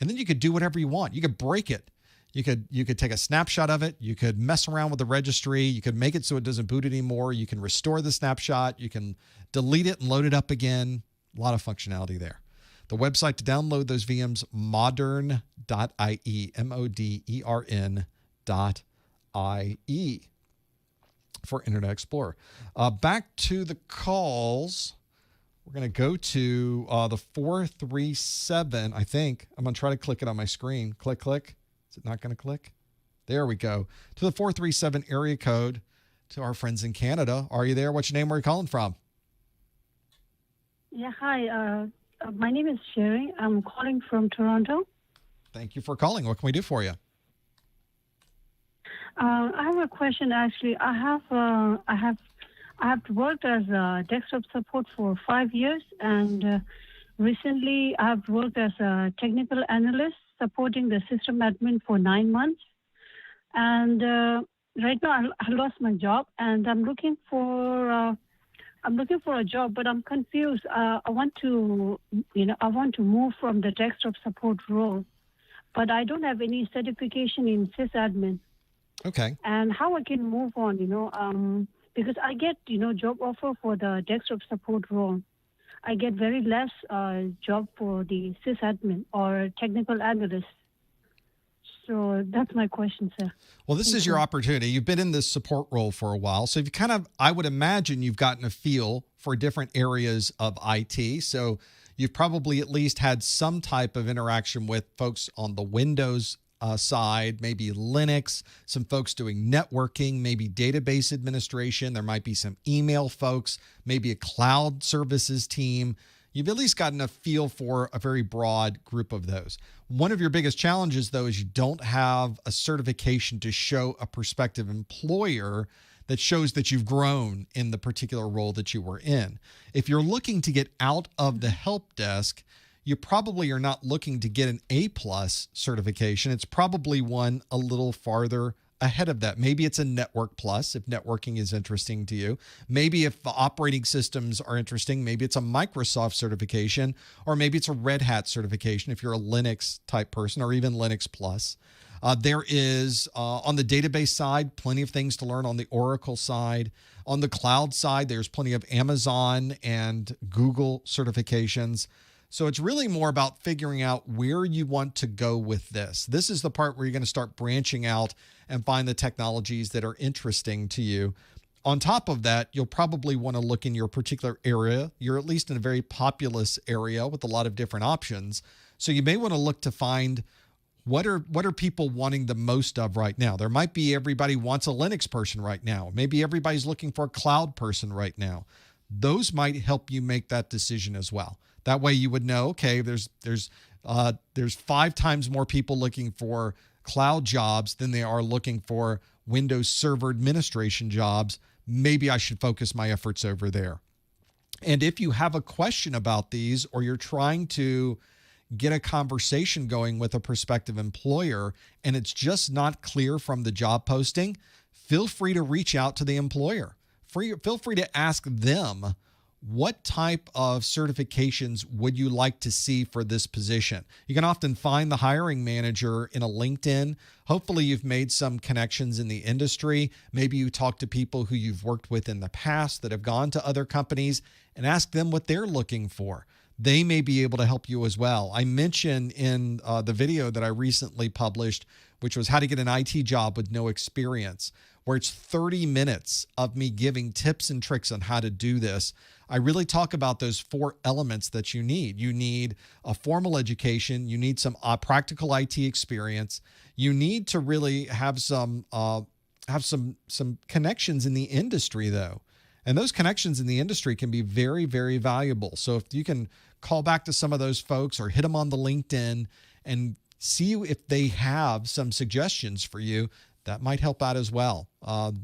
And then you could do whatever you want. You could break it. You could take a snapshot of it. You could mess around with the registry. You could make it so it doesn't boot anymore. You can restore the snapshot. You can delete it and load it up again. A lot of functionality there. The website to download those VMs, modern.ie, modern.ie for Internet Explorer. Back to the calls. We're going to go to the 437, I think. I'm going to try to click it on my screen. Click, click. Is it not going to click? There we go. To the 437 area code, to our friends in Canada. Are you there? What's your name? Where are you calling from? Yeah, hi. My name is Sherry. I'm calling from Toronto. Thank you for calling. What can we do for you? I have a question. Actually, I have worked as a desktop support for 5 years, and recently I've worked as a technical analyst supporting the system admin for 9 months. And right now I lost my job, and I'm looking for a job, but I'm confused. I want to move from the desktop support role, but I don't have any certification in sysadmin. Okay. And how I can move on, because I get, job offer for the desktop support role. I get very less job for the sysadmin or technical analyst. So that's my question, sir. Well, this is your opportunity. You've been in this support role for a while. So you've I would imagine you've gotten a feel for different areas of IT. So you've probably at least had some type of interaction with folks on the Windows side, maybe Linux, some folks doing networking, maybe database administration. There might be some email folks, maybe a cloud services team. You've at least gotten a feel for a very broad group of those. One of your biggest challenges, though, is you don't have a certification to show a prospective employer that shows that you've grown in the particular role that you were in. If you're looking to get out of the help desk, you probably are not looking to get an A+ certification. It's probably one a little farther ahead of that. Maybe it's a Network Plus if networking is interesting to you. Maybe if operating systems are interesting, maybe it's a Microsoft certification, or maybe it's a Red Hat certification if you're a Linux type person, or even Linux Plus. There is, on the database side, plenty of things to learn on the Oracle side. On the cloud side, there's plenty of Amazon and Google certifications. So it's really more about figuring out where you want to go with this. This is the part where you're going to start branching out and find the technologies that are interesting to you. On top of that, you'll probably want to look in your particular area. You're at least in a very populous area with a lot of different options. So you may want to look to find what are people wanting the most of right now. There might be everybody wants a Linux person right now. Maybe everybody's looking for a cloud person right now. Those might help you make that decision as well. That way you would know, okay, there's 5 times more people looking for cloud jobs than they are looking for Windows Server administration jobs. Maybe I should focus my efforts over there. And if you have a question about these, or you're trying to get a conversation going with a prospective employer and it's just not clear from the job posting, feel free to reach out to the employer. Feel free to ask them, what type of certifications would you like to see for this position? You can often find the hiring manager in a LinkedIn. Hopefully you've made some connections in the industry. Maybe you talk to people who you've worked with in the past that have gone to other companies and ask them what they're looking for. They may be able to help you as well. I mentioned in the video that I recently published, which was how to get an IT job with no experience, where it's 30 minutes of me giving tips and tricks on how to do this. I really talk about those 4 elements that you need. You need a formal education. You need some practical IT experience. You need to really have some connections in the industry, though. And those connections in the industry can be very, very valuable. So if you can call back to some of those folks or hit them on the LinkedIn and see if they have some suggestions for you, that might help out as well.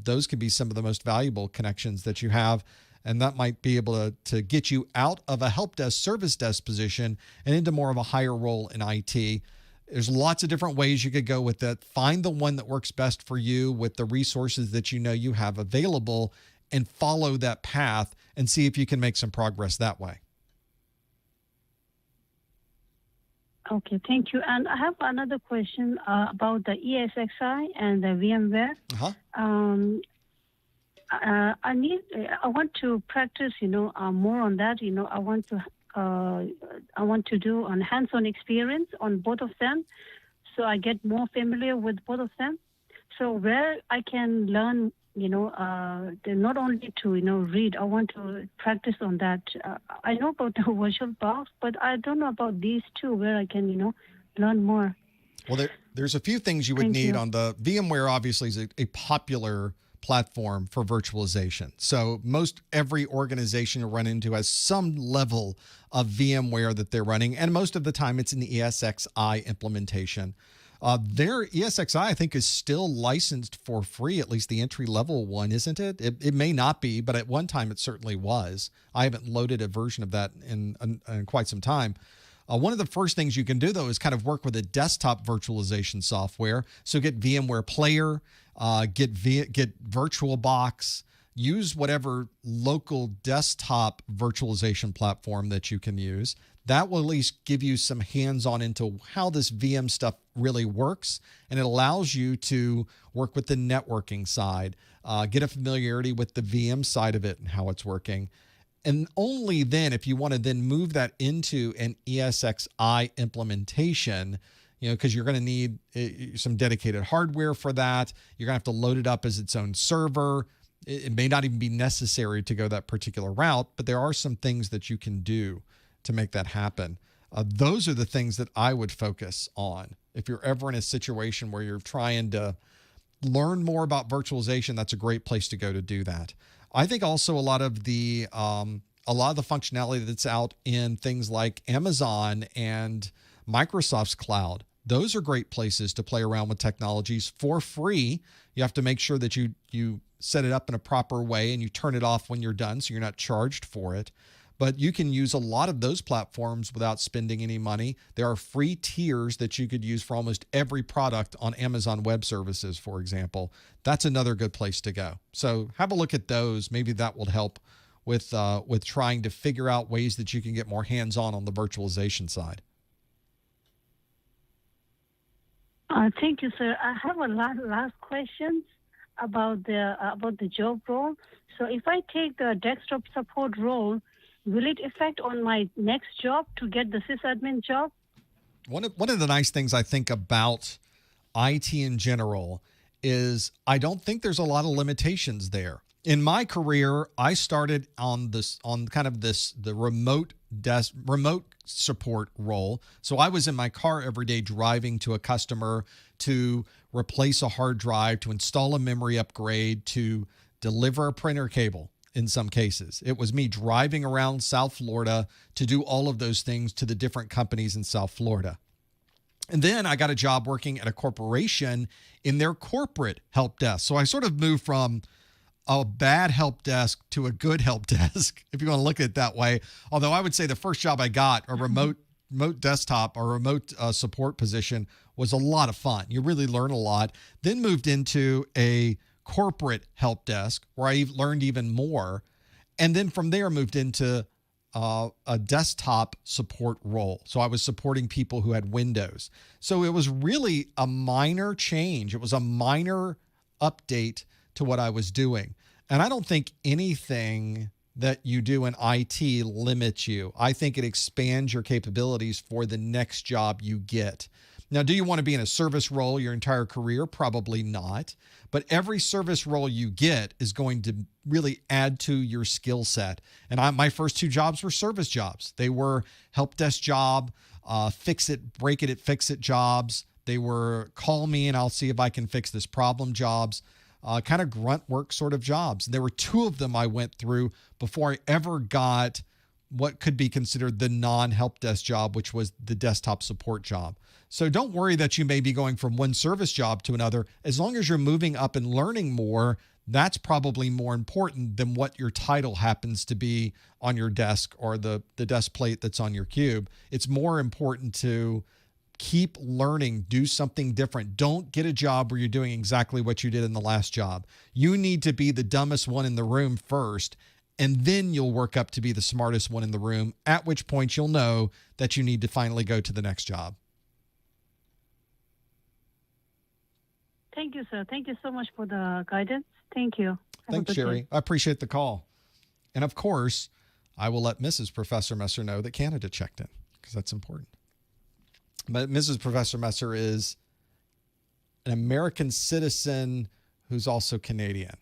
Those could be some of the most valuable connections that you have, and that might be able to get you out of a help desk, service desk position and into more of a higher role in IT. There's lots of different ways you could go with that. Find the one that works best for you with the resources that you know you have available, and follow that path and see if you can make some progress that way. Okay, thank you. And I have another question about the ESXI and the VMware. I want to practice, more on that. I want to do an hands-on experience on both of them, so I get more familiar with both of them. So where I can learn, not only to read. I want to practice on that. I know about the VirtualBox, but I don't know about these two where I can learn more. Well, there's a few things you would need on the VMware. Obviously, is a popular platform for virtualization. So most every organization you run into has some level of VMware that they're running, and most of the time it's in the ESXi implementation. Their ESXi, I think, is still licensed for free, at least the entry-level one, isn't it? It may not be, but at one time it certainly was. I haven't loaded a version of that in quite some time. One of the first things you can do, though, is kind of work with a desktop virtualization software. So get VMware Player, get VirtualBox, use whatever local desktop virtualization platform that you can use. That will at least give you some hands-on into how this VM stuff really works, and it allows you to work with the networking side, get a familiarity with the VM side of it and how it's working. And only then, if you want to then move that into an ESXi implementation, because you're going to need some dedicated hardware for that. You're going to have to load it up as its own server. It may not even be necessary to go that particular route, but there are some things that you can do to make that happen. Those are the things that I would focus on. If you're ever in a situation where you're trying to learn more about virtualization, that's a great place to go to do that. I think also a lot of the functionality that's out in things like Amazon and Microsoft's cloud, those are great places to play around with technologies for free. You have to make sure that you set it up in a proper way and you turn it off when you're done so you're not charged for it. But you can use a lot of those platforms without spending any money. There are free tiers that you could use for almost every product on Amazon Web Services, for example. That's another good place to go. So have a look at those. Maybe that will help with trying to figure out ways that you can get more hands-on the virtualization side. Thank you, sir. I have a last questions about the job role. So if I take the desktop support role, will it affect on my next job to get the sysadmin job? One of the nice things I think about IT in general is I don't think there's a lot of limitations there. In my career, I started on the remote support role. So I was in my car every day driving to a customer to replace a hard drive, to install a memory upgrade, to deliver a printer cable. In some cases, it was me driving around South Florida to do all of those things to the different companies in South Florida. And then I got a job working at a corporation in their corporate help desk. So I sort of moved from a bad help desk to a good help desk, if you want to look at it that way. Although I would say the first job I got, a remote desktop or remote support position, was a lot of fun. You really learn a lot. Then moved into a corporate help desk where I learned even more. And then from there moved into a desktop support role. So I was supporting people who had Windows. So it was really a minor change. It was a minor update to what I was doing. And I don't think anything that you do in IT limits you. I think it expands your capabilities for the next job you get. Now, do you want to be in a service role your entire career? Probably not. But every service role you get is going to really add to your skill set. And my first two jobs were service jobs. They were help desk job, fix it, break it, fix it jobs. They were call me and I'll see if I can fix this problem jobs, kind of grunt work sort of jobs. There were two of them I went through before I ever got what could be considered the non-help desk job, which was the desktop support job. So don't worry that you may be going from one service job to another. As long as you're moving up and learning more, that's probably more important than what your title happens to be on your desk or the desk plate that's on your cube. It's more important to keep learning, do something different. Don't get a job where you're doing exactly what you did in the last job. You need to be the dumbest one in the room first, and then you'll work up to be the smartest one in the room, at which point you'll know that you need to finally go to the next job. Thank you, sir. Thank you so much for the guidance. Thank you. Thanks, Sherry. I appreciate the call. And of course, I will let Mrs. Professor Messer know that Canada checked in, because that's important. But Mrs. Professor Messer is an American citizen who's also Canadian.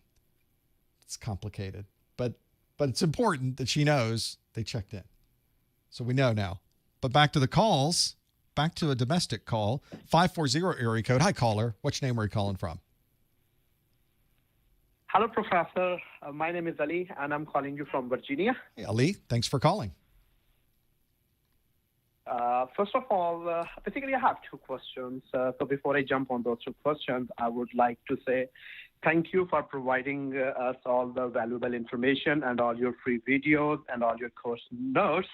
It's complicated, but it's important that she knows they checked in. So we know now. But back to the calls. Back to a domestic call, 540 area code. Hi, caller. Which name are you calling from? Hello, Professor. My name is Ali, and I'm calling you from Virginia. Hey, Ali. Thanks for calling. First of all, basically, I have two questions. So before I jump on those two questions, I would like to say thank you for providing us all the valuable information and all your free videos and all your course notes.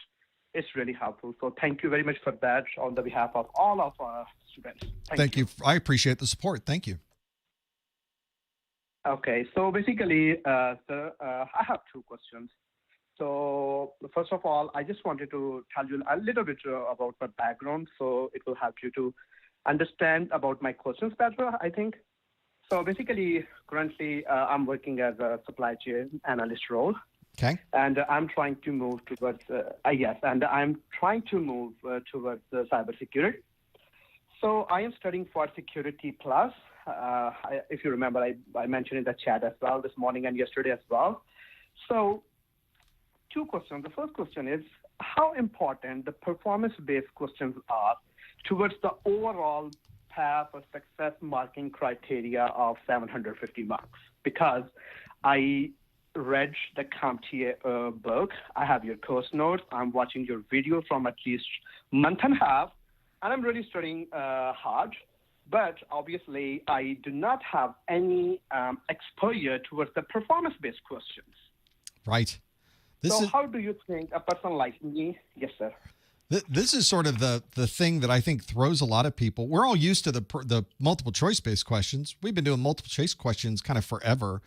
It's really helpful. So thank you very much for that on the behalf of all of our students. Thank you. I appreciate the support. Thank you. Okay. So basically, sir, I have two questions. So first of all, I just wanted to tell you a little bit about my background, so it will help you to understand about my questions better, I think. So basically, currently, I'm working as a supply chain analyst role. Okay. And I'm trying to move towards, towards cybersecurity. So I am studying for Security Plus. If you remember, I mentioned in the chat as well this morning and yesterday as well. So two questions. The first question is, how important the performance-based questions are towards the overall path or success marking criteria of 750 marks? Because I read the CompTIA book, I have your course notes, I'm watching your video from at least a month and a half, and I'm really studying hard. But obviously, I do not have any exposure towards the performance-based questions. Right. How do you think a person like me? Yes, sir. This is sort of the thing that I think throws a lot of people. We're all used to the multiple choice based questions. We've been doing multiple choice questions kind of forever.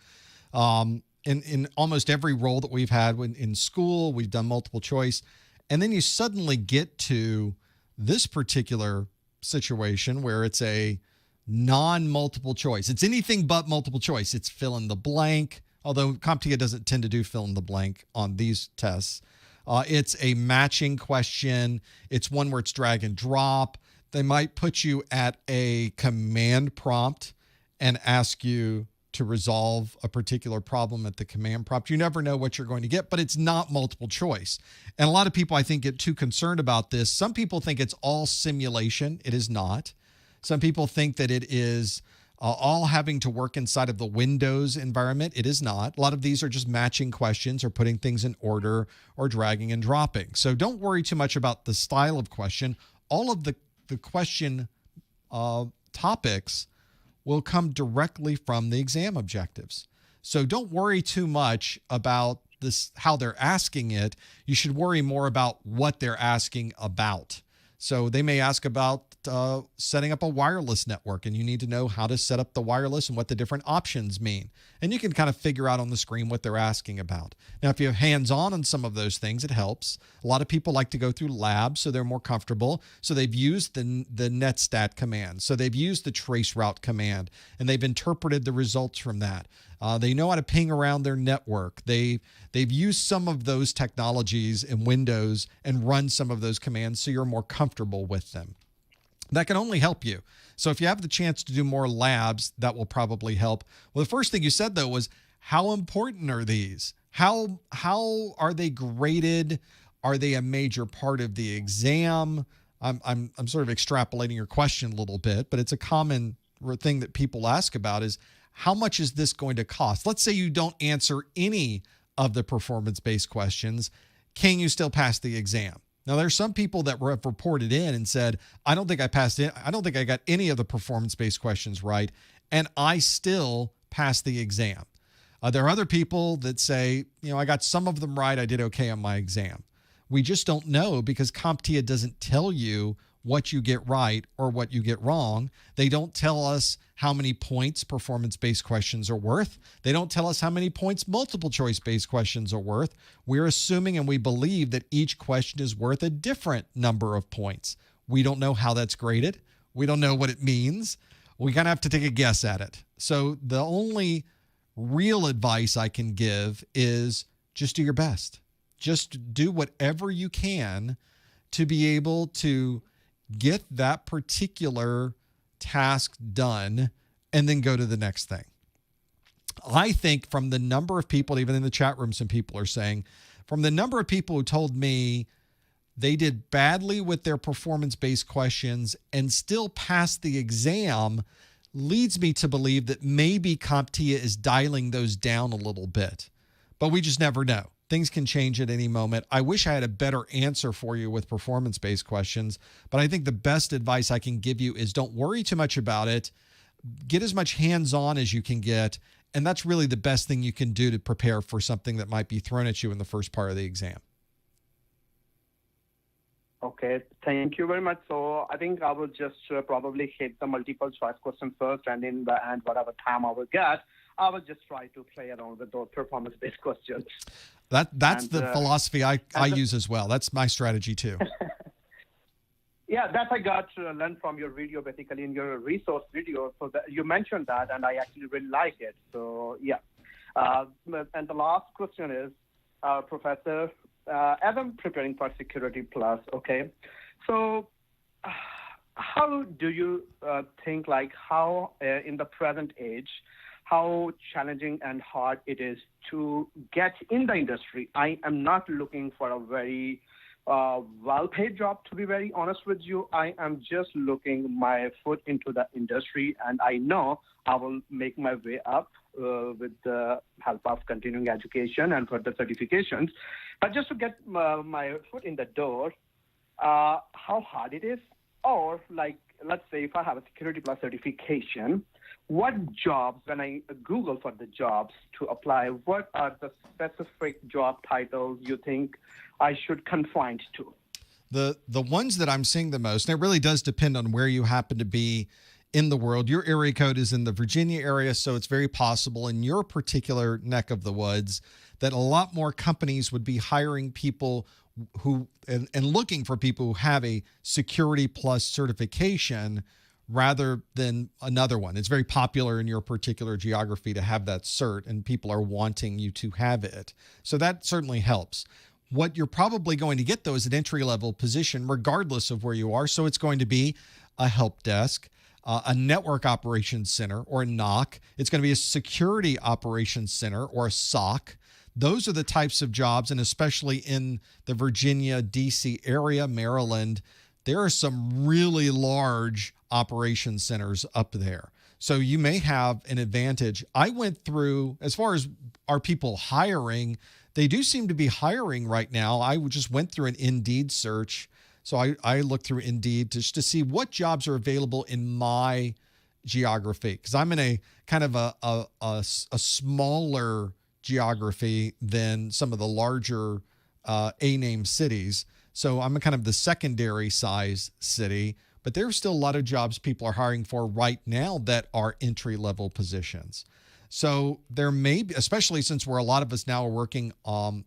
In almost every role that we've had in school, we've done multiple choice. And then you suddenly get to this particular situation where it's a non-multiple choice. It's anything but multiple choice. It's fill in the blank, although CompTIA doesn't tend to do fill in the blank on these tests. It's a matching question. It's one where it's drag and drop. They might put you at a command prompt and ask you to resolve a particular problem at the command prompt. You never know what you're going to get, but it's not multiple choice. And a lot of people, I think, get too concerned about this. Some people think it's all simulation. It is not. Some people think that it is all having to work inside of the Windows environment. It is not. A lot of these are just matching questions or putting things in order or dragging and dropping. So don't worry too much about the style of question. All of the question topics will come directly from the exam objectives. So don't worry too much about this, how they're asking it. You should worry more about what they're asking about. So they may ask about setting up a wireless network, and you need to know how to set up the wireless and what the different options mean. And you can kind of figure out on the screen what they're asking about. Now, if you have hands-on on some of those things, it helps. A lot of people like to go through labs so they're more comfortable. So they've used the netcat command. So they've used the traceroute command, and they've interpreted the results from that. They know how to ping around their network. They've used some of those technologies in Windows and run some of those commands so you're more comfortable with them. That can only help you. So if you have the chance to do more labs, that will probably help. Well, the first thing you said, though, was how important are these? How are they graded? Are they a major part of the exam? I'm sort of extrapolating your question a little bit, but it's a common thing that people ask about is, how much is this going to cost? Let's say you don't answer any of the performance-based questions. Can you still pass the exam? Now, there's some people that have reported in and said, I don't think I passed it. I don't think I got any of the performance-based questions right, and I still passed the exam. There are other people that say, I got some of them right. I did okay on my exam. We just don't know because CompTIA doesn't tell you what you get right or what you get wrong. They don't tell us how many points performance-based questions are worth. They don't tell us how many points multiple choice-based questions are worth. We're assuming and we believe that each question is worth a different number of points. We don't know how that's graded. We don't know what it means. We kind of have to take a guess at it. So the only real advice I can give is just do your best. Just do whatever you can to be able to get that particular task done and then go to the next thing. I think from the number of people, even in the chat room, some people are saying, from the number of people who told me they did badly with their performance-based questions and still passed the exam, leads me to believe that maybe CompTIA is dialing those down a little bit. But we just never know. Things can change at any moment. I wish I had a better answer for you with performance-based questions, but I think the best advice I can give you is don't worry too much about it. Get as much hands-on as you can get, and that's really the best thing you can do to prepare for something that might be thrown at you in the first part of the exam. Okay, thank you very much. So I think I will just probably hit the multiple choice question first, and in the end, whatever time I will get, I will just try to play around with those performance-based questions. That's the philosophy I use as well. That's my strategy too. Yeah, that I got to learn from your video, basically in your resource video. So that you mentioned that, and I actually really like it. So yeah. And the last question is, Professor, as I'm preparing for Security Plus, okay, so how do you think, like how in the present age, how challenging and hard it is to get in the industry? I am not looking for a very well-paid job, to be very honest with you. I am just looking my foot into the industry, and I know I will make my way up with the help of continuing education and further certifications. But just to get my foot in the door, how hard it is, or like, let's say if I have a Security Plus certification, what jobs, when I Google for the jobs to apply, what are the specific job titles you think I should confine to? The ones that I'm seeing the most, and it really does depend on where you happen to be in the world. Your area code is in the Virginia area, so it's very possible in your particular neck of the woods that a lot more companies would be hiring people who and looking for people who have a Security Plus certification rather than another one. It's very popular in your particular geography to have that cert, and people are wanting you to have it. So that certainly helps. What you're probably going to get, though, is an entry-level position, regardless of where you are. So it's going to be a help desk, a network operations center, or a NOC. It's going to be a security operations center, or a SOC. Those are the types of jobs, and especially in the Virginia, D.C. area, Maryland, there are some really large operations centers up there. So you may have an advantage. I went through, as far as are people hiring, they do seem to be hiring right now. I just went through an Indeed search. So I looked through Indeed just to see what jobs are available in my geography, because I'm in a kind of a smaller geography than some of the larger A-name cities. So I'm kind of the secondary size city, but there's still a lot of jobs people are hiring for right now that are entry-level positions. So there may be, especially since a lot of us now are working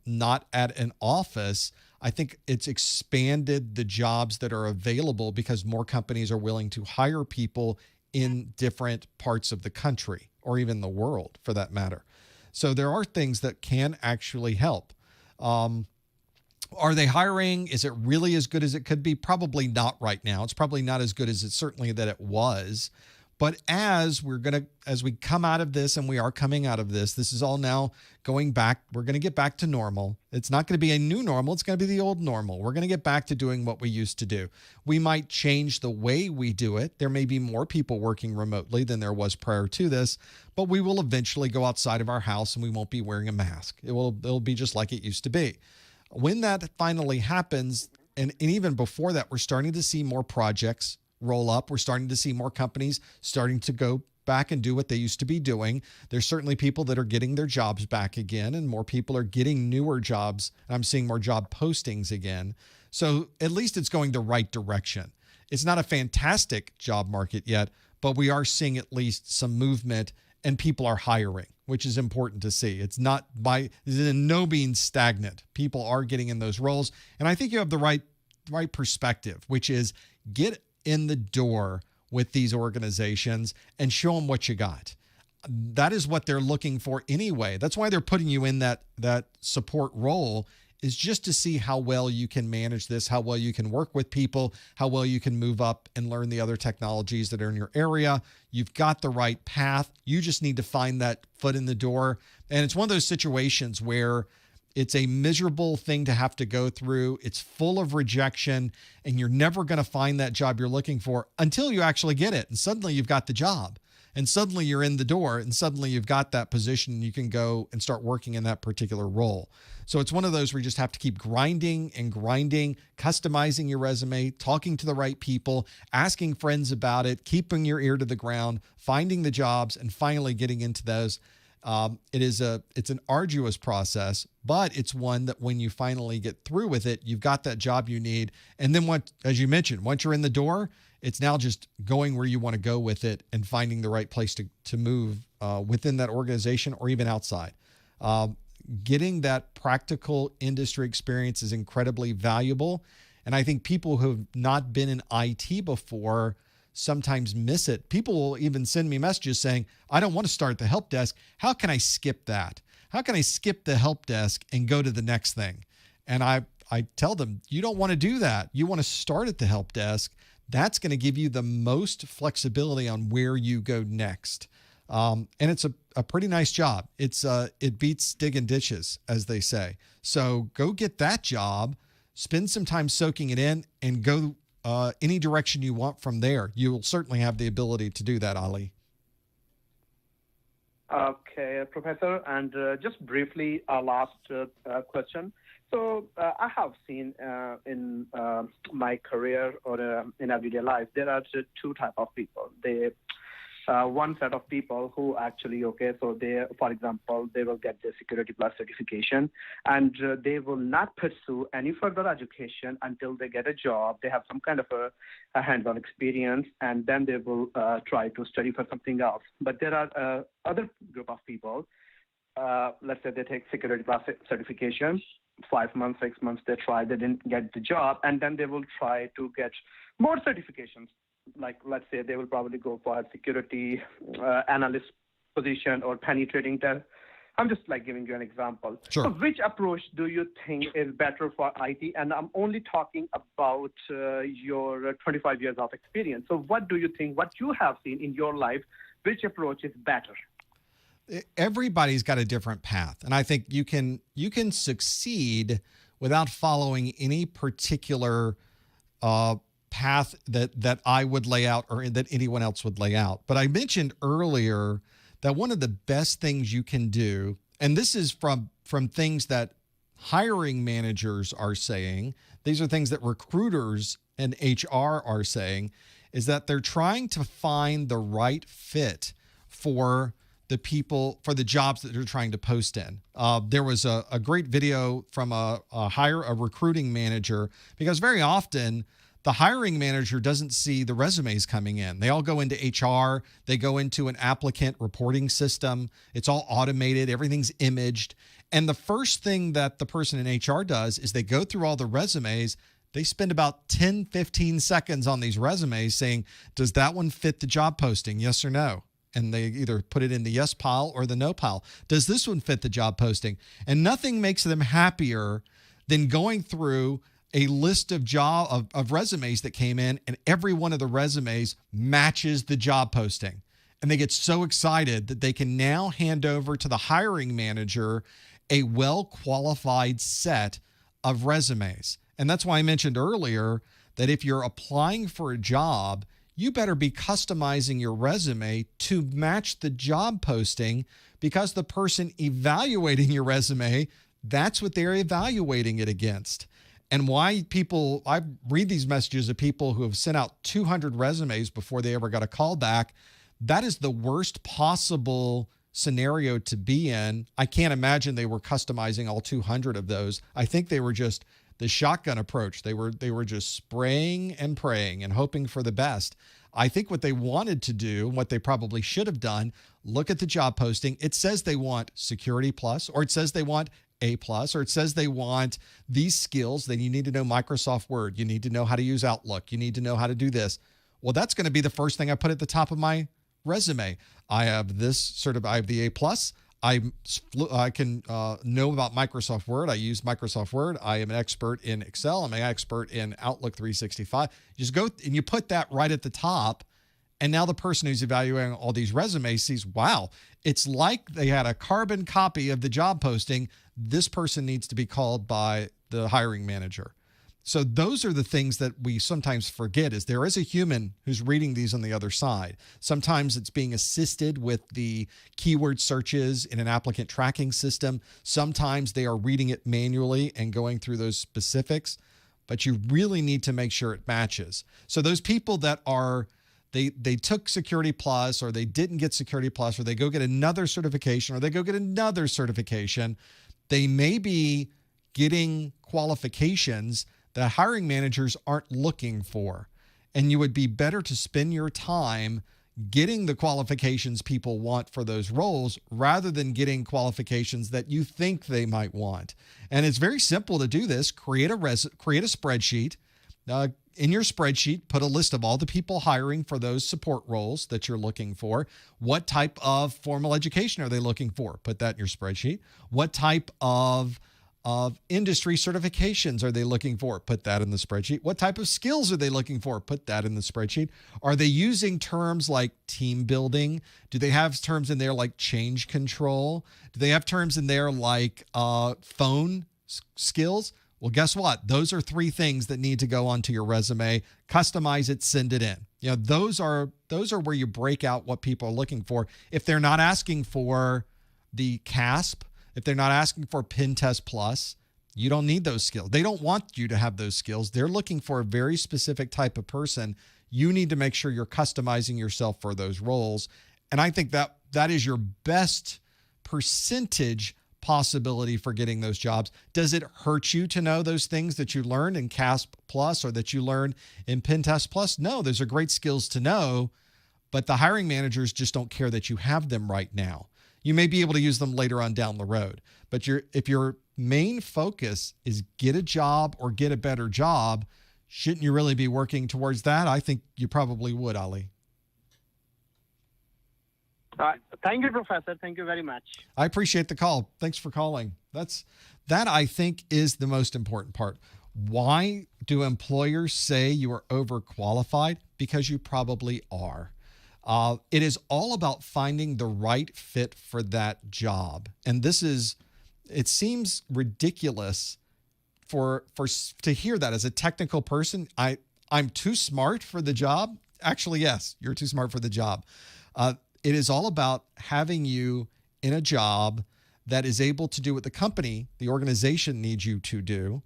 not at an office, I think it's expanded the jobs that are available because more companies are willing to hire people in different parts of the country or even the world for that matter. So there are things that can actually help. Are they hiring? Is it really as good as it could be? Probably not right now. It's probably not as good as it certainly that it was. But as we come out of this, and we are coming out of this, this is all now going back. We're going to get back to normal. It's not going to be a new normal. It's going to be the old normal. We're going to get back to doing what we used to do. We might change the way we do it. There may be more people working remotely than there was prior to this, but we will eventually go outside of our house and we won't be wearing a mask. It'll be just like it used to be. When that finally happens, and even before that, we're starting to see more projects roll up. We're starting to see more companies starting to go back and do what they used to be doing. There's certainly people that are getting their jobs back again, and more people are getting newer jobs. And I'm seeing more job postings again. So at least it's going the right direction. It's not a fantastic job market yet, but we are seeing at least some movement, and people are hiring, which is important to see. It's in no means stagnant. People are getting in those roles. And I think you have the right perspective, which is get in the door with these organizations and show them what you got. That is what they're looking for anyway. That's why they're putting you in that support role, is just to see how well you can manage this, how well you can work with people, how well you can move up and learn the other technologies that are in your area. You've got the right path. You just need to find that foot in the door. And it's one of those situations where it's a miserable thing to have to go through. It's full of rejection, and you're never going to find that job you're looking for until you actually get it. And suddenly you've got the job, and suddenly you're in the door, and suddenly you've got that position, and you can go and start working in that particular role. So it's one of those where you just have to keep grinding and grinding, customizing your resume, talking to the right people, asking friends about it, keeping your ear to the ground, finding the jobs, and finally getting into those. It's an arduous process, but it's one that when you finally get through with it, you've got that job you need. And then as you mentioned, once you're in the door, it's now just going where you want to go with it and finding the right place to move within that organization or even outside. Getting that practical industry experience is incredibly valuable. And I think people who have not been in IT before sometimes miss it. People will even send me messages saying, I don't want to start at the help desk. How can I skip that? How can I skip the help desk and go to the next thing? And I tell them, you don't want to do that. You want to start at the help desk. That's going to give you the most flexibility on where you go next. And it's a pretty nice job. It beats digging ditches, as they say. So go get that job. spend some time soaking it in, and go any direction you want from there. You will certainly have the ability to do that, Ali. Okay, Professor, and just briefly, our last question. So I have seen in my career or in everyday life, there are two types of people. One set of people who actually, so they, for example, they will get the Security Plus certification, and they will not pursue any further education until they get a job. They have some kind of a hands-on experience, and then they will try to study for something else. But there are other group of people, let's say they take Security Plus certification, 5 months, 6 months, they didn't get the job, and then they will try to get more certifications. Like, let's say they will probably go for a security analyst position or penetrating test. I'm just like giving you an example. Sure. So which approach do you think is better for IT? And I'm only talking about your 25 years of experience. So what do you think, what you have seen in your life, which approach is better? Everybody's got a different path. And I think you can succeed without following any particular path that I would lay out or that anyone else would lay out. But I mentioned earlier that one of the best things you can do, and this is from things that hiring managers are saying, these are things that recruiters and HR are saying, is that they're trying to find the right fit for the people, for the jobs that they're trying to post in. There was a great video from a recruiting manager, because very often the hiring manager doesn't see the resumes coming in. They all go into HR. They go into an applicant reporting system. It's all automated. Everything's imaged. And the first thing that the person in HR does is they go through all the resumes. They spend about 10, 15 seconds on these resumes saying, does that one fit the job posting? Yes or no? And they either put it in the yes pile or the no pile. Does this one fit the job posting? And nothing makes them happier than going through a list of resumes that came in, and every one of the resumes matches the job posting. And they get so excited that they can now hand over to the hiring manager a well-qualified set of resumes. And that's why I mentioned earlier that if you're applying for a job, you better be customizing your resume to match the job posting, because the person evaluating your resume, that's what they're evaluating it against. And why people, I read these messages of people who have sent out 200 resumes before they ever got a call back. That is the worst possible scenario to be in. I can't imagine they were customizing all 200 of those. I think they were just the shotgun approach. They were just spraying and praying and hoping for the best. I think what they wanted to do, what they probably should have done, look at the job posting. It says they want Security Plus, or it says they want A+, or it says they want these skills. Then you need to know Microsoft Word. You need to know how to use Outlook. You need to know how to do this. Well, that's going to be the first thing I put at the top of my resume. I have this I have the A+. I can know about Microsoft Word. I use Microsoft Word. I am an expert in Excel. I'm an expert in Outlook 365. You just go and you put that right at the top. And now the person who's evaluating all these resumes sees, wow, it's like they had a carbon copy of the job posting. This person needs to be called by the hiring manager. So those are the things that we sometimes forget, is there is a human who's reading these on the other side. Sometimes it's being assisted with the keyword searches in an applicant tracking system. Sometimes they are reading it manually and going through those specifics, but you really need to make sure it matches. So those people that are, they took Security Plus, or they didn't get Security Plus, or they go get another certification, or they go get another certification, they may be getting qualifications that hiring managers aren't looking for. And you would be better to spend your time getting the qualifications people want for those roles rather than getting qualifications that you think they might want. And it's very simple to do this. Create a spreadsheet. In your spreadsheet, put a list of all the people hiring for those support roles that you're looking for. What type of formal education are they looking for? Put that in your spreadsheet. What type of industry certifications are they looking for? Put that in the spreadsheet. What type of skills are they looking for? Put that in the spreadsheet. Are they using terms like team building? Do they have terms in there like change control? Do they have terms in there like phone skills? Well, guess what? Those are 3 things that need to go onto your resume. Customize it, send it in. You know, those are where you break out what people are looking for. If they're not asking for the CASP, if they're not asking for Pen Test Plus, you don't need those skills. They don't want you to have those skills. They're looking for a very specific type of person. You need to make sure you're customizing yourself for those roles. And I think that is your best percentage possibility for getting those jobs. Does it hurt you to know those things that you learned in CASP Plus or that you learned in Pen Test Plus? No, those are great skills to know, but the hiring managers just don't care that you have them right now. You may be able to use them later on down the road, but if your main focus is get a job or get a better job, shouldn't you really be working towards that? I think you probably would, Ali. Thank you, Professor. Thank you very much. I appreciate the call. Thanks for calling. That I think is the most important part. Why do employers say you are overqualified? Because you probably are. It is all about finding the right fit for that job. And it seems ridiculous to hear that as a technical person. I'm too smart for the job. Actually, yes, you're too smart for the job. It is all about having you in a job that is able to do what the company, the organization needs you to do.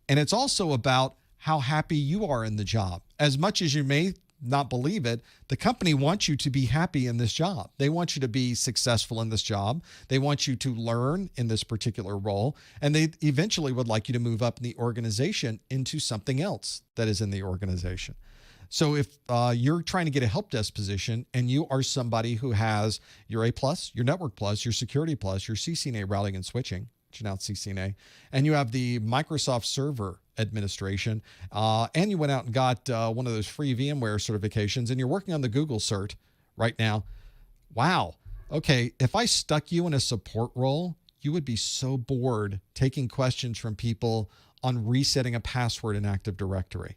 And it's also about how happy you are in the job. As much as you may not believe it, the company wants you to be happy in this job. They want you to be successful in this job. They want you to learn in this particular role. And they eventually would like you to move up in the organization into something else that is in the organization. So if you're trying to get a help desk position and you are somebody who has your A+, your Network Plus, your Security Plus, your CCNA routing and switching, which is now CCNA, and you have the Microsoft Server Administration, and you went out and got one of those free VMware certifications, and you're working on the Google cert right now, wow. Okay, if I stuck you in a support role, you would be so bored taking questions from people on resetting a password in Active Directory.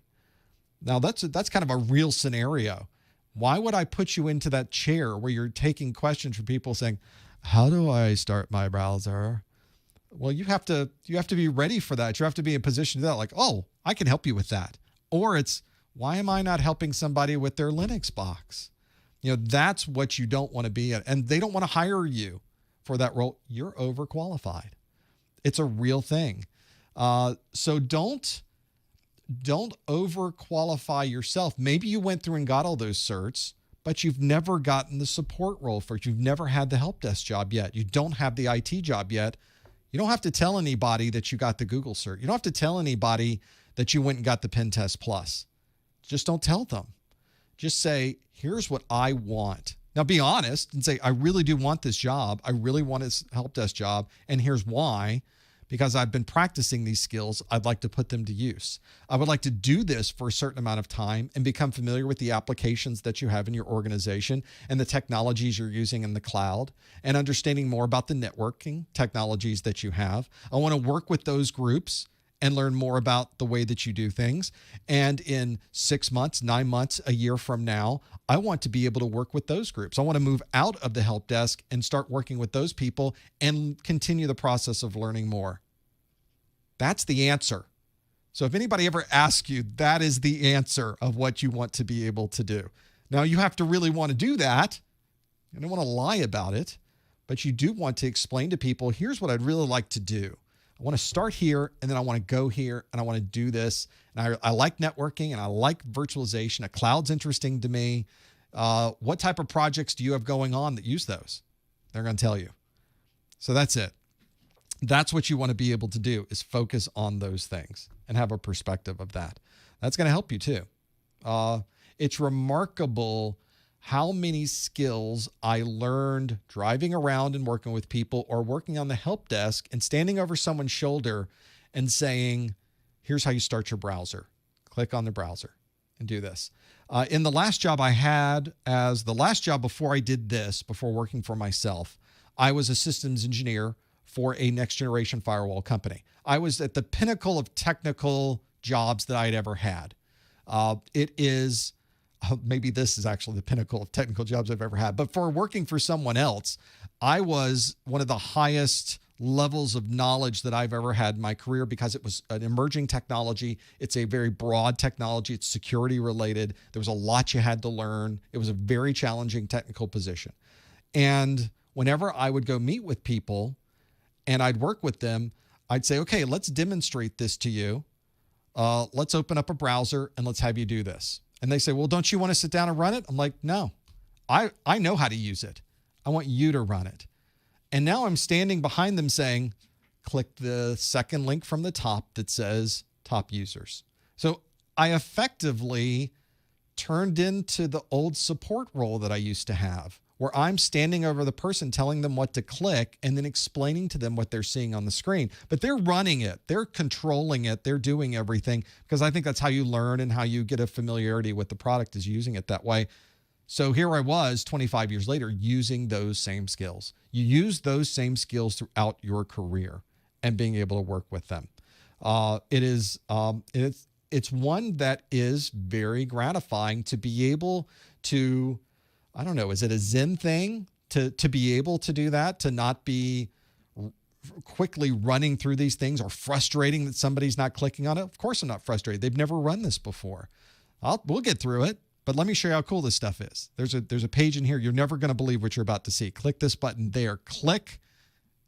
Now, that's kind of a real scenario. Why would I put you into that chair where you're taking questions from people saying, how do I start my browser? Well, you have to be ready for that. You have to be in a position to that, like, oh, I can help you with that. Or it's, why am I not helping somebody with their Linux box? You know, that's what you don't want to be at. And they don't want to hire you for that role. You're overqualified. It's a real thing. So don't overqualify yourself. Maybe you went through and got all those certs, but you've never gotten the support role for it. You've never had the help desk job yet. You don't have the IT job yet. You don't have to tell anybody that you got the Google cert. You don't have to tell anybody that you went and got the Pen Test Plus. Just don't tell them. Just say, here's what I want. Now be honest and say, I really do want this job. I really want this help desk job. And here's why. Because I've been practicing these skills, I'd like to put them to use. I would like to do this for a certain amount of time and become familiar with the applications that you have in your organization and the technologies you're using in the cloud and understanding more about the networking technologies that you have. I want to work with those groups and learn more about the way that you do things. And in 6 months, 9 months, a year from now, I want to be able to work with those groups. I want to move out of the help desk and start working with those people and continue the process of learning more. That's the answer. So if anybody ever asks you, that is the answer of what you want to be able to do. Now, you have to really want to do that. You don't want to lie about it, but you do want to explain to people, here's what I'd really like to do. I want to start here, and then I want to go here, and I want to do this. And I like networking, and I like virtualization. A cloud's interesting to me. What type of projects do you have going on that use those? They're going to tell you. So that's it. That's what you want to be able to do, is focus on those things and have a perspective of that. That's going to help you too. It's remarkable how many skills I learned driving around and working with people or working on the help desk and standing over someone's shoulder and saying, here's how you start your browser. Click on the browser and do this. In the last job I had, as the last job before I did this, before working for myself, I was a systems engineer for a next generation firewall company. I was at the pinnacle of technical jobs that I'd ever had. Maybe this is actually the pinnacle of technical jobs I've ever had, but for working for someone else, I was one of the highest levels of knowledge that I've ever had in my career because it was an emerging technology. It's a very broad technology. It's security related. There was a lot you had to learn. It was a very challenging technical position. And whenever I would go meet with people and I'd work with them, I'd say, okay, let's demonstrate this to you. Let's open up a browser and let's have you do this. And they say, well, don't you want to sit down and run it? I'm like, no, I know how to use it. I want you to run it. And now I'm standing behind them saying, click the second link from the top that says top users. So I effectively turned into the old support role that I used to have, where I'm standing over the person telling them what to click and then explaining to them what they're seeing on the screen. But they're running it. They're controlling it. They're doing everything, because I think that's how you learn and how you get a familiarity with the product, is using it that way. So here I was 25 years later using those same skills. You use those same skills throughout your career and being able to work with them. It's one that is very gratifying to be able to, I don't know, is it a Zen thing to be able to do that, to not be quickly running through these things or frustrating that somebody's not clicking on it? Of course I'm not frustrated. They've never run this before. We'll get through it. But let me show you how cool this stuff is. There's a page in here. You're never going to believe what you're about to see. Click this button there. Click,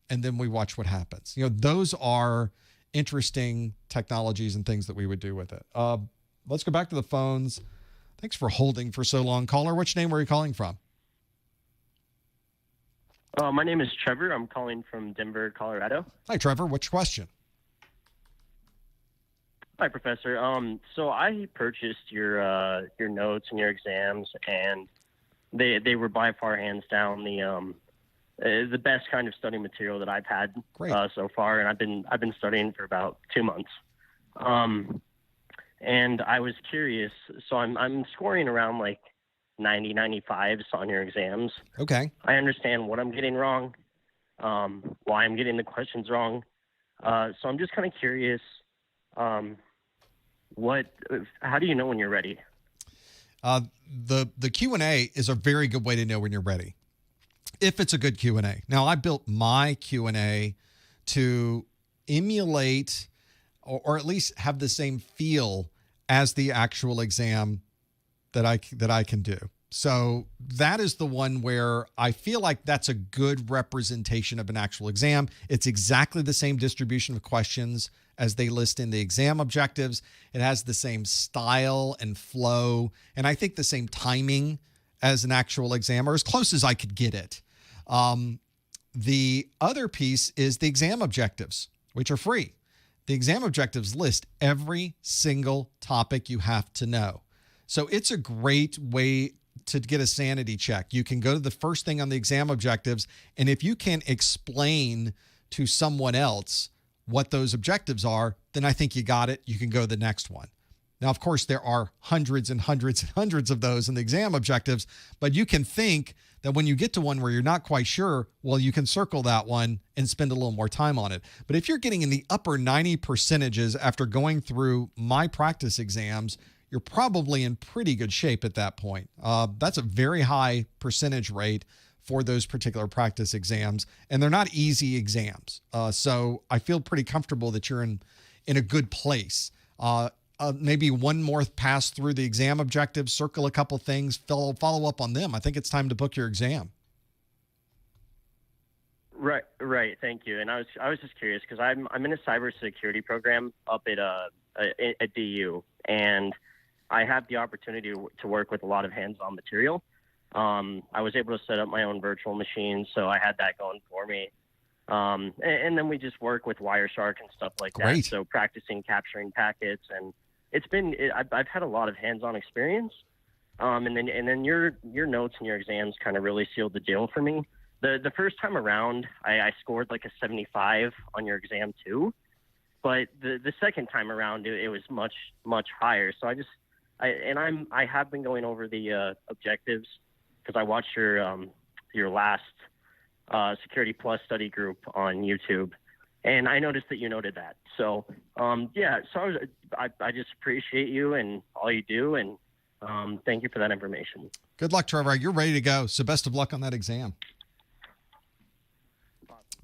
and then we watch what happens. You know, those are interesting technologies and things that we would do with it. Let's go back to the phones. Thanks for holding for so long. Caller, which name were you calling from? My name is Trevor. I'm calling from Denver, Colorado. Hi, Trevor. What's your question? Hi, Professor. So I purchased your notes and your exams, and they were by far, hands down, the best kind of study material that I've had so far, and I've been studying for about 2 months. And I was curious. So I'm scoring around like 90, 95s on your exams. Okay. I understand what I'm getting wrong, why I'm getting the questions wrong. So I'm just kind of curious. How do you know when you're ready? The Q&A is a very good way to know when you're ready, if it's a good Q&A. Now, I built my Q&A to emulate or at least have the same feel as the actual exam that I can do. So that is the one where I feel like that's a good representation of an actual exam. It's exactly the same distribution of questions as they list in the exam objectives. It has the same style and flow, and I think the same timing as an actual exam, or as close as I could get it. The other piece is the exam objectives, which are free. The exam objectives list every single topic you have to know. So it's a great way to get a sanity check. You can go to the first thing on the exam objectives, and if you can explain to someone else what those objectives are, then I think you got it. You can go to the next one. Now, of course, there are hundreds and hundreds and hundreds of those in the exam objectives, but you can think that when you get to one where you're not quite sure, well, you can circle that one and spend a little more time on it. But if you're getting in the upper 90 percentages after going through my practice exams, you're probably in pretty good shape at that point. That's a very high percentage rate for those particular practice exams, and they're not easy exams. So I feel pretty comfortable that you're in a good place. Maybe one more pass through the exam objectives, circle a couple things, follow up on them. I think it's time to book your exam. Right. Thank you. And I was just curious because I'm in a cybersecurity program up at DU, and I have the opportunity to work with a lot of hands-on material. I was able to set up my own virtual machine, so I had that going for me. And then we just work with Wireshark and stuff like that. So practicing capturing packets, and I've had a lot of hands-on experience. And then your notes and your exams kind of really sealed the deal for me. The first time around, I scored like a 75 on your exam too, but the second time around it was much higher. So I have been going over the objectives because I watched your last Security Plus study group on YouTube, and I noticed that you noted that. So I just appreciate you and all you do, and thank you for that information. Good luck, Trevor. You're ready to go. So best of luck on that exam.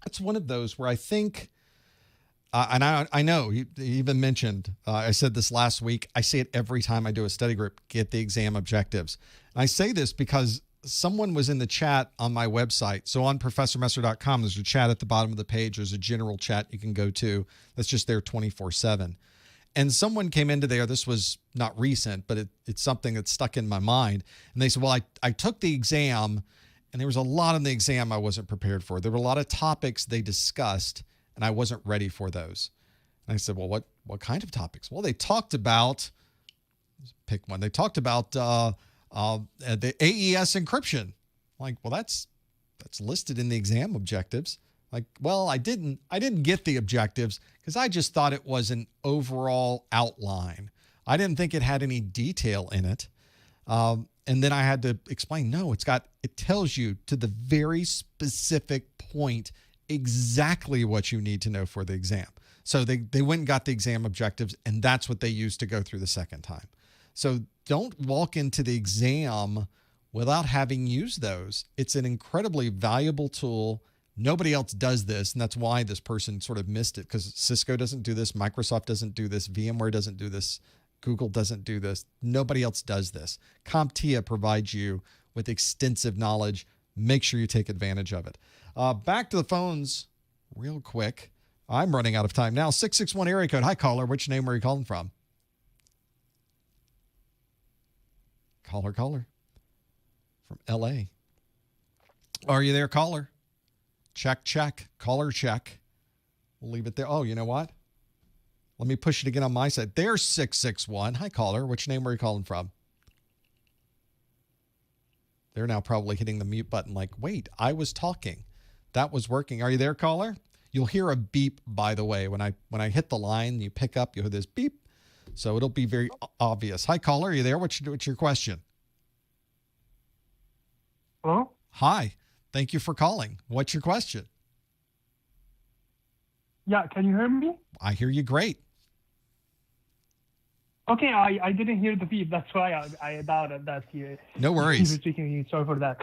That's one of those where I think, and I know you even mentioned, I said this last week, I say it every time I do a study group, get the exam objectives. And I say this because someone was in the chat on my website. So on professormesser.com, there's a chat at the bottom of the page. There's a general chat you can go to that's just there 24/7. And someone came into there. This was not recent, but it's something that's stuck in my mind. And they said, well, I took the exam, and there was a lot in the exam I wasn't prepared for. There were a lot of topics they discussed, and I wasn't ready for those. And I said, well, what kind of topics? Well, they talked about, pick one. They talked about the AES encryption. Like, well, that's listed in the exam objectives. Like, well, I didn't get the objectives because I just thought it was an overall outline. I didn't think it had any detail in it. And then I had to explain, no, it tells you to the very specific point exactly what you need to know for the exam. So they went and got the exam objectives, and that's what they used to go through the second time. So don't walk into the exam without having used those. It's an incredibly valuable tool. Nobody else does this, and that's why this person sort of missed it, because Cisco doesn't do this, Microsoft doesn't do this, VMware doesn't do this, Google doesn't do this. Nobody else does this. CompTIA provides you with extensive knowledge. Make sure you take advantage of it. Back to the phones real quick. I'm running out of time now. 661 area code. Hi, caller. Which name are you calling from? Caller. From L.A. Are you there, caller? Check. Caller, check. We'll leave it there. Oh, you know what? Let me push it again on my side. There's 661. Hi, caller. Which name are you calling from? They're now probably hitting the mute button like, wait, I was talking. That was working. Are you there, caller? You'll hear a beep, by the way. When I hit the line, you pick up, you'll hear this beep. So it'll be very obvious. Hi, caller. Are you there? What's your question? Hello? Hi. Thank you for calling. What's your question? Yeah, can you hear me? I hear you great. Okay, I didn't hear the beep. That's why I doubted that you. No worries. You were speaking. Sorry for that.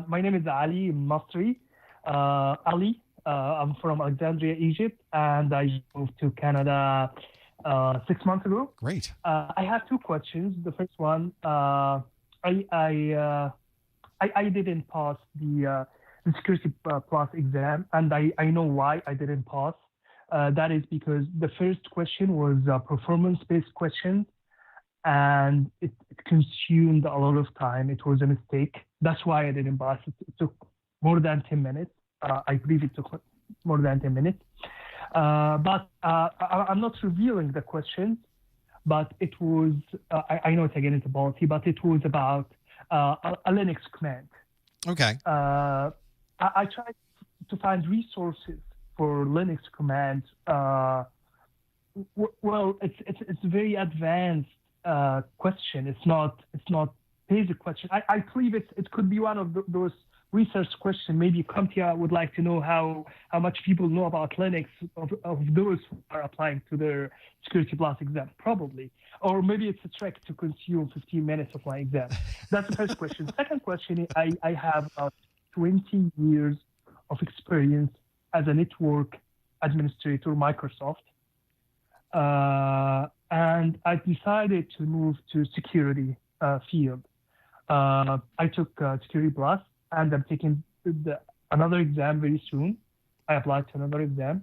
My name is Ali Masri. Ali. I'm from Alexandria, Egypt, and I moved to Canada 6 months ago. Great. I have two questions. The first one, I didn't pass the Security Plus exam, and I know why I didn't pass. That is because the first question was a performance-based question, and it consumed a lot of time. It was a mistake. That's why I didn't pass. It took more than 10 minutes. I believe it took more than 10 minutes. But I'm not revealing the questions, but it was, I know it's again it's a policy, but it was about a Linux command. Okay. I tried to find resources for Linux commands. Well, it's a very advanced question. It's not basic question. I believe it could be one of those research questions. Maybe CompTIA would like to know how much people know about Linux of those who are applying to their Security Plus exam, probably. Or maybe it's a trick to consume 15 minutes of my exam. That's the first question. Second question, I have about 20 years of experience as a network administrator, Microsoft. And I decided to move to security field. I took Security Plus, and I'm taking another exam very soon. I applied to another exam.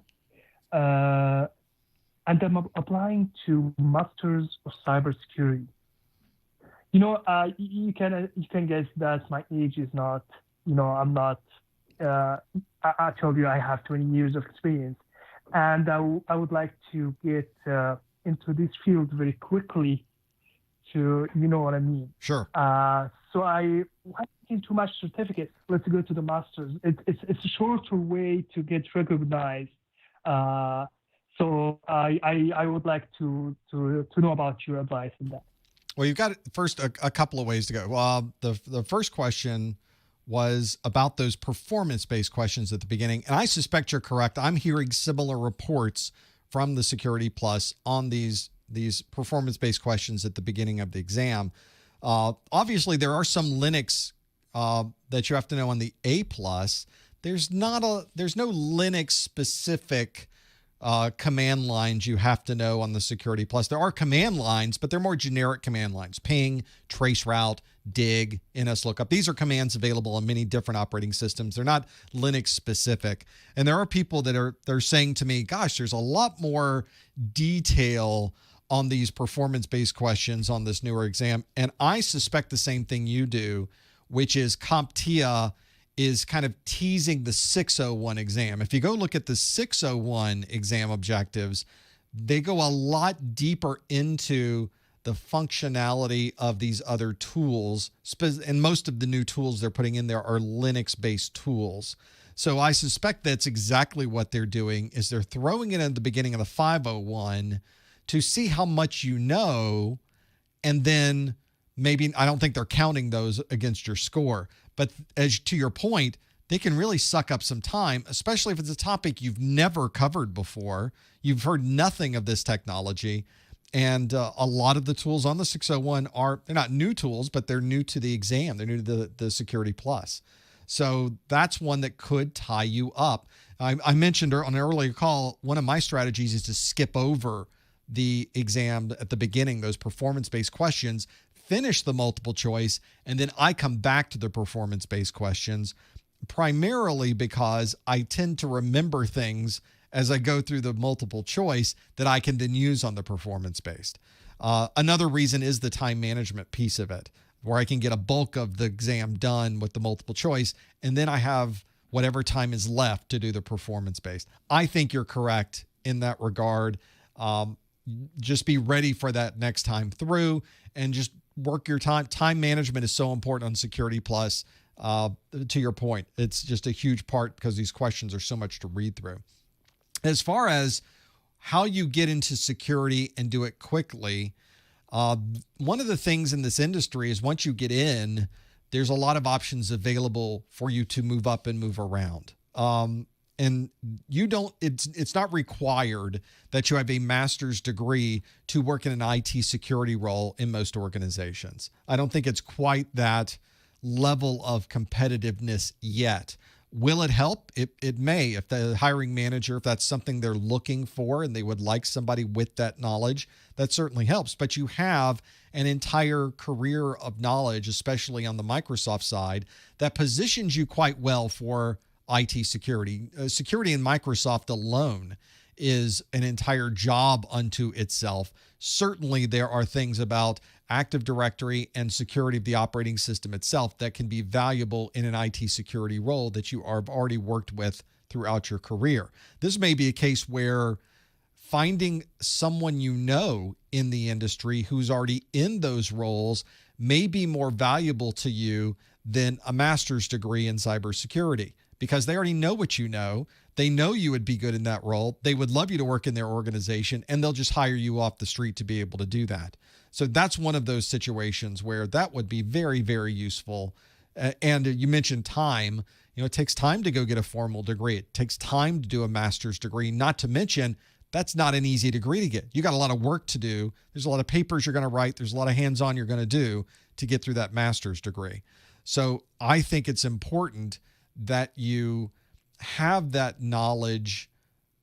And I'm applying to Masters of Cybersecurity. You know, you can guess that my age is not, I'm not, I told you I have 20 years of experience. And I would like to get into this field very quickly to, you know what I mean? Sure. So I taking too much certificate. Let's go to the Masters. It's a shorter way to get recognized. So I would like to know about your advice on that. Well, you've got first a couple of ways to go. The first question was about those performance-based questions at the beginning, and I suspect you're correct. I'm hearing similar reports from the Security Plus on these performance-based questions at the beginning of the exam. Obviously, there are some Linux that you have to know on the A+. there's no Linux specific command lines you have to know on the Security Plus. There are command lines, but they're more generic command lines. Ping, traceroute, dig, nslookup. These are commands available on many different operating systems. They're not Linux specific. And there are people they're saying to me, gosh, there's a lot more detail on these performance-based questions on this newer exam. And I suspect the same thing you do, which is CompTIA is kind of teasing the 601 exam. If you go look at the 601 exam objectives, they go a lot deeper into the functionality of these other tools. And most of the new tools they're putting in there are Linux-based tools. So I suspect that's exactly what they're doing, is they're throwing it at the beginning of the 501 to see how much you know, and then maybe, I don't think they're counting those against your score. But as to your point, they can really suck up some time, especially if it's a topic you've never covered before. You've heard nothing of this technology. And a lot of the tools on the 601 they're not new tools, but they're new to the exam. They're new to the Security Plus. So that's one that could tie you up. I mentioned on an earlier call, one of my strategies is to skip over the exam at the beginning, those performance-based questions, finish the multiple choice, and then I come back to the performance-based questions, primarily because I tend to remember things as I go through the multiple choice that I can then use on the performance-based. Another reason is the time management piece of it, where I can get a bulk of the exam done with the multiple choice, and then I have whatever time is left to do the performance-based. I think you're correct in that regard. Just be ready for that next time through and just work your time. Time management is so important on Security Plus. To your point, it's just a huge part because these questions are so much to read through. As far as how you get into security and do it quickly, one of the things in this industry is once you get in, there's a lot of options available for you to move up and move around. And you don't, it's not required that you have a master's degree to work in an IT security role in most organizations. I don't think it's quite that level of competitiveness yet. Will it help? It may. If the hiring manager, if that's something they're looking for and they would like somebody with that knowledge, that certainly helps. But you have an entire career of knowledge, especially on the Microsoft side, that positions you quite well for IT security. Security in Microsoft alone is an entire job unto itself. Certainly there are things about Active Directory and security of the operating system itself that can be valuable in an IT security role that you have already worked with throughout your career. This may be a case where finding someone you know in the industry who's already in those roles may be more valuable to you than a master's degree in cybersecurity, because they already know what you know. They know you would be good in that role. They would love you to work in their organization, and they'll just hire you off the street to be able to do that. So that's one of those situations where that would be very, very useful. And you mentioned time. You know, it takes time to go get a formal degree. It takes time to do a master's degree, not to mention that's not an easy degree to get. You got a lot of work to do. There's a lot of papers you're going to write. There's a lot of hands-on you're going to do to get through that master's degree. So I think it's important that you have that knowledge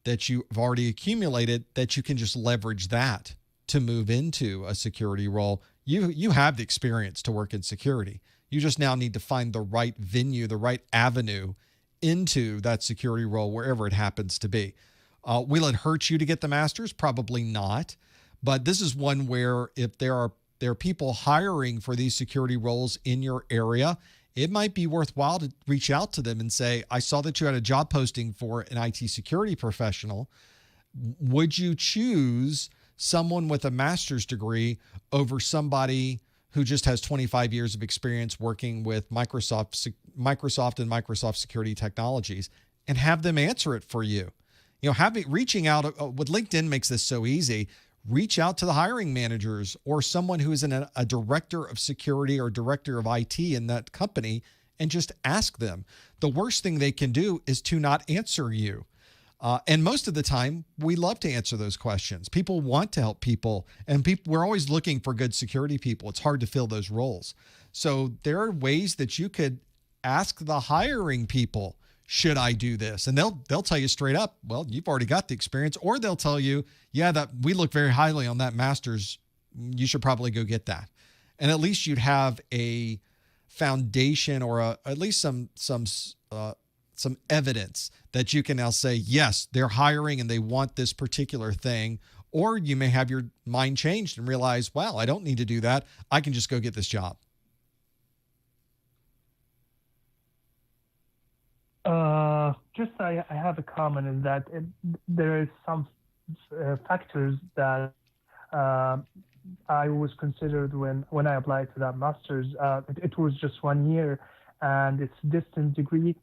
that you've already accumulated, that you can just leverage that to move into a security role. You have the experience to work in security. You just now need to find the right venue, the right avenue into that security role, wherever it happens to be. Will it hurt you to get the master's? Probably not. But this is one where if there are people hiring for these security roles in your area, it might be worthwhile to reach out to them and say, I saw that you had a job posting for an IT security professional. Would you choose someone with a master's degree over somebody who just has 25 years of experience working with Microsoft and Microsoft security technologies, and have them answer it for you? You know, reaching out with LinkedIn makes this so easy. Reach out to the hiring managers or someone who is a director of security or director of IT in that company and just ask them. The worst thing they can do is to not answer you. And most of the time, we love to answer those questions. People want to help people, and we're always looking for good security people. It's hard to fill those roles. So there are ways that you could ask the hiring people, should I do this? And they'll tell you straight up, well, you've already got the experience, or they'll tell you, yeah, that we look very highly on that master's. You should probably go get that. And at least you'd have a foundation or at least some evidence that you can now say, yes, they're hiring and they want this particular thing. Or you may have your mind changed and realize, wow, I don't need to do that. I can just go get this job. I have a comment in that there is some factors that I was considered when I applied to that master's. It was just 1 year, and it's a distance degree.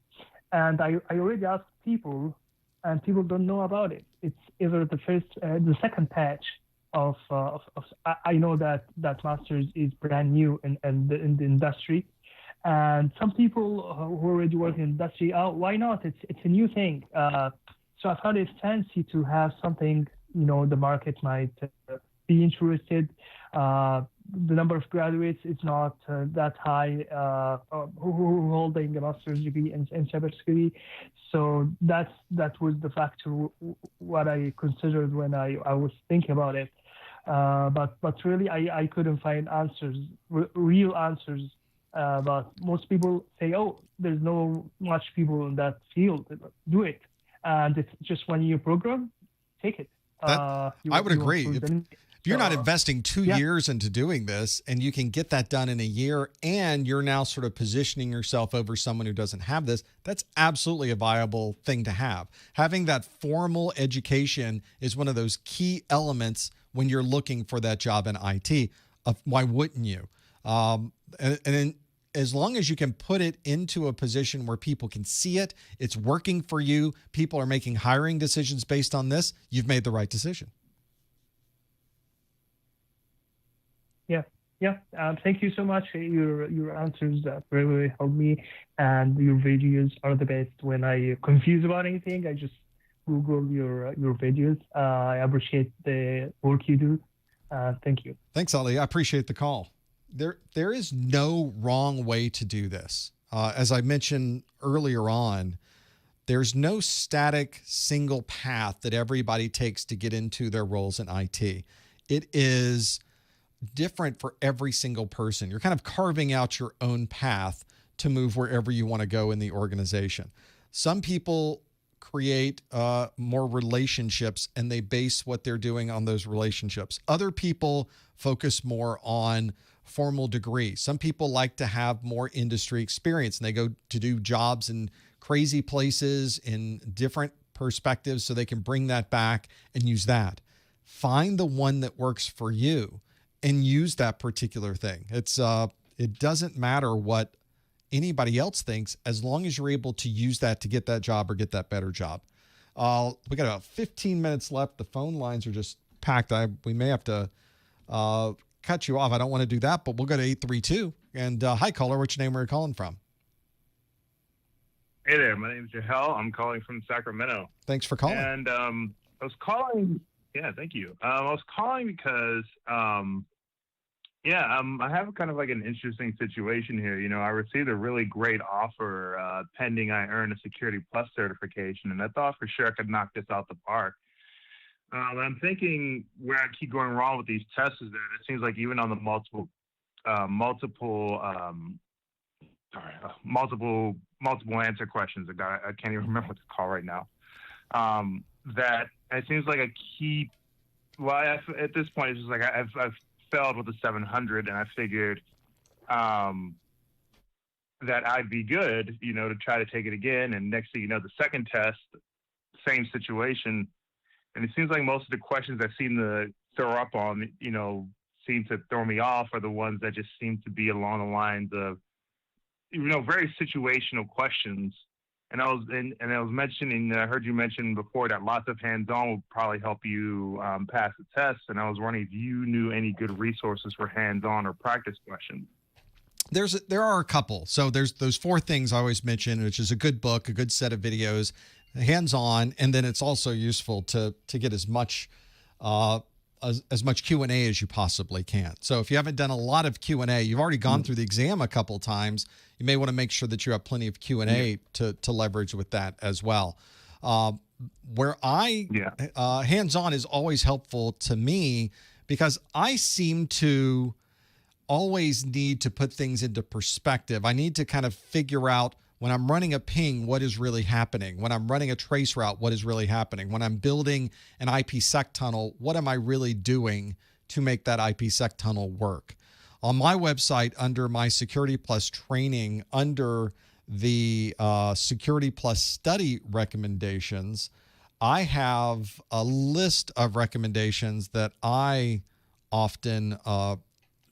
And I already asked people, and people don't know about it. It's either the second patch of I know that master's is brand new in the industry. And some people who already work in the industry, why not? It's a new thing. So I found it fancy to have something, the market might be interested. The number of graduates is not that high who are holding a master's degree in cybersecurity. So that was the factor what I considered when I was thinking about it. But really, I couldn't find answers, real answers. But most people say, there's no much people in that field. Do it. And it's just 1 year program. Take it. I would agree. If you're not investing 2 years into doing this and you can get that done in a year and you're now sort of positioning yourself over someone who doesn't have this, that's absolutely a viable thing to have. Having that formal education is one of those key elements when you're looking for that job in IT. Why wouldn't you? And then as long as you can put it into a position where people can see it, it's working for you, people are making hiring decisions based on this, you've made the right decision. Yeah. Thank you so much. Your answers really helped me, and your videos are the best. When I confused about anything, I just Google your videos. I appreciate the work you do. Thank you. Thanks, Ali. I appreciate the call. There is no wrong way to do this. As I mentioned earlier on, there's no static single path that everybody takes to get into their roles in IT. It is different for every single person. You're kind of carving out your own path to move wherever you want to go in the organization. Some people create more relationships and they base what they're doing on those relationships. Other people focus more on formal degree. Some people like to have more industry experience and they go to do jobs in crazy places in different perspectives so they can bring that back and use that. Find the one that works for you and use that particular thing. It doesn't matter what anybody else thinks as long as you're able to use that to get that job or get that better job. We got about 15 minutes left. The phone lines are just packed. We may have to cut you off. I don't want to do that, but we'll go to 832. And hi, caller. What's your name? Where are you calling from? Hey there. My name is Jahel. I'm calling from Sacramento. Thanks for calling. And I was calling. Yeah, thank you. I was calling because, I have kind of like an interesting situation here. I received a really great offer pending I earn a Security Plus certification, and I thought for sure I could knock this out the park. I'm thinking where I keep going wrong with these tests is that it seems like even on the multiple answer questions, I can't even remember what to call right now. That it seems like a key. Well, at this point, it's just like I've failed with the 700, and I figured that I'd be good, to try to take it again. And next thing you know, the second test, same situation. And it seems like most of the questions I seem to throw up on, seem to throw me off are the ones that just seem to be along the lines of, very situational questions. And I was mentioning, I heard you mention before that lots of hands-on will probably help you pass the test. And I was wondering if you knew any good resources for hands-on or practice questions. There are a couple. So there's those 4 things I always mention, which is a good book, a good set of videos, hands-on, and then it's also useful to get as much of as much Q&A as you possibly can. So if you haven't done a lot of Q&A, you've already gone through the exam a couple of times, you may want to make sure that you have plenty of Q&A to leverage with that as well. Where hands-on is always helpful to me because I seem to always need to put things into perspective. I need to kind of figure out when I'm running a ping, what is really happening? When I'm running a trace route, what is really happening? When I'm building an IPsec tunnel, what am I really doing to make that IPsec tunnel work? On my website, under my Security Plus training, under the Security Plus study recommendations, I have a list of recommendations that I often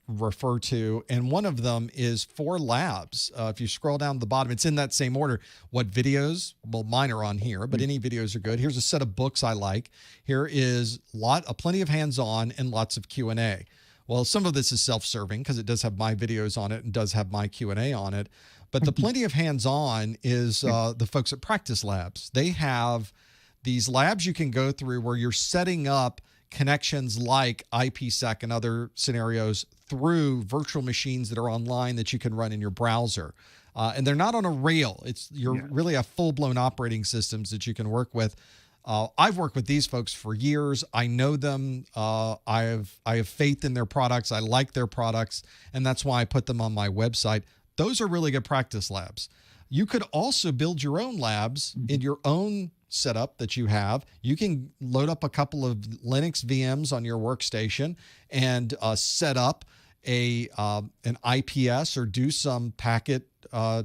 refer to, and one of them is for labs. If you scroll down to the bottom, it's in that same order. What videos? Well, mine are on here, but any videos are good. Here's a set of books I like. Here is plenty of hands-on and lots of Q&A. Well, some of this is self-serving because it does have my videos on it and does have my Q&A on it. But the plenty of hands-on is the folks at Practice Labs. They have these labs you can go through where you're setting up connections like IPsec and other scenarios through virtual machines that are online that you can run in your browser. And they're not on a rail. You're really have full-blown operating systems that you can work with. I've worked with these folks for years. I know them. I have faith in their products. I like their products, and that's why I put them on my website. Those are really good practice labs. You could also build your own labs in your own setup that you have. You can load up a couple of Linux VMs on your workstation and set up an IPS or do some packet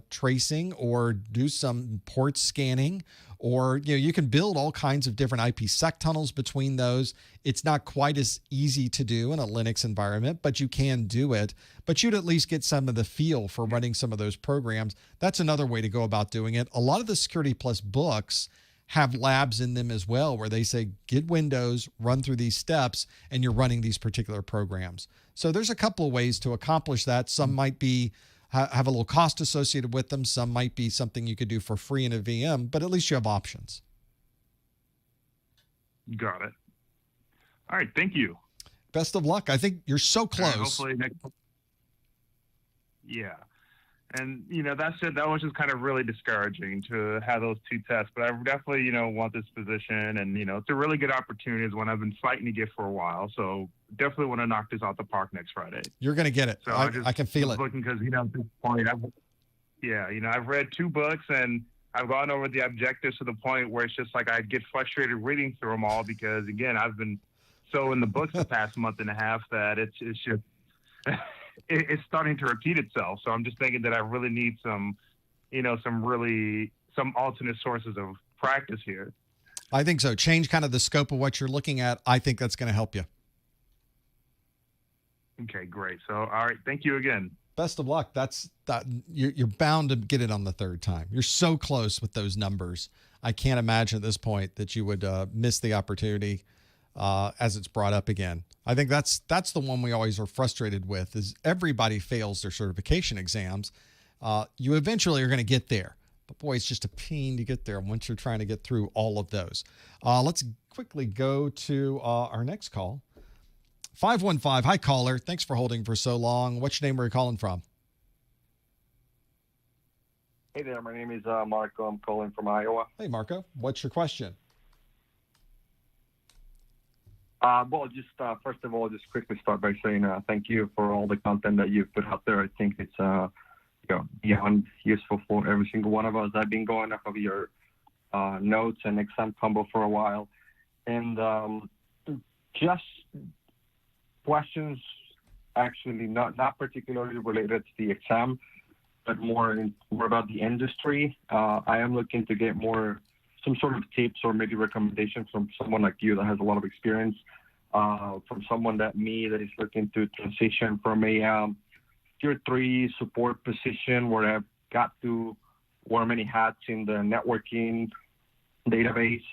tracing or do some port scanning, or you can build all kinds of different IPsec tunnels between those. It's not quite as easy to do in a Linux environment, but you can do it. But you'd at least get some of the feel for running some of those programs. That's another way to go about doing it. A lot of the Security Plus books have labs in them as well, where they say, get Windows, run through these steps, and you're running these particular programs. So there's a couple of ways to accomplish that. Some might be have a little cost associated with them. Some might be something you could do for free in a VM, but at least you have options. Got it. All right. Thank you. Best of luck. I think you're so close. Hopefully next. Yeah. And, that was just kind of really discouraging to have those two tests. But I definitely, want this position. And, it's a really good opportunity. It's one I've been fighting to get for a while. So definitely want to knock this out the park next Friday. You're going to get it. So I can feel it. Looking because, at this point, I've read 2 books and I've gone over the objectives to the point where it's just like I get frustrated reading through them all because, again, I've been so in the books the past month and a half that it's just... it's starting to repeat itself. So I'm just thinking that I really need some alternate sources of practice here. I think so. Change kind of the scope of what you're looking at. I think that's going to help you. Okay, great. So, all right. Thank you again. Best of luck. You're bound to get it on the third time. You're so close with those numbers. I can't imagine at this point that you would miss the opportunity as it's brought up again. I think that's the one we always are frustrated with is everybody fails their certification exams. You eventually are going to get there. But boy, it's just a pain to get there once you're trying to get through all of those. Let's quickly go to our next call. 515. Hi, caller. Thanks for holding for so long. What's your name? Where are you calling from? Hey there. My name is Marco. I'm calling from Iowa. Hey, Marco. What's your question? First of all, just quickly start by saying thank you for all the content that you've put out there. I think it's beyond useful for every single one of us. I've been going off of your notes and exam combo for a while, and just questions actually not particularly related to the exam, but more about the industry. I am looking to get some sort of tips or maybe recommendations from someone like you that has a lot of experience, from someone that is looking to transition from a tier 3 support position where I've got to wear many hats in the networking, database,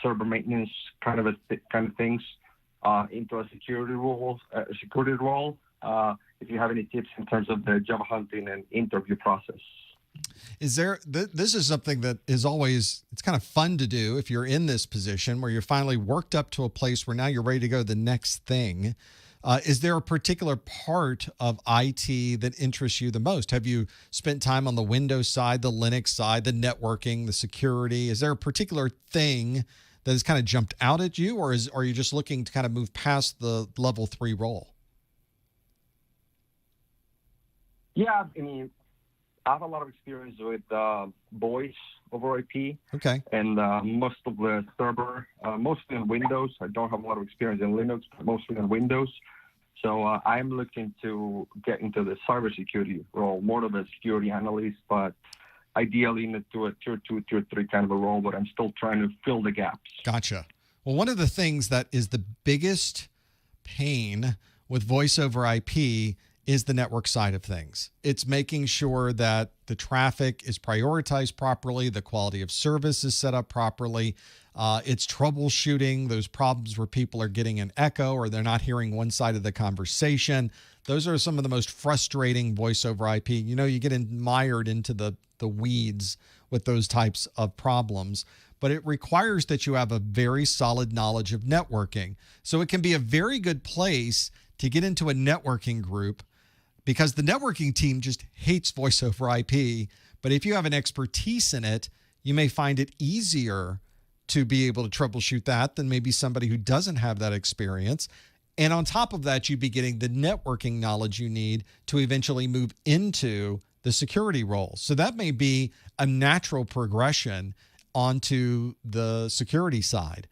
server maintenance kind of things, into a security role. If you have any tips in terms of the job hunting and interview process. Is there, this is something that is always, it's kind of fun to do if you're in this position where you're finally worked up to a place where now you're ready to go to the next thing. Is there a particular part of IT that interests you the most? Have you spent time on the Windows side, the Linux side, the networking, the security? Is there a particular thing that has kind of jumped out at you, or are you just looking to kind of move past the level 3 role? Yeah, I mean, I have a lot of experience with voice over IP. Okay. And most of the server, mostly on Windows. I don't have a lot of experience in Linux, but mostly on Windows. So I'm looking to get into the cybersecurity role, more of a security analyst, but ideally into a tier 2, tier 3 kind of a role, but I'm still trying to fill the gaps. Gotcha. Well, one of the things that is the biggest pain with voice over IP is the network side of things. It's making sure that the traffic is prioritized properly, the quality of service is set up properly. It's troubleshooting those problems where people are getting an echo or they're not hearing one side of the conversation. Those are some of the most frustrating voice over IP. You know, you get mired into the weeds with those types of problems, but it requires that you have a very solid knowledge of networking. So it can be a very good place to get into a networking group, because the networking team just hates voice over IP. But if you have an expertise in it, you may find it easier to be able to troubleshoot that than maybe somebody who doesn't have that experience. And on top of that, you'd be getting the networking knowledge you need to eventually move into the security role. So that may be a natural progression onto the security side.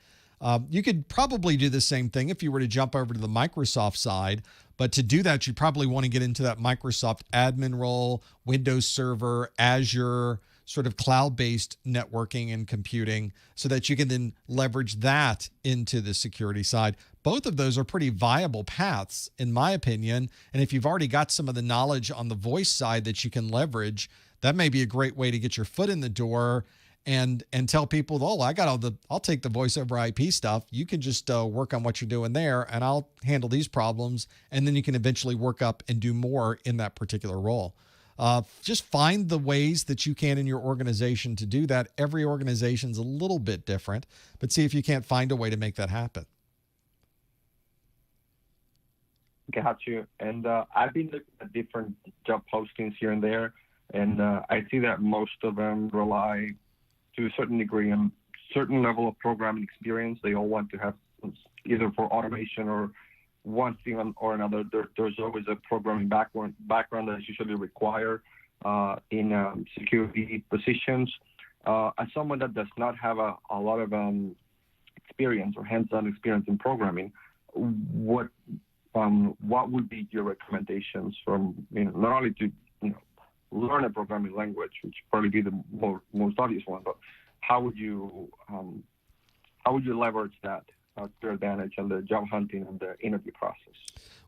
You could probably do the same thing if you were to jump over to the Microsoft side. But to do that, you probably want to get into that Microsoft admin role, Windows Server, Azure, sort of cloud-based networking and computing, so that you can then leverage that into the security side. Both of those are pretty viable paths, in my opinion. And if you've already got some of the knowledge on the voice side that you can leverage, that may be a great way to get your foot in the door and tell people, oh, I'll take the voice over IP stuff. You can just work on what you're doing there, and I'll handle these problems. And then you can eventually work up and do more in that particular role. Just find the ways that you can in your organization to do that. Every organization's a little bit different, but see if you can't find a way to make that happen. Got you. And I've been looking at different job postings here and there, and I see that most of them rely to a certain degree on certain level of programming experience. They all want to have either for automation or one thing or another. There's always a programming background that is usually required in security positions. As someone that does not have a lot of experience or hands-on experience in programming, what would be your recommendations from, not only to learn a programming language, which probably be the most obvious one, but how would you leverage that to your advantage in the job hunting and the interview process?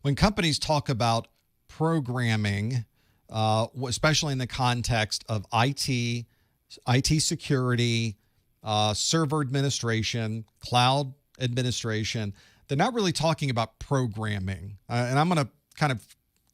When companies talk about programming, especially in the context of IT security, server administration, cloud administration, they're not really talking about programming. And I'm going to kind of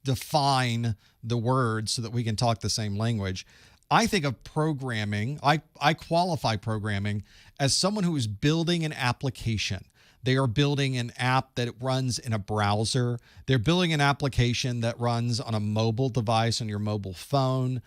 define the words so that we can talk the same language. I think of programming, I qualify programming as someone who is building an application. They are building an app that runs in a browser. They're building an application that runs on a mobile device, on your mobile phone.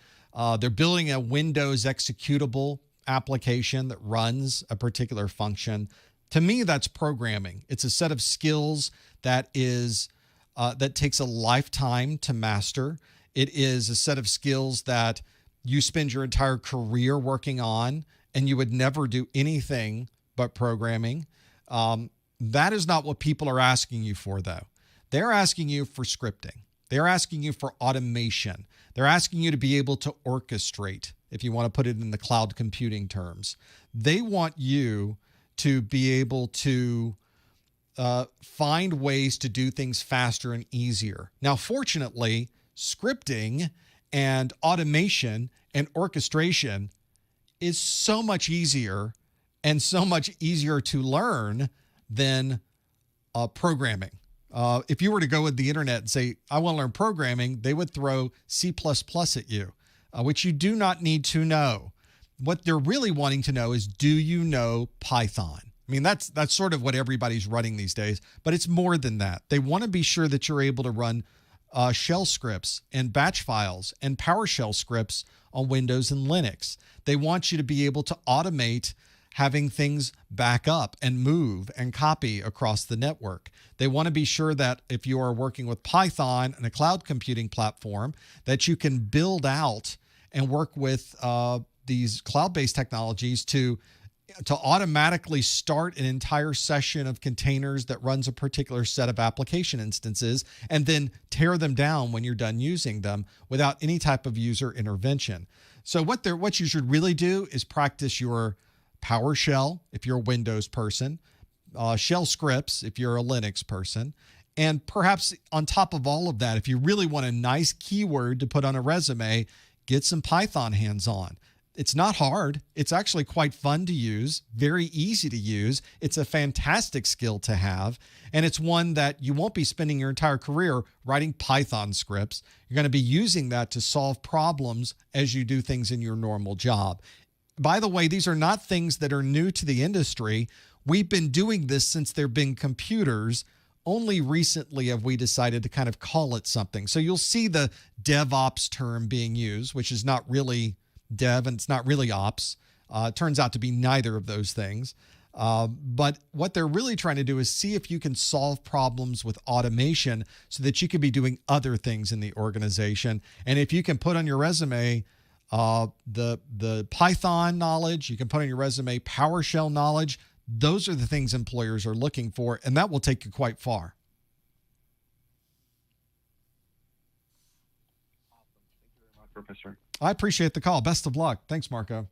They're building a Windows executable application that runs a particular function. To me, that's programming. It's a set of skills that takes a lifetime to master. It is a set of skills that you spend your entire career working on, and you would never do anything but programming. That is not what people are asking you for, though. They're asking you for scripting. They're asking you for automation. They're asking you to be able to orchestrate, if you want to put it in the cloud computing terms. They want you to be able to find ways to do things faster and easier. Now, fortunately, scripting and automation and orchestration is so much easier and so much easier to learn than programming. If you were to go with the internet and say, I want to learn programming, they would throw C++ at you. which you do not need to know. What they're really wanting to know is, do you know Python? I mean, that's sort of what everybody's running these days, but it's more than that. They want to be sure that you're able to run shell scripts and batch files and PowerShell scripts on Windows and Linux. They want you to be able to automate having things back up and move and copy across the network. They want to be sure that if you are working with Python and a cloud computing platform, that you can build out and work with these cloud-based technologies to automatically start an entire session of containers that runs a particular set of application instances and then tear them down when you're done using them without any type of user intervention. So what you should really do is practice your PowerShell if you're a Windows person, shell scripts if you're a Linux person, and perhaps on top of all of that, if you really want a nice keyword to put on a resume, get some Python hands-on. It's not hard. It's actually quite fun to use, very easy to use. It's a fantastic skill to have, and it's one that you won't be spending your entire career writing Python scripts. You're going to be using that to solve problems as you do things in your normal job. By the way, these are not things that are new to the industry. We've been doing this since there have been computers. Only recently have we decided to kind of call it something. So you'll see the DevOps term being used, which is not really dev and it's not really ops. It turns out to be neither of those things. But what they're really trying to do is see if you can solve problems with automation so that you can be doing other things in the organization. And if you can put on your resume the Python knowledge, you can put on your resume PowerShell knowledge, those are the things employers are looking for, and that will take you quite far. Professor. I appreciate the call. Best of luck. Thanks, Marco.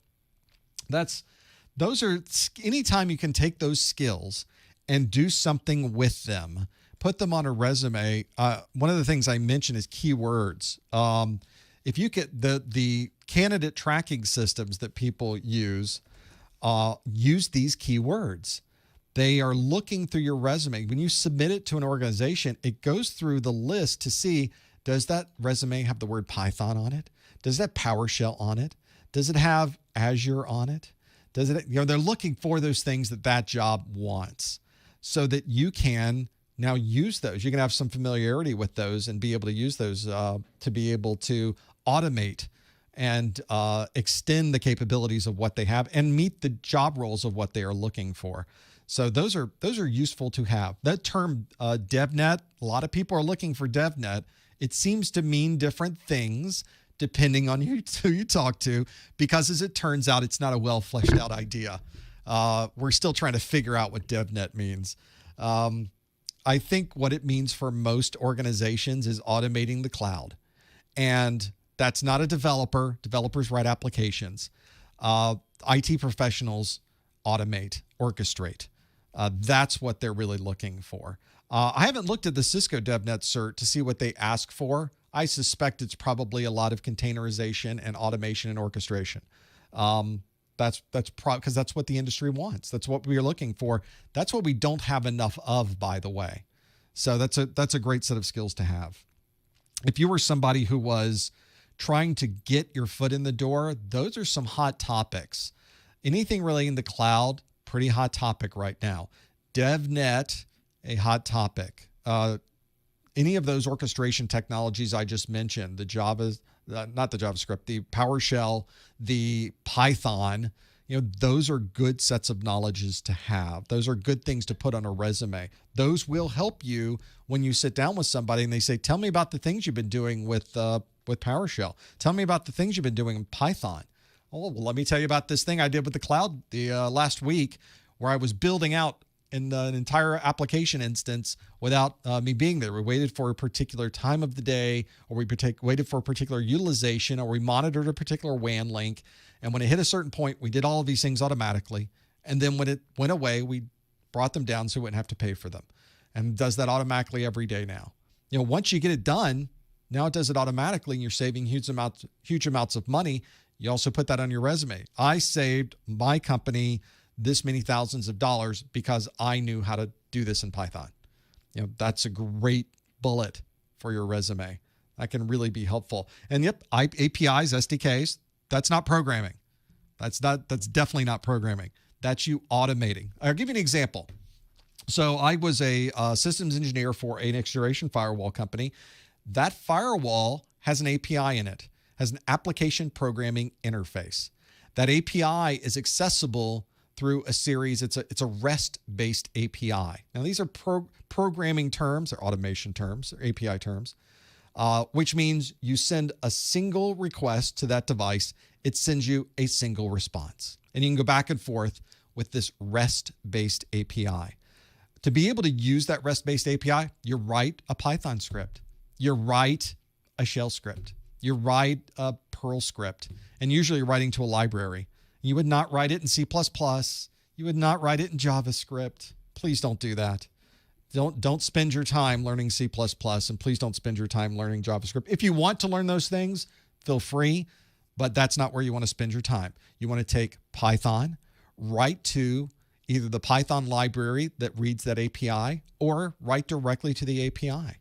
Those are anytime you can take those skills and do something with them, put them on a resume. One of the things I mentioned is keywords. If you get the candidate tracking systems that people use these keywords. They are looking through your resume. When you submit it to an organization, it goes through the list to see, does that resume have the word Python on it? Does that PowerShell on it? Does it have Azure on it? Does it, they're looking for those things that job wants so that you can now use those. You can have some familiarity with those and be able to use those to be able to automate and extend the capabilities of what they have and meet the job roles of what they are looking for. So those are useful to have. That term DevNet, a lot of people are looking for DevNet. It seems to mean different things depending on who you talk to, because as it turns out, it's not a well fleshed out idea. We're still trying to figure out what DevNet means. I think what it means for most organizations is automating the cloud. And that's not a developer. Developers write applications. IT professionals automate, orchestrate. That's what they're really looking for. I haven't looked at the Cisco DevNet cert to see what they ask for. I suspect it's probably a lot of containerization and automation and orchestration. That's because that's what the industry wants. That's what we are looking for. That's what we don't have enough of, by the way. So that's a great set of skills to have. If you were somebody who was trying to get your foot in the door, those are some hot topics. Anything relating to cloud, pretty hot topic right now. DevNet, a hot topic. Any of those orchestration technologies I just mentioned, the Java, not the JavaScript, the PowerShell, the Python, those are good sets of knowledges to have. Those are good things to put on a resume. Those will help you when you sit down with somebody and they say, tell me about the things you've been doing with PowerShell. Tell me about the things you've been doing in Python. Oh, well, let me tell you about this thing I did with the cloud last week where I was building out in an entire application instance without me being there. We waited for a particular time of the day, or we waited for a particular utilization, or we monitored a particular WAN link. And when it hit a certain point, we did all of these things automatically. And then when it went away, we brought them down so we wouldn't have to pay for them. And it does that automatically every day now. Once you get it done, now it does it automatically and you're saving huge amounts of money. You also put that on your resume. I saved my company this many thousands of dollars because I knew how to do this in Python. That's a great bullet for your resume. That can really be helpful. And yep, APIs, SDKs, that's not programming. That's definitely not programming. That's you automating. I'll give you an example. So I was a systems engineer for a next generation firewall company. That firewall has an API in it, has an application programming interface. That API is accessible through a series. It's a REST-based API. Now these are programming terms, or automation terms, or API terms, which means you send a single request to that device. It sends you a single response, and you can go back and forth with this REST-based API. To be able to use that REST-based API, you write a Python script. You write a shell script. You write a Perl script, and usually you're writing to a library. You would not write it in C++. You would not write it in JavaScript. Please don't do that. Don't spend your time learning C++, and please don't spend your time learning JavaScript. If you want to learn those things, feel free, but that's not where you want to spend your time. You want to take Python, write to either the Python library that reads that API, or write directly to the API.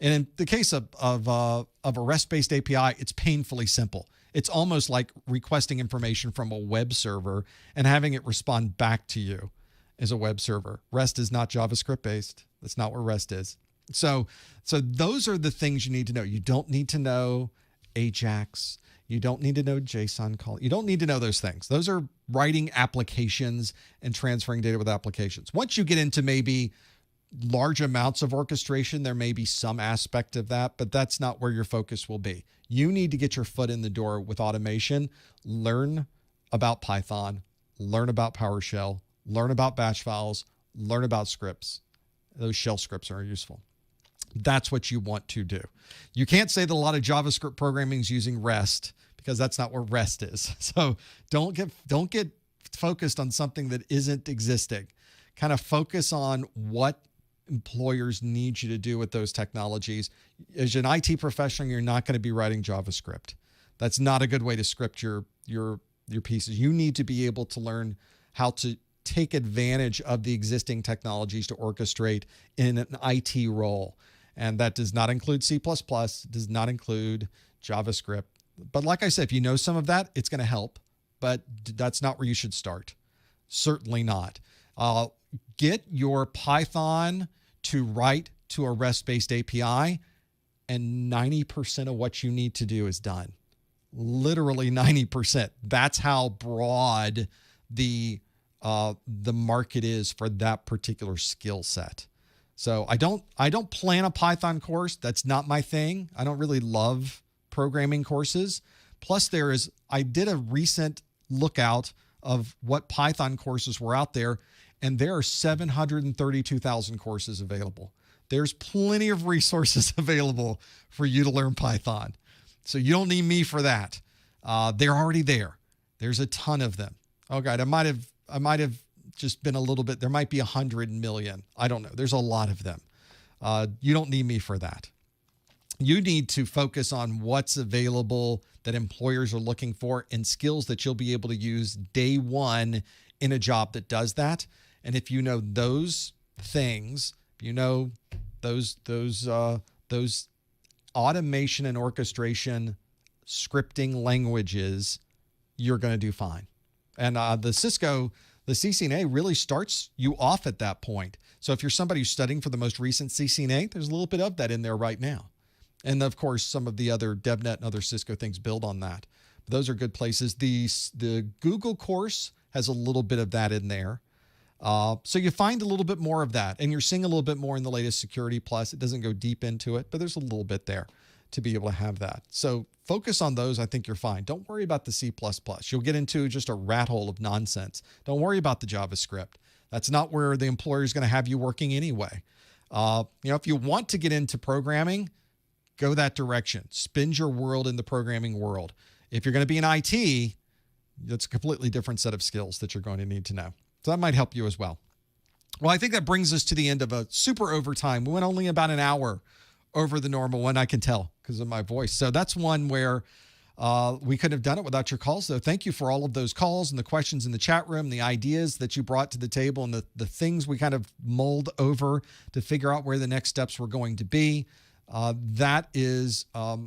And in the case of a REST-based API, it's painfully simple. It's almost like requesting information from a web server and having it respond back to you as a web server. REST is not JavaScript-based. That's not what REST is. So those are the things you need to know. You don't need to know AJAX. You don't need to know JSON call. You don't need to know those things. Those are writing applications and transferring data with applications. Once you get into maybe large amounts of orchestration, there may be some aspect of that, but that's not where your focus will be. You need to get your foot in the door with automation, learn about Python, learn about PowerShell, learn about batch files, learn about scripts. Those shell scripts are useful. That's what you want to do. You can't say that a lot of JavaScript programming is using REST, because that's not what REST is. So don't get focused on something that isn't existing. Kind of focus on what employers need you to do with those technologies. As an IT professional, you're not going to be writing JavaScript. That's not a good way to script your pieces. You need to be able to learn how to take advantage of the existing technologies to orchestrate in an IT role. And that does not include C++, does not include JavaScript. But like I said, if you know some of that, it's going to help. But that's not where you should start. Certainly not. Get your Python to write to a REST-based API, and 90% of what you need to do is done. Literally 90%. That's how broad the market is for that particular skill set. So I don't plan a Python course. That's not my thing. I don't really love programming courses. Plus I did a recent lookout of what Python courses were out there, and there are 732,000 courses available. There's plenty of resources available for you to learn Python. So you don't need me for that. They're already there. There's a ton of them. Oh God, I might have just been a little bit, there might be 100 million. I don't know. There's a lot of them. You don't need me for that. You need to focus on what's available that employers are looking for and skills that you'll be able to use day one in a job that does that. And if you know those things, you know those automation and orchestration scripting languages, you're going to do fine. And the CCNA really starts you off at that point. So if you're somebody who's studying for the most recent CCNA, there's a little bit of that in there right now. And of course, some of the other DevNet and other Cisco things build on that. But those are good places. The Google course has a little bit of that in there. So you find a little bit more of that, and you're seeing a little bit more in the latest Security Plus. It doesn't go deep into it, but there's a little bit there to be able to have that. So focus on those. I think you're fine. Don't worry about the C++. You'll get into just a rat hole of nonsense. Don't worry about the JavaScript. That's not where the employer is going to have you working anyway. If you want to get into programming, go that direction. Spend your world in the programming world. If you're going to be in IT, that's a completely different set of skills that you're going to need to know. So that might help you as well. Well, I think that brings us to the end of a super overtime. We went only about an hour over the normal one, I can tell because of my voice. So that's one where we couldn't have done it without your calls. So thank you for all of those calls and the questions in the chat room, the ideas that you brought to the table, and the things we kind of mulled over to figure out where the next steps were going to be. that is a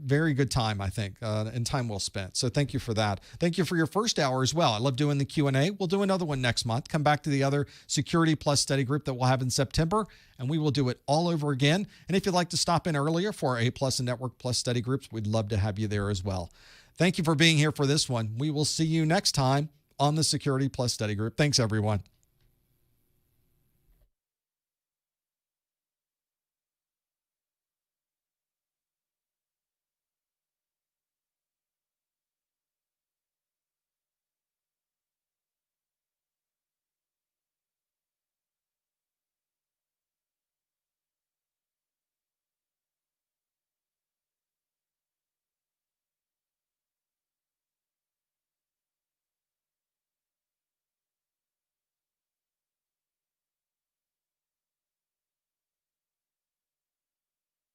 very good time, I think, and time well spent. So thank you for that. Thank you for your first hour as well. I love doing the Q&A. We'll do another one next month. Come back to the other Security Plus study group that we'll have in September, and we will do it all over again. And if you'd like to stop in earlier for our A Plus and Network Plus study groups, we'd love to have you there as well. Thank you for being here for this one. We will see you next time on the Security Plus study group. Thanks, everyone.